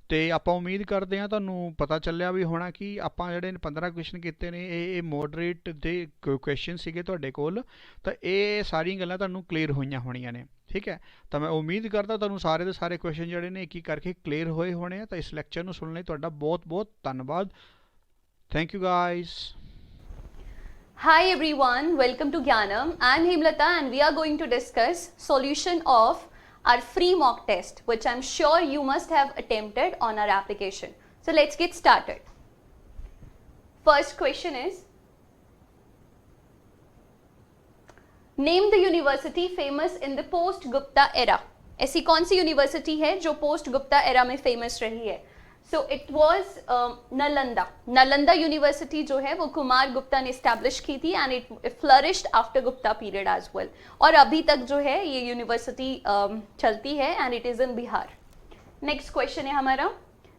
ਤੇ ਆਪਾਂ ਉਮੀਦ ਕਰਦੇ ਹਾਂ ਤੁਹਾਨੂੰ ਪਤਾ ਚੱਲਿਆ ਵੀ ਹੋਣਾ ਕਿ ਆਪਾਂ ਜਿਹੜੇ 15 ਕੁਐਸਚਨ ਕੀਤੇ ਨੇ ਇਹ ਮੋਡਰੇਟ ਦੇ ਕੁਐਸਚਨ ਸੀਗੇ ਤੁਹਾਡੇ ਕੋਲ। ਤਾਂ ਇਹ ਸਾਰੀਆਂ ਗੱਲਾਂ ਤੁਹਾਨੂੰ ਕਲੀਅਰ ਹੋਈਆਂ ਹੋਣੀਆਂ ਨੇ। ਠੀਕ ਹੈ, ਤਾਂ ਮੈਂ ਉਮੀਦ ਕਰਦਾ ਤੁਹਾਨੂੰ ਸਾਰੇ ਦੇ ਸਾਰੇ ਕੁਐਸਚਨ ਜਿਹੜੇ ਨੇ ਇੱਕ ਇੱਕ ਕਰਕੇ ਕਲੀਅਰ ਹੋਏ ਹੋਣੇ ਆ। ਤਾਂ ਇਸ ਲੈਕਚਰ ਨੂੰ ਸੁਣਨ ਲਈ ਤੁਹਾਡਾ ਬਹੁਤ ਬਹੁਤ ਧੰਨਵਾਦ। Thank you guys. Hi everyone, welcome to Gyanam. I'm Hemlata and we are going to discuss solution of our free mock test, which I'm sure you must have attempted on our application. So let's get started. First question is, name the university famous in the post Gupta era. ऐसी कौन सी university है जो post Gupta era में famous रही है? So it was Nalanda. Nalanda university जो है वो कुमार गुप्ता ने स्टैब्लिश की थी and it flourished after Gupta period as well. और अभी तक जो है ये यूनिवर्सिटी चलती है and it is in Bihar. Next question है हमारा,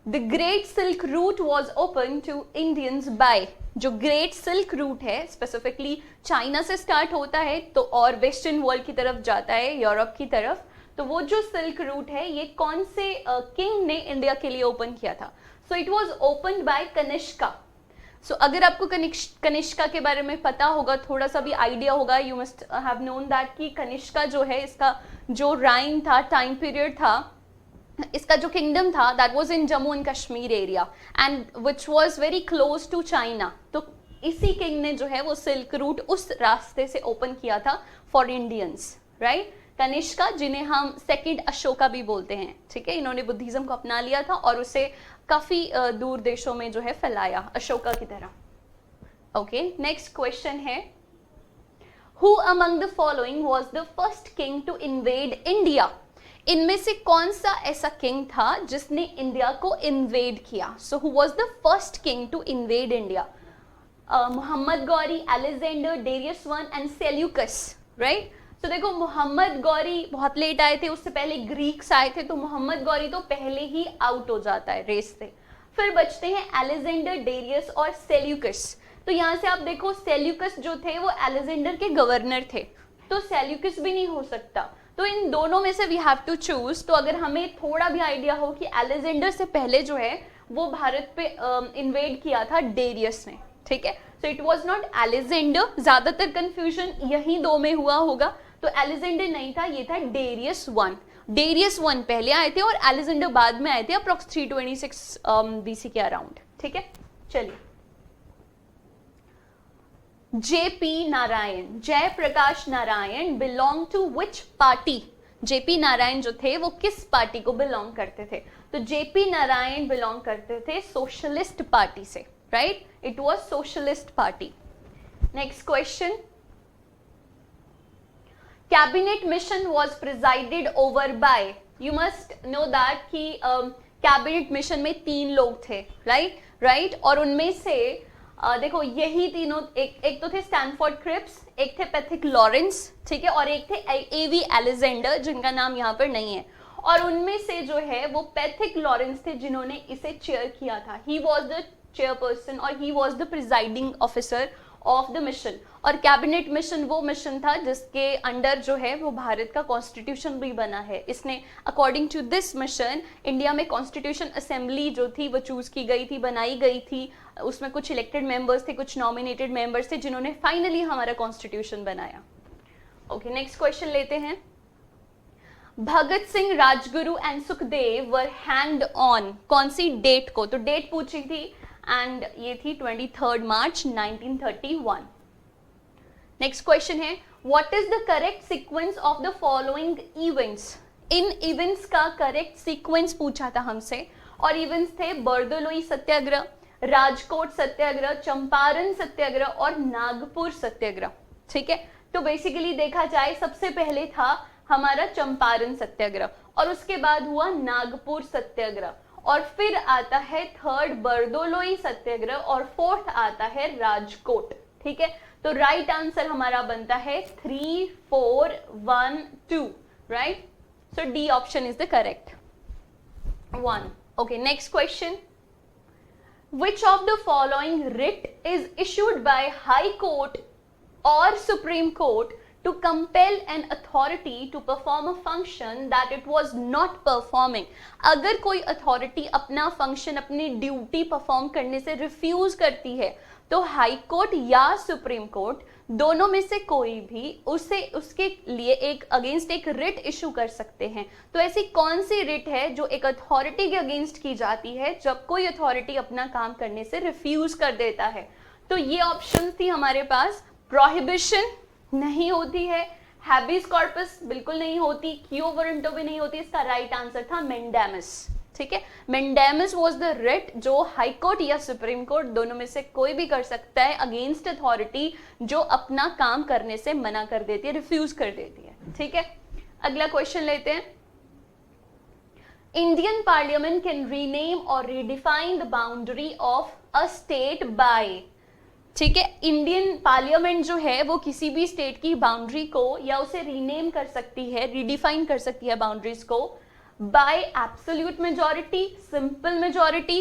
the great silk root was open to Indians by. जो ग्रेट सिल्क रूट है स्पेसिफिकली चाइना से स्टार्ट होता है तो और वेस्टर्न वर्ल्ड की तरफ जाता है, यूरोप की तरफ। तो वो जो सिल्क रूट है ये कौन से किंग ने इंडिया के लिए ओपन किया था? So it was open by Kanishka. So अगर आपको कनिष्का के बारे में पता होगा, थोड़ा सा भी आइडिया होगा, you must have known that कि कनिष्का जो है इसका जो राइम था, टाइम पीरियड था, इसका जो किंगडम था that was in Jammu and Kashmir area and which was very close to China. तो इसी किंग ने जो है वो सिल्क रूट उस रास्ते से ओपन किया था फॉर इंडियंस, राइट। कनिष्का, जिन्हें हम सेकंड अशोका भी बोलते हैं, ठीक है, इन्होंने बुद्धिज्म को अपना लिया था और उसे काफी दूर देशों में जो है फैलाया अशोका की तरह। ओके, नेक्स्ट क्वेश्चन है, who among the following was the first king to invade India? इनमें से कौन सा ऐसा किंग था जिसने इंडिया को इन्वेड किया? So who was the first king to invade India? Mohammad Ghori, Alexander, Darius one and Seleucus, right. तो देखो मोहम्मद गौरी बहुत लेट आए थे, उससे पहले ग्रीक्स आए थे, तो मोहम्मद गौरी तो पहले ही आउट हो जाता है रेस से। फिर बचते हैं अलेक्जेंडर, डेरियस और सेल्यूकस। तो यहाँ से आप देखो सेल्यूकस जो थे वो अलेक्जेंडर के गवर्नर थे, तो सेल्यूकस भी नहीं हो सकता। तो इन दोनों में से वी हैव टू चूज। तो अगर हमें थोड़ा भी आइडिया हो कि अलेक्जेंडर से पहले जो है वो भारत पे इन्वेड किया था डेरियस ने, ठीक है। So it was not Alexander, ज्यादातर कंफ्यूजन यही दो में हुआ होगा। तो अलेक्जेंडर नहीं था, ये था डेरियस वन। डेरियस वन पहले आए थे और अलेक्जेंडर बाद में आए थे, अप्रॉक्स 326 बीसी के अराउंड, ठीक है। चलिए, JP Narayan, Jayaprakash Narayan belong to which party? JP Narayan जो थे वो किस पार्टी को बिलोंग करते थे? तो जेपी नारायण बिलोंग करते थे सोशलिस्ट पार्टी से, right, it was socialist party. Next question, cabinet mission was presided over by. You must know that कि कैबिनेट मिशन में 3 लोग थे, राइट, और उनमें से देखो यही तीनों, एक तो थे स्टैनफोर्ड क्रिप्स, एक थे पैथिक लॉरेंस, ठीक है, और एक थे एवी अलेक्जेंडर जिनका नाम यहाँ पर नहीं है। और उनमें से जो है वो पैथिक लॉरेंस थे जिन्होंने इसे चेयर किया था। ही वॉज द चेयरपर्सन और he was the presiding officer of the mission. और कैबिनेट मिशन वो मिशन था जिसके अंडर जो है वो भारत का कॉन्स्टिट्यूशन भी बना है। इसने according to this mission India में कॉन्स्टिट्यूशन असेंबली जो थी वो चूज की गई थी, बनाई गई थी। उसमें कुछ इलेक्टेड मेंबर्स थे, कुछ नॉमिनेटेड मेंबर्स थे जिन्होंने फाइनली हमारा कॉन्स्टिट्यूशन बनाया। ओके, नेक्स्ट क्वेश्चन लेते हैं। Bhagat Singh, Rajguru and Sukhdev were hanged on कौन सी डेट को? तो डेट पूछी थी एंड ये थी 23 मार्च 1931। नेक्स्ट क्वेश्चन है, what is the correct sequence of the following events? In events का करेक्ट सीक्वेंस पूछा था हमसे, और इवेंट्स थे बरदोलोई सत्याग्रह, राजकोट सत्याग्रह, चंपारण सत्याग्रह और नागपुर सत्याग्रह, ठीक है। तो बेसिकली देखा जाए सबसे पहले था हमारा चंपारण सत्याग्रह और उसके बाद हुआ नागपुर सत्याग्रह और फिर आता है 3rd बरदोलोई सत्याग्रह और 4th आता है राजकोट, ठीक है। तो राइट आंसर हमारा बनता है 3, 4, 1, 2, right. So D option is the correct one. Okay, next question. Which of the following writ is issued by High Court or Supreme Court to compel an authority to perform a function that it was not performing? अगर कोई authority अपना function, अपनी duty perform करने से refuse करती है तो high court या सुप्रीम कोर्ट दोनों में से कोई भी उसे उसके लिए एक अगेंस्ट एक रिट इशू कर सकते हैं। तो ऐसी कौन सी रिट है जो एक अथॉरिटी के अगेंस्ट की जाती है जब कोई अथॉरिटी अपना काम करने से रिफ्यूज कर देता है? तो ये ऑप्शन थी हमारे पास। प्रोहिबिशन नहीं होती है, हैबिस कॉर्पस बिल्कुल नहीं होती, क्यो वारंटो भी नहीं होती, इसका राइट आंसर था मेंडामस, ठीक है। मेंडेमिस वाज द रिट जो हाई कोर्ट या सुप्रीम कोर्ट दोनों में से कोई भी कर सकता है अगेंस्ट अथॉरिटी जो अपना काम करने से मना कर देती है, रिफ्यूज कर देती है, ठीक है। अगला क्वेश्चन लेते हैं। इंडियन पार्लियामेंट कैन रीनेम और redefine the boundary of a state by, ठीक है। इंडियन पार्लियामेंट जो है वो किसी भी स्टेट की बाउंड्री को या उसे रीनेम कर सकती है, रीडिफाइन कर सकती है बाउंड्रीज को bye absolute majority, simple majority,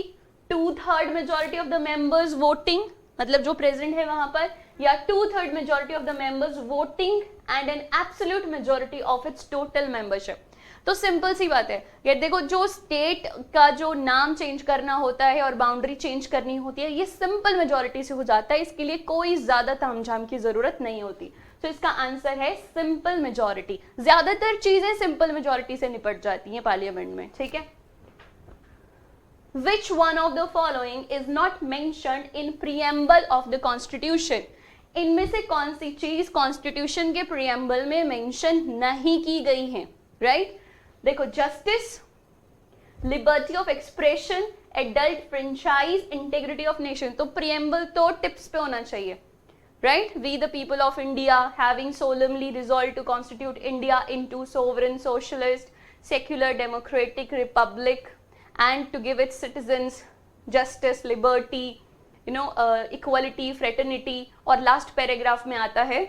2/3 majority of the members voting, मतलब जो प्रेसिडेंट है वहां पर, या 2/3 majority of the members voting and an absolute majority of its total membership. तो सिंपल सी बात है, ये देखो जो स्टेट का जो नाम चेंज करना होता है और बाउंड्री चेंज करनी होती है ये सिंपल मेजॉरिटी से हो जाता है, इसके लिए कोई ज्यादा तामझाम की जरूरत नहीं होती। तो इसका आंसर है सिंपल मेजॉरिटी। ज्यादातर चीजें सिंपल मेजॉरिटी से निपट जाती हैं पार्लियामेंट में, ठीक है। Which one of the following is not mentioned in preamble of the constitution? इनमें से कौन सी चीज कॉन्स्टिट्यूशन के प्रियम्बल में मेंशन नहीं की गई है, राइट? देखो, justice, liberty of expression, adult franchise, integrity of nation. तो प्रियम्बल तो टिप्स पे होना चाहिए, right? We the people of India having solemnly resolved to constitute India into sovereign socialist secular democratic republic and to give its citizens justice, liberty, equality, fraternity, और last paragraph में आता है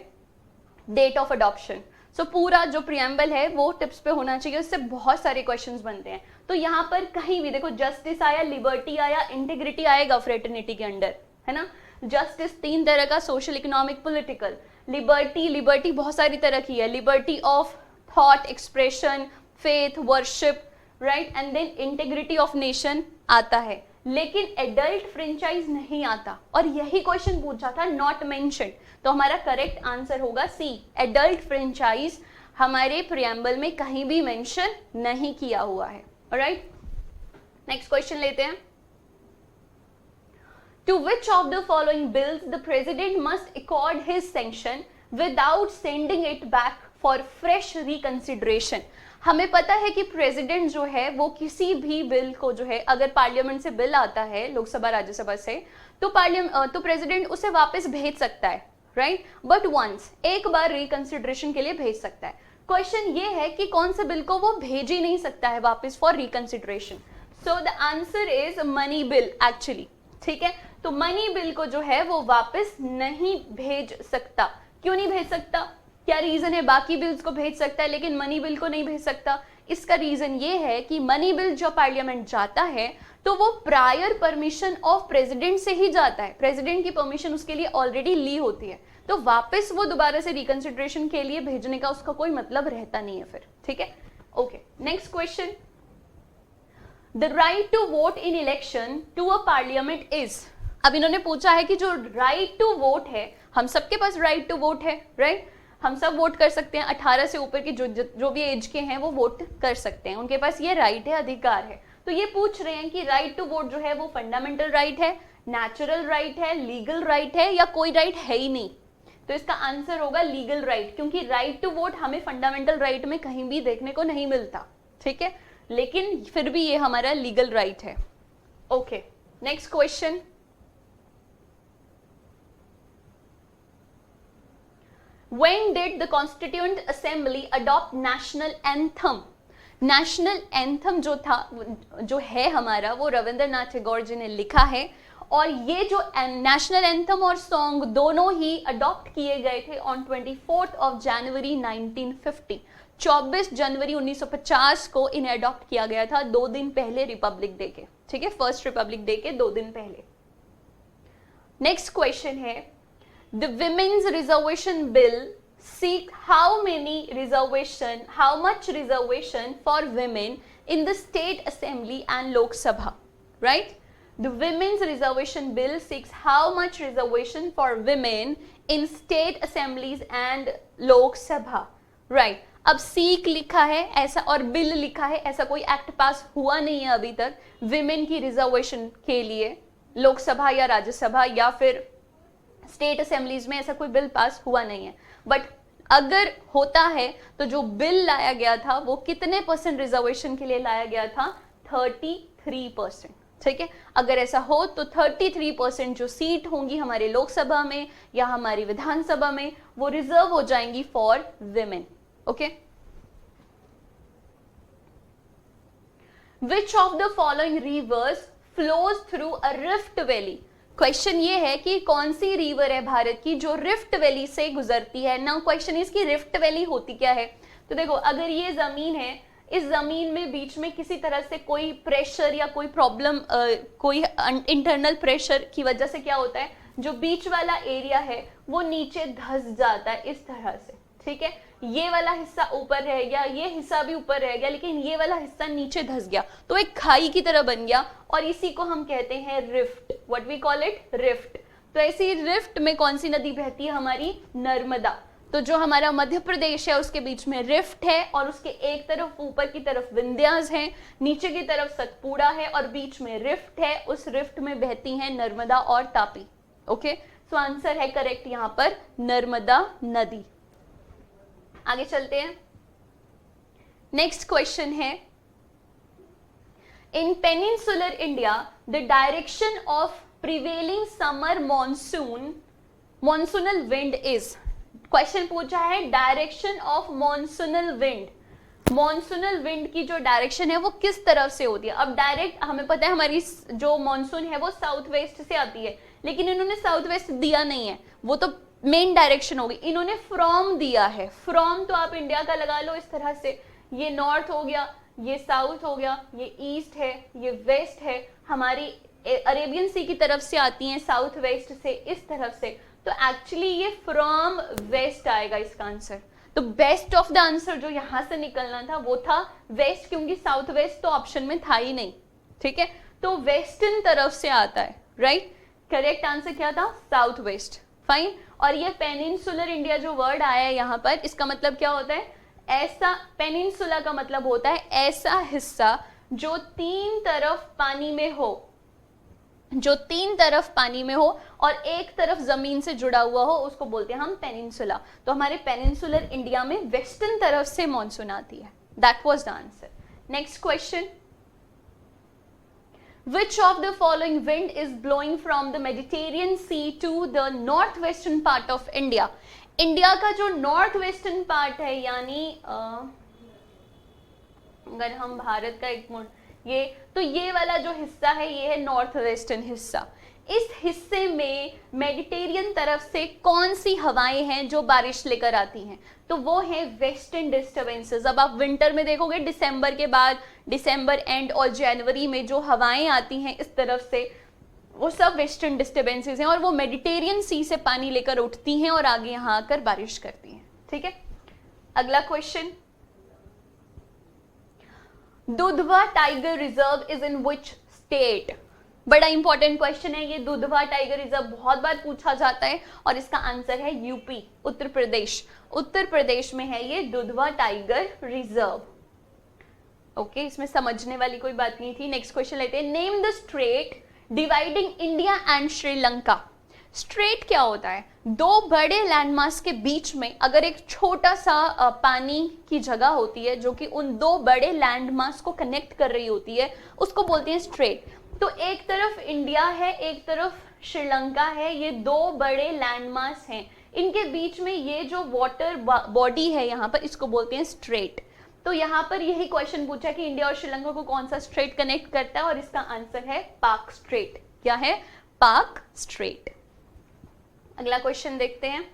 date of adoption. सो पूरा जो preamble है वो tips पे होना चाहिए, उससे बहुत सारे क्वेश्चंस बनते हैं। तो यहाँ पर कहीं भी देखो जस्टिस आया, लिबर्टी आया, इंटीग्रिटी आएगा फ्रेटर्निटी के अंडर, है ना। जस्टिस 3 तरह का, सोशल, इकोनॉमिक, पॉलिटिकल। लिबर्टी बहुत सारी तरह की है, liberty of thought, expression, faith, worship, right, and then integrity of nation आता है, लेकिन एडल्ट फ्रेंचाइज नहीं आता। और यही क्वेश्चन पूछा था, नॉट मेंशन्ड। तो हमारा करेक्ट आंसर होगा सी, एडल्ट फ्रेंचाइज हमारे प्रियम्बल में कहीं भी मेंशन नहीं किया हुआ है। ऑलराइट, नेक्स्ट क्वेश्चन लेते हैं। To which of the following bills the president must accord his sanction without sending it back for fresh reconsideration? हमें पता है कि प्रेसिडेंट जो है वो किसी भी बिल को जो है, अगर पार्लियामेंट से बिल आता है लोकसभा राज्यसभा से, तो प्रेसिडेंट उसे वापस भेज सकता है, राइट, बट वंस, एक बार रिकंसिडरेशन के लिए भेज सकता है। क्वेश्चन ये है कि कौन से बिल को वो भेज ही नहीं सकता है वापस for reconsideration. So the answer is money bill actually, ठीक है। तो मनी बिल को जो है वो वापस नहीं भेज सकता। क्यों नहीं भेज सकता? क्या रीजन है? बाकी बिल्स को भेज सकता है लेकिन मनी बिल को नहीं भेज सकता। इसका रीजन ये है कि मनी बिल जब पार्लियामेंट जाता है तो वो प्रायर परमिशन ऑफ प्रेसिडेंट से ही जाता है, प्रेसिडेंट की परमिशन उसके लिए ऑलरेडी ली होती है, तो वापस वो दोबारा से रिकंसिडरेशन के लिए भेजने का उसका कोई मतलब रहता नहीं है फिर, ठीक है। Okay, next question. The right to vote in election to a parliament is, अब इन्होंने पूछा है कि जो राइट टू वोट है, हम सबके पास राइट टू वोट है, राइट, हम सब वोट कर सकते हैं। 18 से ऊपर की जो भी एज के हैं वो वोट कर सकते हैं, उनके पास ये राइट है, अधिकार है। तो ये पूछ रहे हैं कि राइट टू वोट जो है वो फंडामेंटल राइट है, नेचुरल राइट है, लीगल राइट है, या कोई राइट है ही नहीं। तो इसका आंसर होगा लीगल राइट, क्योंकि राइट टू वोट हमें फंडामेंटल राइट में कहीं भी देखने को नहीं मिलता, ठीक है, लेकिन फिर भी ये हमारा लीगल राइट है। Okay, next question. When did the Constituent Assembly adopt National Anthem? National anthem जो है हमारा, वो रविंद्रनाथ टैगोर जी ने लिखा है, और ये जो नेशनल एंथम और सॉन्ग दोनों ही अडॉप्ट किए गए थे ऑन 24 जनवरी 1950। 24 जनवरी 1950 को इन्हें अडॉप्ट किया गया था, 2 दिन पहले रिपब्लिक डे के, ठीक है, फर्स्ट रिपब्लिक डे के 2 दिन पहले। नेक्स्ट क्वेश्चन है, The Women's Reservation Bill seek how much reservation for women in the State Assembly and Lok Sabha, right? The Women's Reservation Bill seeks how much reservation for women in State Assemblies and Lok Sabha, right? अब seek लिखा है ऐसा और bill लिखा है, ऐसा कोई act पास हुआ नहीं है अभी तक विमेन की रिजर्वेशन के लिए लोकसभा या राज्यसभा या फिर स्टेट असेंबलीज में, ऐसा कोई बिल पास हुआ नहीं है। बट अगर होता है तो जो बिल लाया गया था वो कितने % रिजर्वेशन के लिए लाया गया था? 33%। ठीक है, अगर ऐसा हो तो 33% जो सीट होंगी हमारे लोकसभा में या हमारी विधानसभा में वो रिजर्व हो जाएंगी for women. Okay, which of the following rivers flows through a rift valley. Question ये है कि कौन सी रिवर है भारत की जो रिफ्ट वैली से गुजरती है। नाउ क्वेश्चन इज कि रिफ्ट वैली होती क्या है। तो देखो, अगर ये जमीन है, इस जमीन में बीच में किसी तरह से कोई प्रेशर या कोई प्रॉब्लम, कोई इंटरनल प्रेशर की वजह से क्या होता है, जो बीच वाला एरिया है वो नीचे धंस जाता है इस तरह से। ठीक है, ये वाला हिस्सा ऊपर रह गया, ये हिस्सा भी ऊपर रह गया, लेकिन ये वाला हिस्सा नीचे धंस गया, तो एक खाई की तरह बन गया, और इसी को हम कहते हैं rift. What we call it, rift. तो ऐसी रिफ्ट में कौन सी नदी बहती है, हमारी नर्मदा। तो जो हमारा मध्य प्रदेश है उसके बीच में रिफ्ट है, और उसके एक तरफ ऊपर की तरफ विंध्यास है, नीचे की तरफ सतपुड़ा है, और बीच में रिफ्ट है। उस रिफ्ट में बहती हैं नर्मदा और तापी। ओके, सो आंसर है करेक्ट यहाँ पर नर्मदा नदी। आगे चलते हैं, नेक्स्ट क्वेश्चन है, in peninsular India the direction of prevailing summer monsoonal wind is. Question पूछा है direction of monsoonal wind. Monsoonal wind की जो डायरेक्शन है वो किस तरफ से होती है। अब डायरेक्ट हमें पता है हमारी जो मॉनसून है वो साउथ वेस्ट से आती है, लेकिन इन्होंने साउथ वेस्ट दिया नहीं है, वो तो मेन डायरेक्शन होगी। इन्होंने फ्रॉम दिया है। फ्रॉम तो आप इंडिया का लगा लो इस तरह से, ये नॉर्थ हो गया, ये साउथ हो गया, ये ईस्ट है, ये वेस्ट है। हमारी अरेबियन सी की तरफ से आती हैं साउथ वेस्ट से इस तरफ से, तो एक्चुअली ये फ्रॉम वेस्ट आएगा इसका आंसर। तो बेस्ट ऑफ द आंसर जो यहां से निकलना था वो था वेस्ट, क्योंकि साउथ वेस्ट तो ऑप्शन में था ही नहीं। ठीक है, तो वेस्टर्न तरफ से आता है, राइट। करेक्ट आंसर क्या था, साउथ वेस्ट। फाइन। और ये पेनिनसुलर इंडिया जो वर्ड आया है यहाँ पर, इसका मतलब क्या होता है, ऐसा, पेनिनसुला का मतलब होता है ऐसा हिस्सा जो तीन तरफ पानी में हो, जो तीन तरफ पानी में हो और एक तरफ जमीन से जुड़ा हुआ हो, उसको बोलते हैं हम पेनिनसुला। तो हमारे पेनिनसुलर इंडिया में वेस्टर्न तरफ से मॉनसून आती है। That was the answer. Next question, which of the following wind is blowing from the Mediterranean Sea to the northwestern part of India? India का जो नॉर्थ वेस्टर्न पार्ट है, यानी अगर हम भारत का एक ये, तो ये वाला जो हिस्सा है ये है नॉर्थ वेस्टर्न हिस्सा। इस हिस्से में मेडिटेरियन तरफ से कौन सी हवाएं हैं जो बारिश लेकर आती हैं, तो वो है वेस्टर्न डिस्टर्बेंसेस। अब आप विंटर में देखोगे दिसंबर के बाद, दिसंबर एंड और जनवरी में जो हवाएं आती हैं इस तरफ से, वो सब वेस्टर्न डिस्टर्बेंसेस हैं, और वो मेडिटेरियन सी से पानी लेकर उठती हैं और आगे यहाँ आकर बारिश करती हैं। ठीक है, अगला question, Dudhwa tiger reserve is in which state. बड़ा इंपॉर्टेंट क्वेश्चन है ये। दुधवा टाइगर रिजर्व बहुत बार पूछा जाता है, और इसका आंसर है यूपी, उत्तर प्रदेश। उत्तर प्रदेश में है ये दुधवा टाइगर रिजर्व। ओके, इसमें समझने वाली कोई बात नहीं थी। नेक्स्ट क्वेश्चन लेते हैं, name the straight dividing India and Sri Lanka. Straight क्या होता है, दो बड़े लैंडमास के बीच में अगर एक छोटा सा पानी की जगह होती है जो कि उन दो बड़े लैंडमास को कनेक्ट कर रही होती है, उसको बोलते हैं स्ट्रेट। तो एक तरफ इंडिया है, एक तरफ श्रीलंका है, ये दो बड़े लैंडमास हैं, इनके बीच में ये जो वाटर बॉडी है यहाँ पर, इसको बोलते हैं स्ट्रेट। तो यहाँ पर यही क्वेश्चन पूछा कि इंडिया और श्रीलंका को कौन सा स्ट्रेट कनेक्ट करता है, और इसका आंसर है पाक स्ट्रेट। क्या है, पाक स्ट्रेट। अगला क्वेश्चन देखते हैं,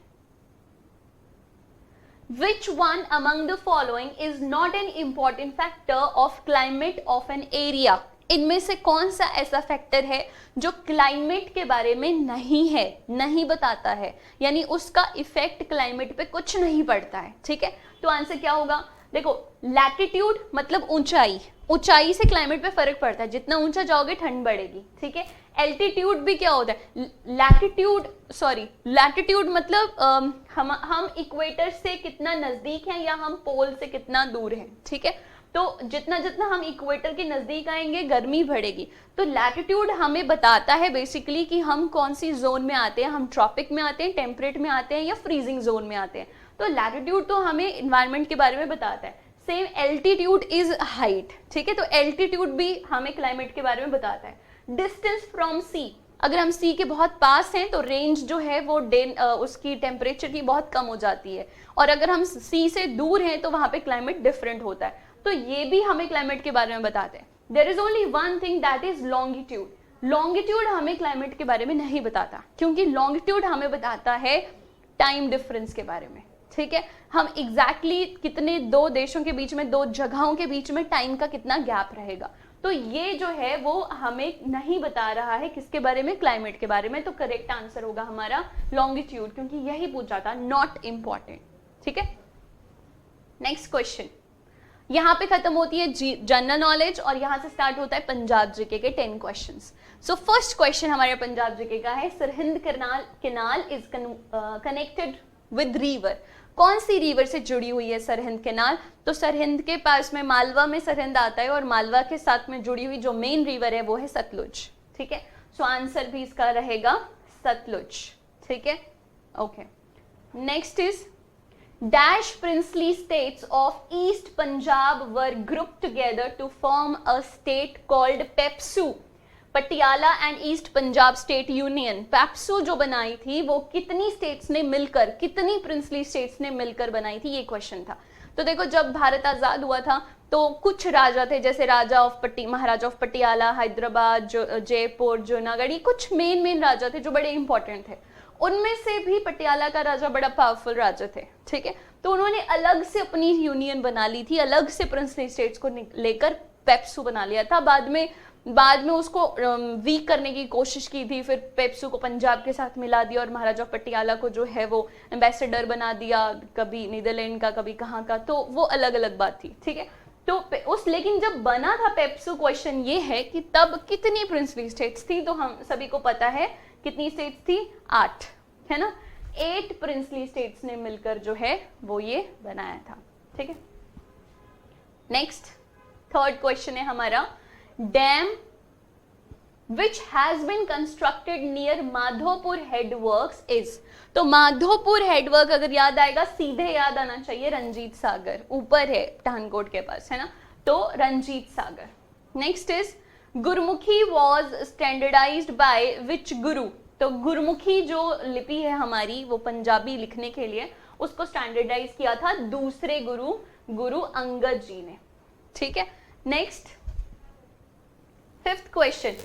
Which one among the following is not an important factor of climate of an area? इनमें से कौन सा ऐसा फैक्टर है जो क्लाइमेट के बारे में नहीं है, नहीं बताता है, यानी उसका इफेक्ट क्लाइमेट पे कुछ नहीं पड़ता है। ठीक है, तो आंसर क्या होगा, देखो लैटिट्यूड मतलब ऊंचाई, ऊंचाई से क्लाइमेट पे फर्क पड़ता है, जितना ऊंचा जाओगे ठंड बढ़ेगी। ठीक है, एल्टीट्यूड भी क्या होता है, लैटिट्यूड मतलब हम इक्वेटर से कितना नजदीक हैं या हम पोल से कितना दूर हैं। ठीक है, तो जितना जितना हम इक्वेटर के नजदीक आएंगे गर्मी बढ़ेगी। तो लैटिट्यूड हमें बताता है बेसिकली कि हम कौन सी जोन में आते हैं, हम ट्रॉपिक में आते हैं, टेम्परेट में आते हैं या फ्रीजिंग जोन में आते हैं। तो लैटिट्यूड तो हमें इन्वायरमेंट के बारे में बताता है। सेम एल्टीट्यूड इज हाइट, ठीक है, तो एल्टीट्यूड भी हमें क्लाइमेट के बारे में बताता है। डिस्टेंस फ्रॉम सी, अगर हम सी के बहुत पास हैं तो रेंज जो है वो उसकी टेम्परेचर की बहुत कम हो जाती है, और अगर हम सी से दूर हैं तो वहां पे क्लाइमेट डिफरेंट होता है, तो ये भी हमें क्लाइमेट के बारे में बताते हैं। There is only one thing that is longitude. Longitude हमें क्लाइमेट के बारे में नहीं बताता, क्योंकि लॉन्गिट्यूड हमें बताता है टाइम डिफरेंस के बारे में, ठीक है, हम एग्जैक्टली कितने दो देशों के बीच में, दो जगहों के बीच में टाइम का कितना गैप रहेगा, तो ये जो है वो हमें नहीं बता रहा है किसके बारे में, क्लाइमेट के बारे में। तो करेक्ट आंसर होगा हमारा लॉन्गिट्यूड, क्योंकि यही पूछा था, नॉट इंपॉर्टेंट, ठीक है। नेक्स्ट क्वेश्चन, यहाँ पे खत्म होती है जनरल नॉलेज और यहाँ से स्टार्ट होता है पंजाब जीके के 10 क्वेश्चंस। सो फर्स्ट क्वेश्चन हमारे पंजाब जीके का है, Sirhind canal is connected with river. कौन सी रिवर से जुड़ी हुई है सरहिंद कैनाल? तो सरहिंद के पास में मालवा में सरहिंद आता है, और मालवा के साथ में जुड़ी हुई जो मेन रिवर है वो है सतलुज, ठीक है। सो आंसर भी इसका रहेगा सतलुज, ठीक है, okay. Next is Dash princely states of East Punjab were grouped together to form a state called Pepsu. Patiala and east Punjab state union, PEPSU जो बनाई थी वो कितनी स्टेट्स ने मिलकर, कितनी प्रिंसली स्टेट्स ने मिलकर बनाई थी, ये क्वेश्चन था। तो देखो, जब भारत आजाद हुआ था तो कुछ राजा थे, जैसे महाराजा ऑफ पटियाला, हैदराबाद, जयपुर, जूनागढ़, ये कुछ मेन राजा थे जो बड़े इंपॉर्टेंट थे। उनमें से भी पटियाला का राजा बड़ा पावरफुल राजा थे, ठीक है, तो उन्होंने अलग से अपनी यूनियन बना ली थी, अलग से प्रिंसली स्टेट्स को लेकर पेप्सू बना लिया था। बाद में उसको वीक करने की कोशिश की थी, फिर पेप्सू को पंजाब के साथ मिला दिया और महाराजा पटियाला को जो है वो एम्बेसडर बना दिया, कभी नीदरलैंड का, कभी कहाँ का, तो वो अलग अलग बात थी, ठीक है। तो लेकिन जब बना था पेप्सू, क्वेश्चन ये है कि तब कितनी प्रिंसली स्टेट्स थी, तो हम सभी को पता है कितनी स्टेट्स थी, 8, है ना, 8 प्रिंसली स्टेट्स ने मिलकर जो है वो ये बनाया था, ठीक है। नेक्स्ट थर्ड क्वेश्चन है हमारा, dam which has been constructed near Madhopur headworks is. तो माधोपुर हेडवर्क अगर याद आएगा, सीधे याद आना चाहिए रंजीत सागर, ऊपर है पठानकोट के पास, है ना, तो Ranjit Sagar. Next is Gurmukhi was standardised by which guru. तो गुरमुखी जो लिपि है हमारी, वो पंजाबी लिखने के लिए उसको स्टैंडर्डाइज किया था दूसरे गुरु अंगद जी ने, ठीक है। Next fifth question,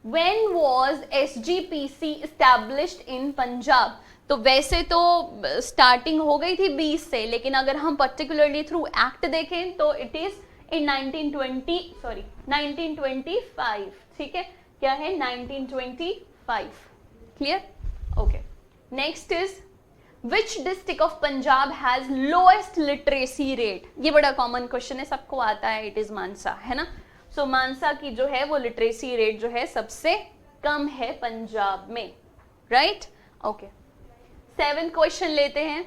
when was SGPC established in Punjab. तो वैसे तो स्टार्टिंग हो गई थी 20 से, लेकिन अगर हम पर्टिकुलरली थ्रू एक्ट देखें तो इट इज इन 1925, ठीक है, क्या है 1925, clear, okay. Next is which district of Punjab has lowest literacy rate. ये बड़ा कॉमन क्वेश्चन है, सबको आता है, इट इज मानसा, है ना। सो मानसा की जो है वो लिटरेसी रेट जो है सबसे कम है पंजाब में, राइट, ओके। 7th क्वेश्चन लेते हैं,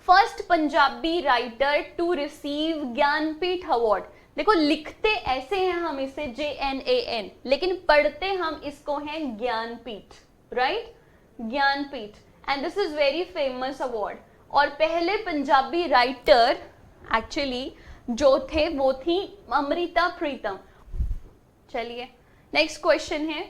first Punjabi writer to receive Jnanpith award. देखो, लिखते ऐसे हैं हम इसे JNAN, लेकिन पढ़ते हम इसको हैं Jnanpith, right, Jnanpith, and this is very famous award. और पहले पंजाबी राइटर एक्चुअली जो थे वो थी अमृता प्रीतम। चलिए नेक्स्ट क्वेश्चन है,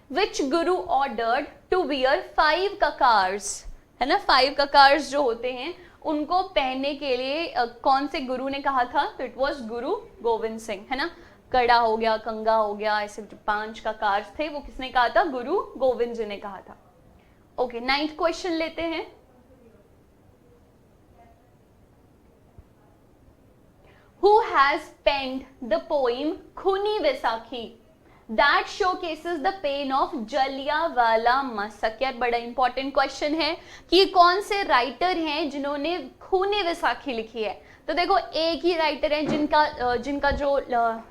विच गुरु ऑर्डर्ड टू वियर 5 ककार्स, है ना, 5 ककार्स जो होते हैं उनको पहनने के लिए कौन से गुरु ने कहा था? तो इट वॉज गुरु गोविंद सिंह, है ना। कड़ा हो गया, कंगा हो गया, ऐसे जो 5 ककार्स थे वो किसने कहा था? गुरु गोविंद जी ने कहा था। ओके, 9th क्वेश्चन लेते हैं, who has penned the poem Khuni Vaisakhi that showcases the pain of Jallianwala Massacre। यार बड़ा इंपॉर्टेंट क्वेश्चन है कि कौन से राइटर हैं जिन्होंने खूनी वैसाखी लिखी है। तो देखो, एक ही राइटर है जिनका जो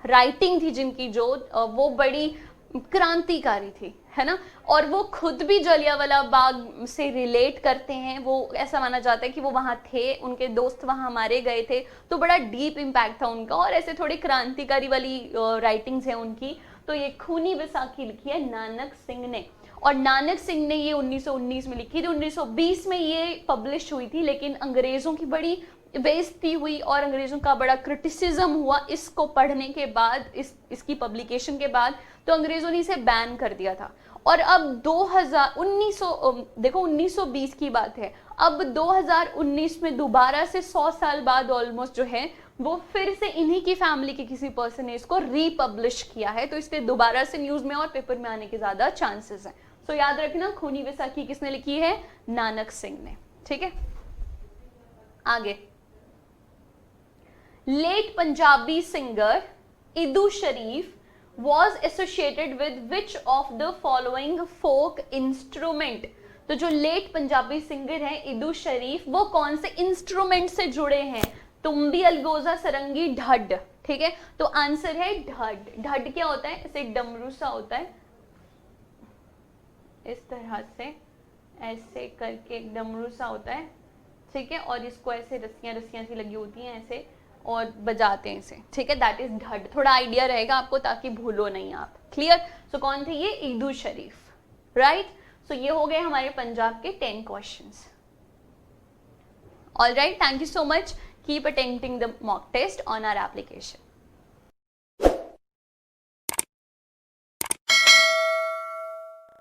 राइटिंग थी, जिनकी जो वो बड़ी क्रांतिकारी थी, है ना, और वो खुद भी जलियांवाला बाग से रिलेट करते हैं। वो ऐसा माना जाता है कि वो वहाँ थे, उनके दोस्त वहाँ मारे गए थे, तो बड़ा डीप इम्पैक्ट था उनका, और ऐसे थोड़ी क्रांतिकारी वाली राइटिंग्स हैं उनकी। तो ये खूनी वैसाखी लिखी है नानक सिंह ने, और नानक सिंह ने ये 1919 में लिखी थी। 1920 में ये पब्लिश हुई थी, लेकिन अंग्रेजों की बड़ी बेइज्जती हुई और अंग्रेजों का बड़ा क्रिटिसिज्म हुआ इसको पढ़ने के बाद, इसकी पब्लिकेशन के बाद, तो अंग्रेजों ने इसे बैन कर दिया था। और अब 1920 की बात है, अब 2019 में दोबारा से 100 साल बाद ऑलमोस्ट जो है वो फिर से इन्हीं की फैमिली के किसी पर्सन ने इसको रीपब्लिश किया है, तो इसलिए दोबारा से न्यूज में और पेपर में आने के ज्यादा चांसेस हैं। तो याद रखना, खूनी बैसाखी किसने लिखी है? नानक सिंह ने। ठीक है, आगे। Late Punjabi singer Iddu Sharif was associated with which of the following folk instrument? तो जो लेट पंजाबी सिंगर है इदू शरीफ, वो कौन से इंस्ट्रूमेंट से जुड़े हैं? तुम्बी, अलगोजा, सरंगी, ढड। ठीक है, तो आंसर है ढड। ढड क्या होता है? ऐसे डमरू सा होता है, इस तरह से ऐसे करके एक डमरू सा होता है। ठीक है, और इसको ऐसे रस्सियां रस्सियां सी लगी होती हैं ऐसे, और बजाते हैं इसे। ठीक है, दैट इज ढड। थोड़ा आइडिया रहेगा आपको ताकि भूलो नहीं आप। क्लियर? सो कौन थे ये? इदू शरीफ, राइट। सो ये हो गए हमारे पंजाब के 10 questions. All right, thank you so much. Keep attempting the mock test on our application.